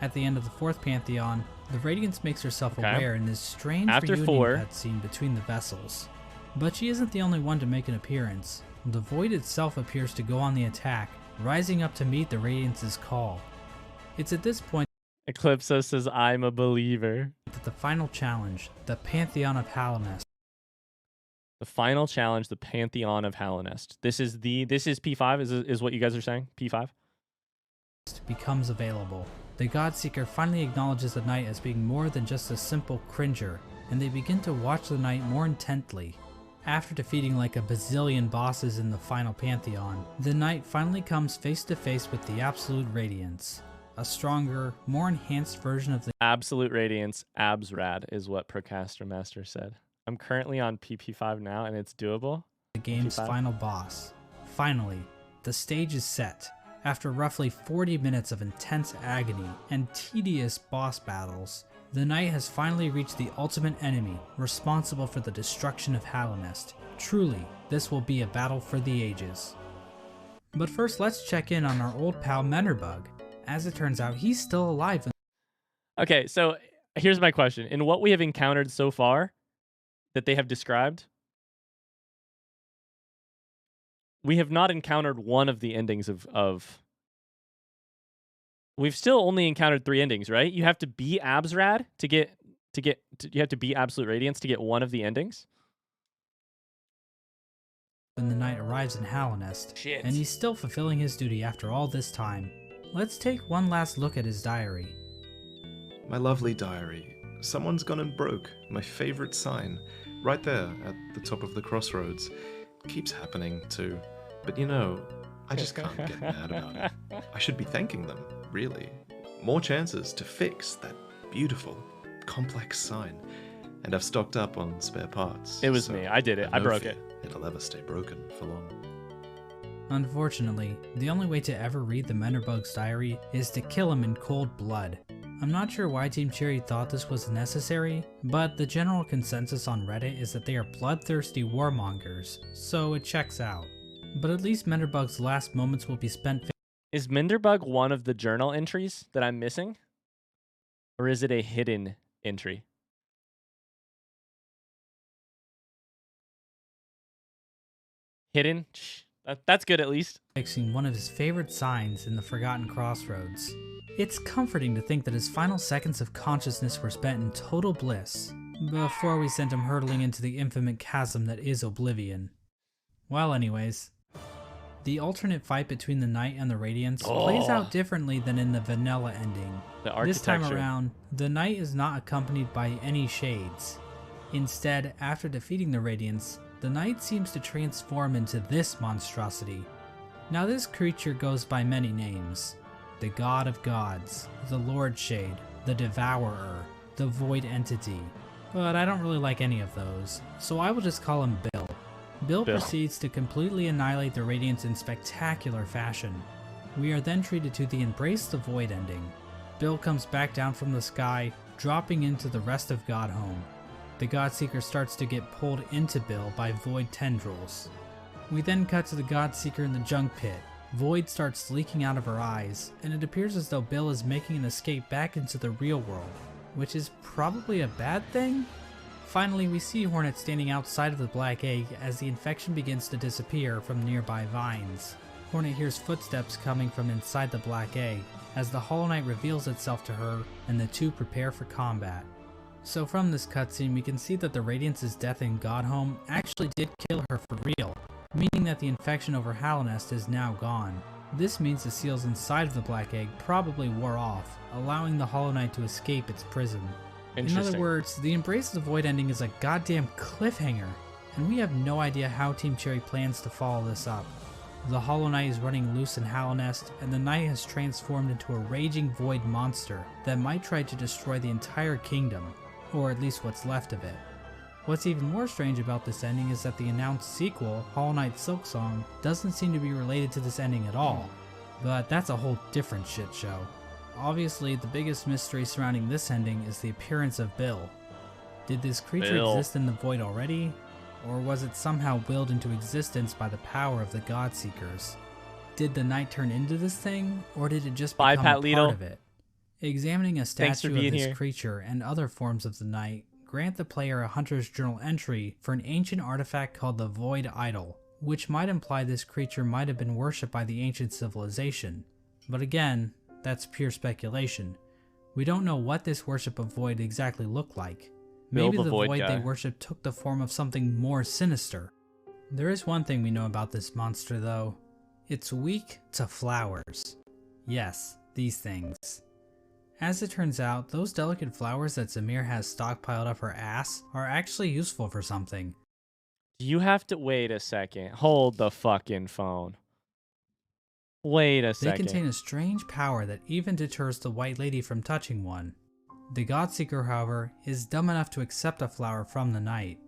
At the end of the 4th pantheon, the Radiance makes herself aware in this strange reunion cutscene between the vessels. But she isn't the only one to make an appearance. The Void itself appears to go on the attack, rising up to meet the Radiance's call. It's at this point Eclipso says, I'm a believer. That the final challenge, the Pantheon of Hallownest. The final challenge, the Pantheon of Hallownest. This is P5, is what you guys are saying? P5? Becomes available. The Godseeker finally acknowledges the Knight as being more than just a simple cringer, and they begin to watch the Knight more intently. After defeating like a bazillion bosses in the final Pantheon, the Knight finally comes face to face with the Absolute Radiance. A stronger, more enhanced version of the Absolute Radiance, abs rad, is what Procaster Master said. I'm currently on PP5 now, and it's doable. The game's PP5? final boss. Finally, the stage is set. After roughly 40 minutes of intense agony and tedious boss battles, the Knight has finally reached the ultimate enemy responsible for the destruction of Hallownest. Truly, this will be a battle for the ages. But first, let's check in on our old pal Menderbug. As it turns out, he's still alive. Okay, so here's my question. In what we have encountered so far, that they have described. We have not encountered one of the endings of... We've still only encountered 3 endings, right? You have to be Absrad you have to be Absolute Radiance to get one of the endings. When the knight arrives in Hallownest, and he's still fulfilling his duty after all this time. Let's take one last look at his diary. My lovely diary. Someone's gone and broke my favorite sign, right there at the top of the crossroads. It keeps happening too, but you know, I just can't get mad about it. I should be thanking them, really. More chances to fix that beautiful, complex sign. And I've stocked up on spare parts. It was me. I did it. I broke it. It'll ever stay broken for long. Unfortunately, the only way to ever read the Menderbug's diary is to kill him in cold blood. I'm not sure why Team Cherry thought this was necessary, but the general consensus on Reddit is that they are bloodthirsty warmongers, so it checks out. But at least Menderbug's last moments will be spent... Is Menderbug one of the journal entries that I'm missing? Or is it a hidden entry? Hidden? Shh. That's good at least. Fixing one of his favorite signs in the Forgotten Crossroads. It's comforting to think that his final seconds of consciousness were spent in total bliss, before we sent him hurtling into the infinite chasm that is Oblivion. Well anyways, the alternate fight between the Knight and the Radiance plays out differently than in the vanilla ending. This time around, the Knight is not accompanied by any shades. Instead, after defeating the Radiance, the Knight seems to transform into this monstrosity. Now this creature goes by many names. The God of Gods, the Lord Shade, the Devourer, the Void Entity. But I don't really like any of those, so I will just call him Bill. Bill proceeds to completely annihilate the Radiance in spectacular fashion. We are then treated to the Embrace the Void ending. Bill comes back down from the sky, dropping into the rest of Godhome. The Godseeker starts to get pulled into Bill by Void tendrils. We then cut to the Godseeker in the junk pit. Void starts leaking out of her eyes, and it appears as though Bill is making an escape back into the real world, which is probably a bad thing? Finally, we see Hornet standing outside of the Black Egg as the infection begins to disappear from nearby vines. Hornet hears footsteps coming from inside the Black Egg as the Hollow Knight reveals itself to her and the two prepare for combat. So from this cutscene, we can see that the Radiance's death in Godhome actually did kill her for real, meaning that the infection over Hallownest is now gone. This means the seals inside of the Black Egg probably wore off, allowing the Hollow Knight to escape its prison. In other words, the Embrace the Void ending is a goddamn cliffhanger, and we have no idea how Team Cherry plans to follow this up. The Hollow Knight is running loose in Hallownest, and the Knight has transformed into a raging void monster that might try to destroy the entire kingdom, or at least what's left of it. What's even more strange about this ending is that the announced sequel, Hollow Knight Silksong, doesn't seem to be related to this ending at all, but that's a whole different shit show. Obviously, the biggest mystery surrounding this ending is the appearance of Bill. Did this creature exist in the void already, or was it somehow willed into existence by the power of the Godseekers? Did the Knight turn into this thing, or did it just become a part of it? Examining a statue of this creature and other forms of the Knight grant the player a Hunter's Journal entry for an ancient artifact called the Void Idol, which might imply this creature might have been worshipped by the ancient civilization. But again, that's pure speculation. We don't know what this worship of Void exactly looked like. Maybe the Void they worshipped took the form of something more sinister. There is one thing we know about this monster though. It's weak to flowers. Yes, these things. As it turns out, those delicate flowers that Zamir has stockpiled up her ass are actually useful for something. You have to wait a second. Hold the fucking phone. Wait a second. They contain a strange power that even deters the White Lady from touching one. The Godseeker, however, is dumb enough to accept a flower from the Knight.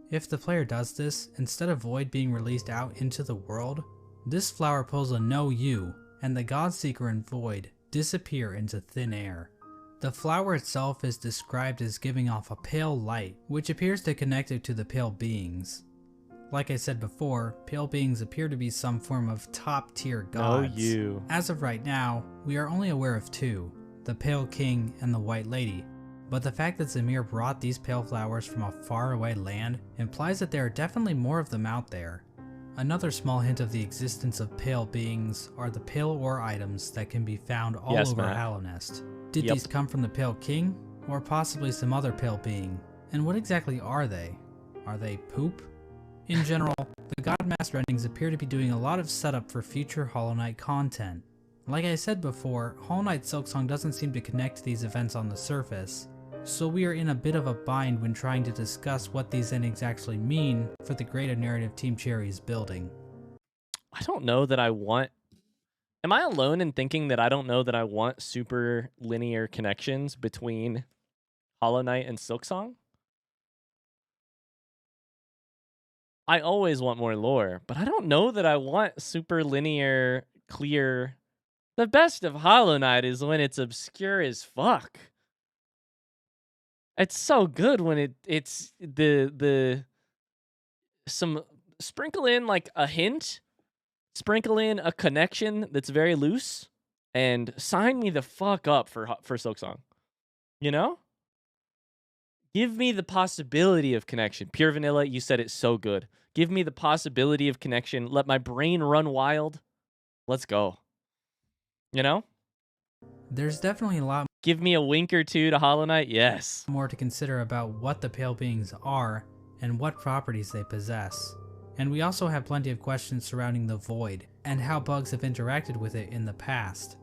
If the player does this, instead of Void being released out into the world, this flower pulls a no you, and the Godseeker and Void disappear into thin air. The flower itself is described as giving off a pale light, which appears to connect it to the pale beings. Like I said before, pale beings appear to be some form of top-tier gods. As of right now, we are only aware of two, the Pale King and the White Lady. but the fact that Zamir brought these pale flowers from a faraway land implies that there are definitely more of them out there. Another small hint of the existence of pale beings are the pale ore items that can be found all over Hallownest. Did these come from the Pale King, or possibly some other pale being? And what exactly are they? Are they poop? In general, the Godmaster endings appear to be doing a lot of setup for future Hollow Knight content. Like I said before, Hollow Knight Silksong doesn't seem to connect to these events on the surface, so we are in a bit of a bind when trying to discuss what these endings actually mean for the greater narrative Team Cherry is building. I don't know that I want... Am I alone in thinking that I don't know that I want super linear connections between Hollow Knight and Silksong? I always want more lore, but I don't know that I want super linear, clear... The best of Hollow Knight is when it's obscure as fuck. It's so good when it's some sprinkle in like a hint, sprinkle in a connection that's very loose, and sign me the fuck up for Silksong. You know? Give me the possibility of connection. Pure Vanilla, you said it's so good. Give me the possibility of connection. Let my brain run wild. Let's go. You know? There's definitely a lot Give me a wink or two to Hollow Knight, yes. more to consider about what the pale beings are and what properties they possess. And we also have plenty of questions surrounding the Void and how bugs have interacted with it in the past.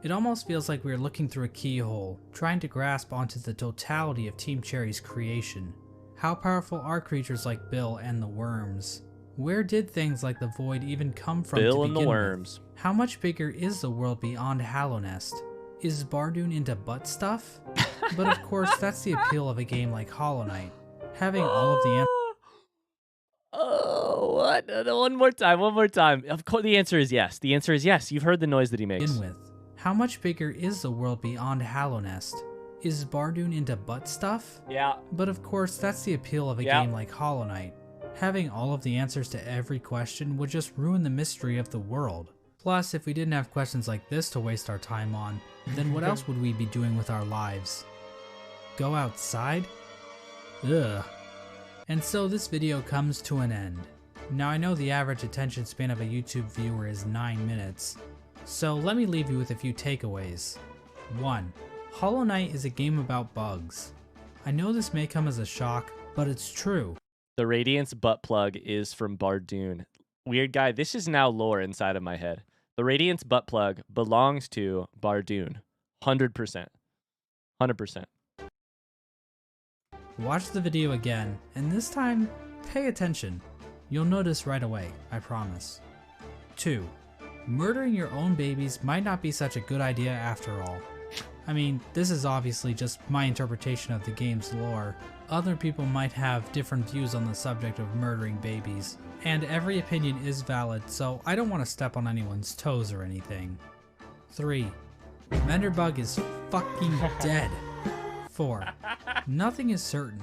It almost feels like we're looking through a keyhole, trying to grasp onto the totality of Team Cherry's creation. How powerful are creatures like Bill and the worms? Where did things like the Void even come from Bill to and the begin worms. with? How much bigger is the world beyond Hallownest? Is Bardoon into butt stuff? But of course, that's the appeal of a game like Hollow Knight. Having all of the answers. Oh, what? One more time. Of course, the answer is yes. The answer is yes. You've heard the noise that he makes. With. How much bigger is the world beyond Hallownest? Is Bardoon into butt stuff? Yeah. But of course, that's the appeal of a game like Hollow Knight. Having all of the answers to every question would just ruin the mystery of the world. Plus, if we didn't have questions like this to waste our time on, then what else would we be doing with our lives? Go outside? Ugh. And so this video comes to an end. Now I know the average attention span of a YouTube viewer is 9 minutes, so let me leave you with a few takeaways. 1. Hollow Knight is a game about bugs. I know this may come as a shock, but it's true. The Radiance butt plug is from Bardoon. Weird guy, this is now lore inside of my head. The Radiance butt plug belongs to Bardoon. 100%. 100%. Watch the video again, and this time, pay attention. You'll notice right away, I promise. 2. Murdering your own babies might not be such a good idea after all. I mean, this is obviously just my interpretation of the game's lore. Other people might have different views on the subject of murdering babies, and every opinion is valid, so I don't want to step on anyone's toes or anything. 3. Menderbug is fucking dead. 4. Nothing is certain.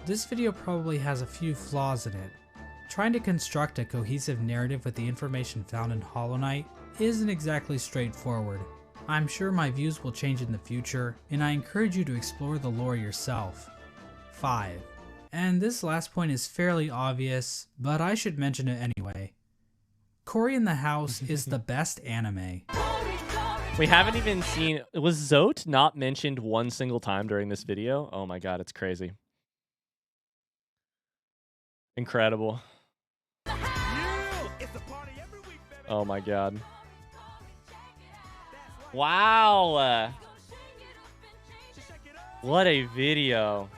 This video probably has a few flaws in it. Trying to construct a cohesive narrative with the information found in Hollow Knight isn't exactly straightforward. I'm sure my views will change in the future, and I encourage you to explore the lore yourself. 5. And this last point is fairly obvious, but I should mention it anyway. Cory in the House is the best anime. We haven't even seen... Was Zote not mentioned one single time during this video? Oh my god, it's crazy. Incredible. Oh my god. Wow! What a video.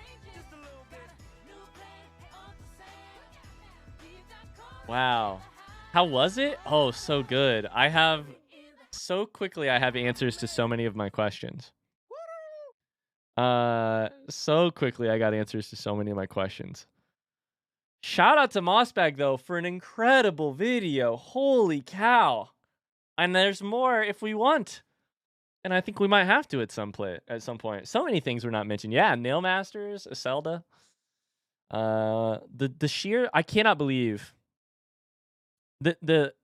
Wow. How was it? Oh, so good. I have answers to so many of my questions. So quickly I got answers to so many of my questions. Shout out to Mossbag though for an incredible video. Holy cow. And there's more if we want. And I think we might have to at some point. So many things were not mentioned. Yeah, Nail Masters, Zelda. The sheer, I cannot believe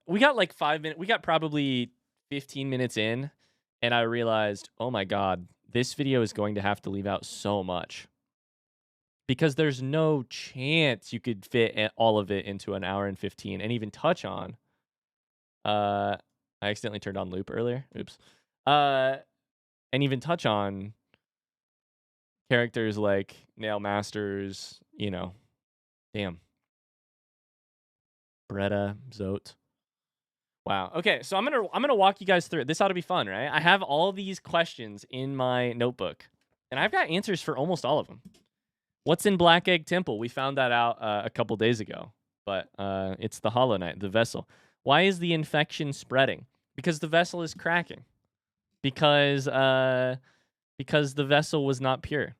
we got like 5 minutes. We got probably 15 minutes in, and I realized, oh my god, this video is going to have to leave out so much. Because there's no chance you could fit all of it into an hour and 15 and even touch on. I accidentally turned on loop earlier. Oops. And even touch on characters like Nail Masters, you know. Damn. Bretta, Zote. Wow. Okay, so I'm gonna walk you guys through it. This ought to be fun, right? I have all these questions in my notebook, and I've got answers for almost all of them. What's in Black Egg Temple? We found that out a couple days ago, but it's the Hollow Knight, the vessel. Why is the infection spreading? Because the vessel is cracking. Because the vessel was not pure.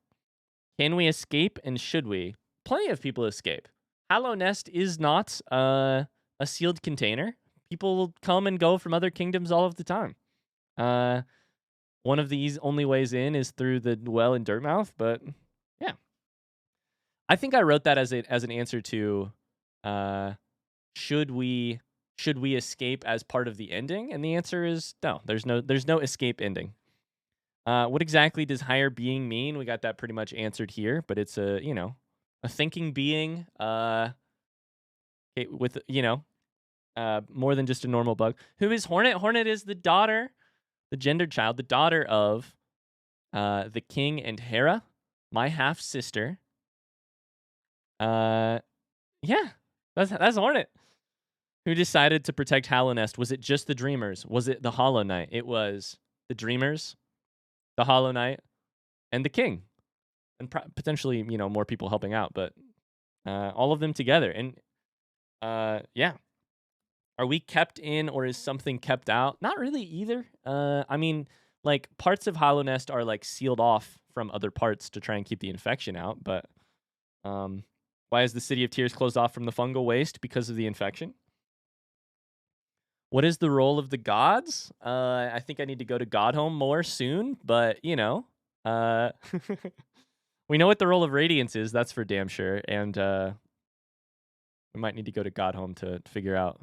Can we escape, and should we? Plenty of people escape. Hallownest is not a sealed container. People come and go from other kingdoms all of the time. One of these only ways in is through the well in Dirtmouth, but yeah. I think I wrote that as an answer to should we escape as part of the ending? And the answer is no. There's no escape ending. What exactly does higher being mean? We got that pretty much answered here, but it's a thinking being with more than just a normal bug. Who is Hornet? Hornet is the daughter, the gendered child, the daughter of the king and Hera, my half sister. Yeah, that's Hornet. Who decided to protect Hallownest? Was it just the Dreamers? Was it the Hollow Knight? It was the Dreamers, the Hollow Knight, and the King, and potentially more people helping out, but all of them together. And yeah, are we kept in, or is something kept out? Not really either. I mean, like parts of Hallownest are like sealed off from other parts to try and keep the infection out, but why is the City of Tears closed off from the fungal waste? Because of the infection. What is the role of the gods? I think I need to go to Godhome more soon, but we know what the role of Radiance is. That's for damn sure, and we might need to go to Godhome to figure out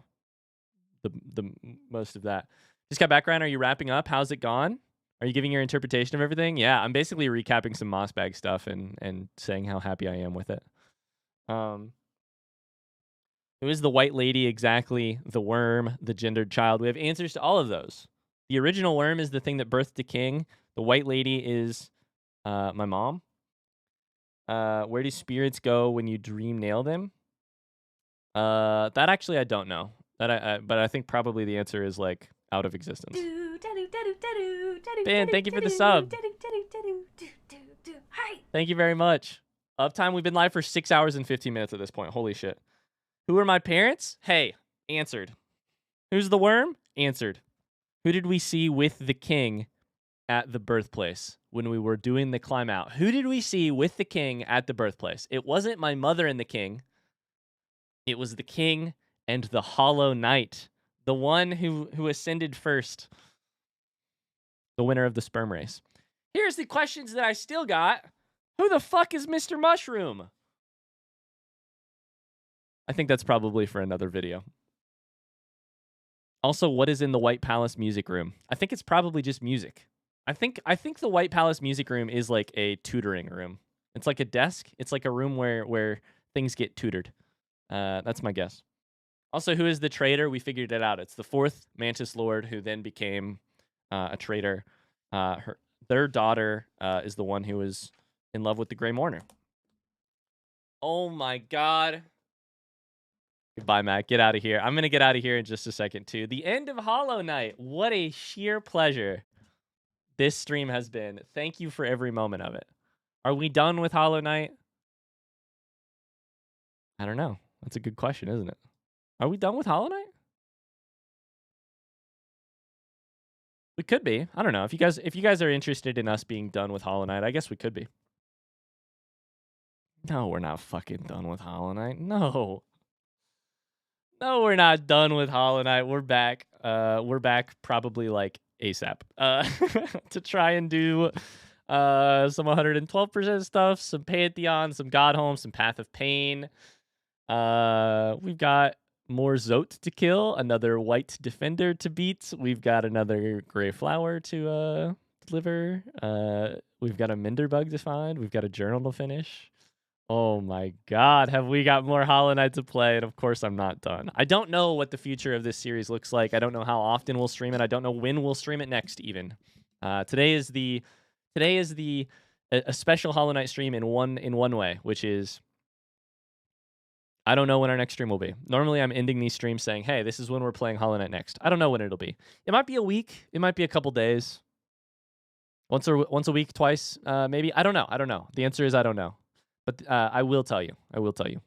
the most of that. Just got background. Are you wrapping up? How's it gone? Are you giving your interpretation of everything? Yeah, I'm basically recapping some mossbag stuff and saying how happy I am with it. Who is the white lady exactly? The worm, the gendered child. We have answers to all of those. The original worm is the thing that birthed the king. The white lady is my mom. Where do spirits go when you dream nail them? That actually I don't know. But I think probably the answer is like out of existence. Ben, thank you for the sub. Thank you very much. Uptime, we've been live for 6 hours and 15 minutes at this point. Holy shit. Who are my parents? Hey, answered. Who's the worm? Answered. Who did we see with the king at the birthplace when we were doing the climb out? Who did we see with the king at the birthplace? It wasn't my mother and the king. It was the king and the Hollow Knight, the one who ascended first, the winner of the sperm race. Here's the questions that I still got. Who the fuck is Mr. Mushroom? I think that's probably for another video. Also, what is in the White Palace music room? I think it's probably just music. I think the White Palace music room is like a tutoring room. It's like a desk. It's like a room where things get tutored. That's my guess. Also, who is the traitor? We figured it out. It's the fourth Mantis Lord who then became a traitor. Their daughter is the one who was in love with the Grey Mourner. Oh my god. Goodbye, Matt. Get out of here. I'm going to get out of here in just a second, too. The end of Hollow Knight. What a sheer pleasure this stream has been. Thank you for every moment of it. Are we done with Hollow Knight? I don't know. That's a good question, isn't it? Are we done with Hollow Knight? We could be. I don't know. If you guys are interested in us being done with Hollow Knight, I guess we could be. No, we're not fucking done with Hollow Knight. No. No, we're not done with Hollow Knight. We're back. We're back probably like ASAP to try and do some 112% stuff, some Pantheon, some Godhome, some Path of Pain. We've got more Zote to kill, another white defender to beat. We've got another gray flower to deliver. We've got a Minder bug to find. We've got a journal to finish. Oh my God, have we got more Hollow Knight to play? And of course, I'm not done. I don't know what the future of this series looks like. I don't know how often we'll stream it. I don't know when we'll stream it next. Even today is a special Hollow Knight stream in one way, which is I don't know when our next stream will be. Normally, I'm ending these streams saying, "Hey, this is when we're playing Hollow Knight next." I don't know when it'll be. It might be a week. It might be a couple days. Once a week, twice, maybe. I don't know. The answer is I don't know. But I will tell you.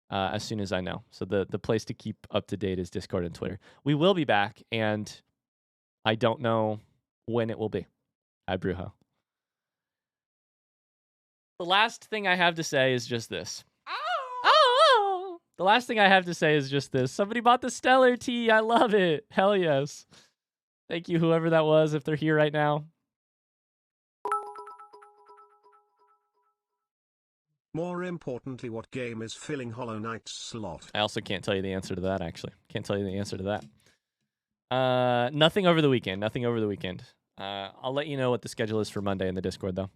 As soon as I know. So the place to keep up to date is Discord and Twitter. We will be back, and I don't know when it will be. Hi, Brujo. The last thing I have to say is just this. Oh! The last thing I have to say is just this. Somebody bought the Stellar Tea. I love it. Hell yes. Thank you, whoever that was, if they're here right now. More importantly, what game is filling Hollow Knight's slot? I also can't tell you the answer to that, actually. Can't tell you the answer to that. Nothing over the weekend. I'll let you know what the schedule is for Monday in the Discord, though.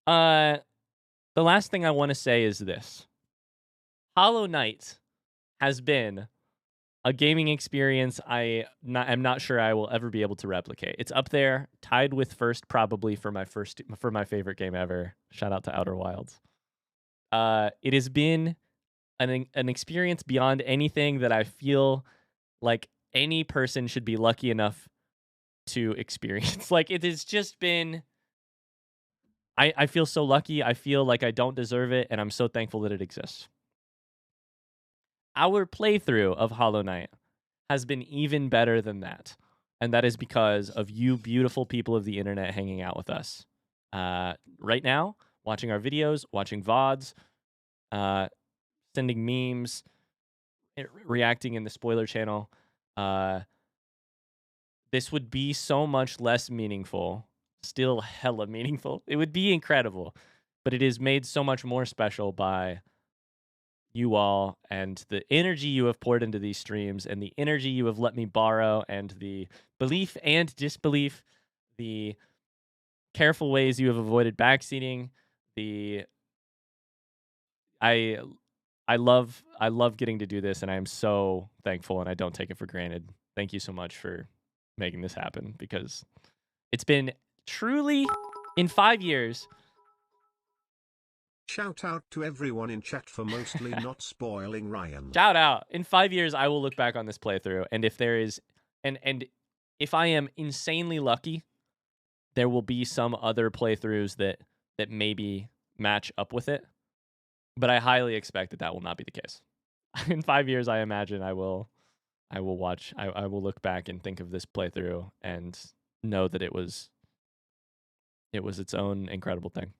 The last thing I want to say is this. Hollow Knight has been a gaming experience I'm not sure I will ever be able to replicate. It's up there, tied with first probably for my favorite game ever. Shout out to Outer Wilds. It has been an experience beyond anything that I feel like any person should be lucky enough to experience. Like, it has just been... I feel so lucky. I feel like I don't deserve it, and I'm so thankful that it exists. Our playthrough of Hollow Knight has been even better than that, and that is because of you beautiful people of the internet hanging out with us. Right now, watching our videos, watching VODs, sending memes, reacting in the spoiler channel. This would be so much less meaningful. Still hella meaningful. It would be incredible, but it is made so much more special by you all and the energy you have poured into these streams and the energy you have let me borrow and the belief and disbelief, the careful ways you have avoided backseating, I love getting to do this, and I am so thankful, and I don't take it for granted. Thank you so much for making this happen, because it's been truly, in 5 years. Shout out to everyone in chat for mostly not spoiling Ryan. Shout out. In 5 years, I will look back on this playthrough, and if there is, and if I am insanely lucky, there will be some other playthroughs that maybe match up with it. But I highly expect that will not be the case. In 5 years, I imagine I will watch. I will look back and think of this playthrough and know that it was its own incredible thing.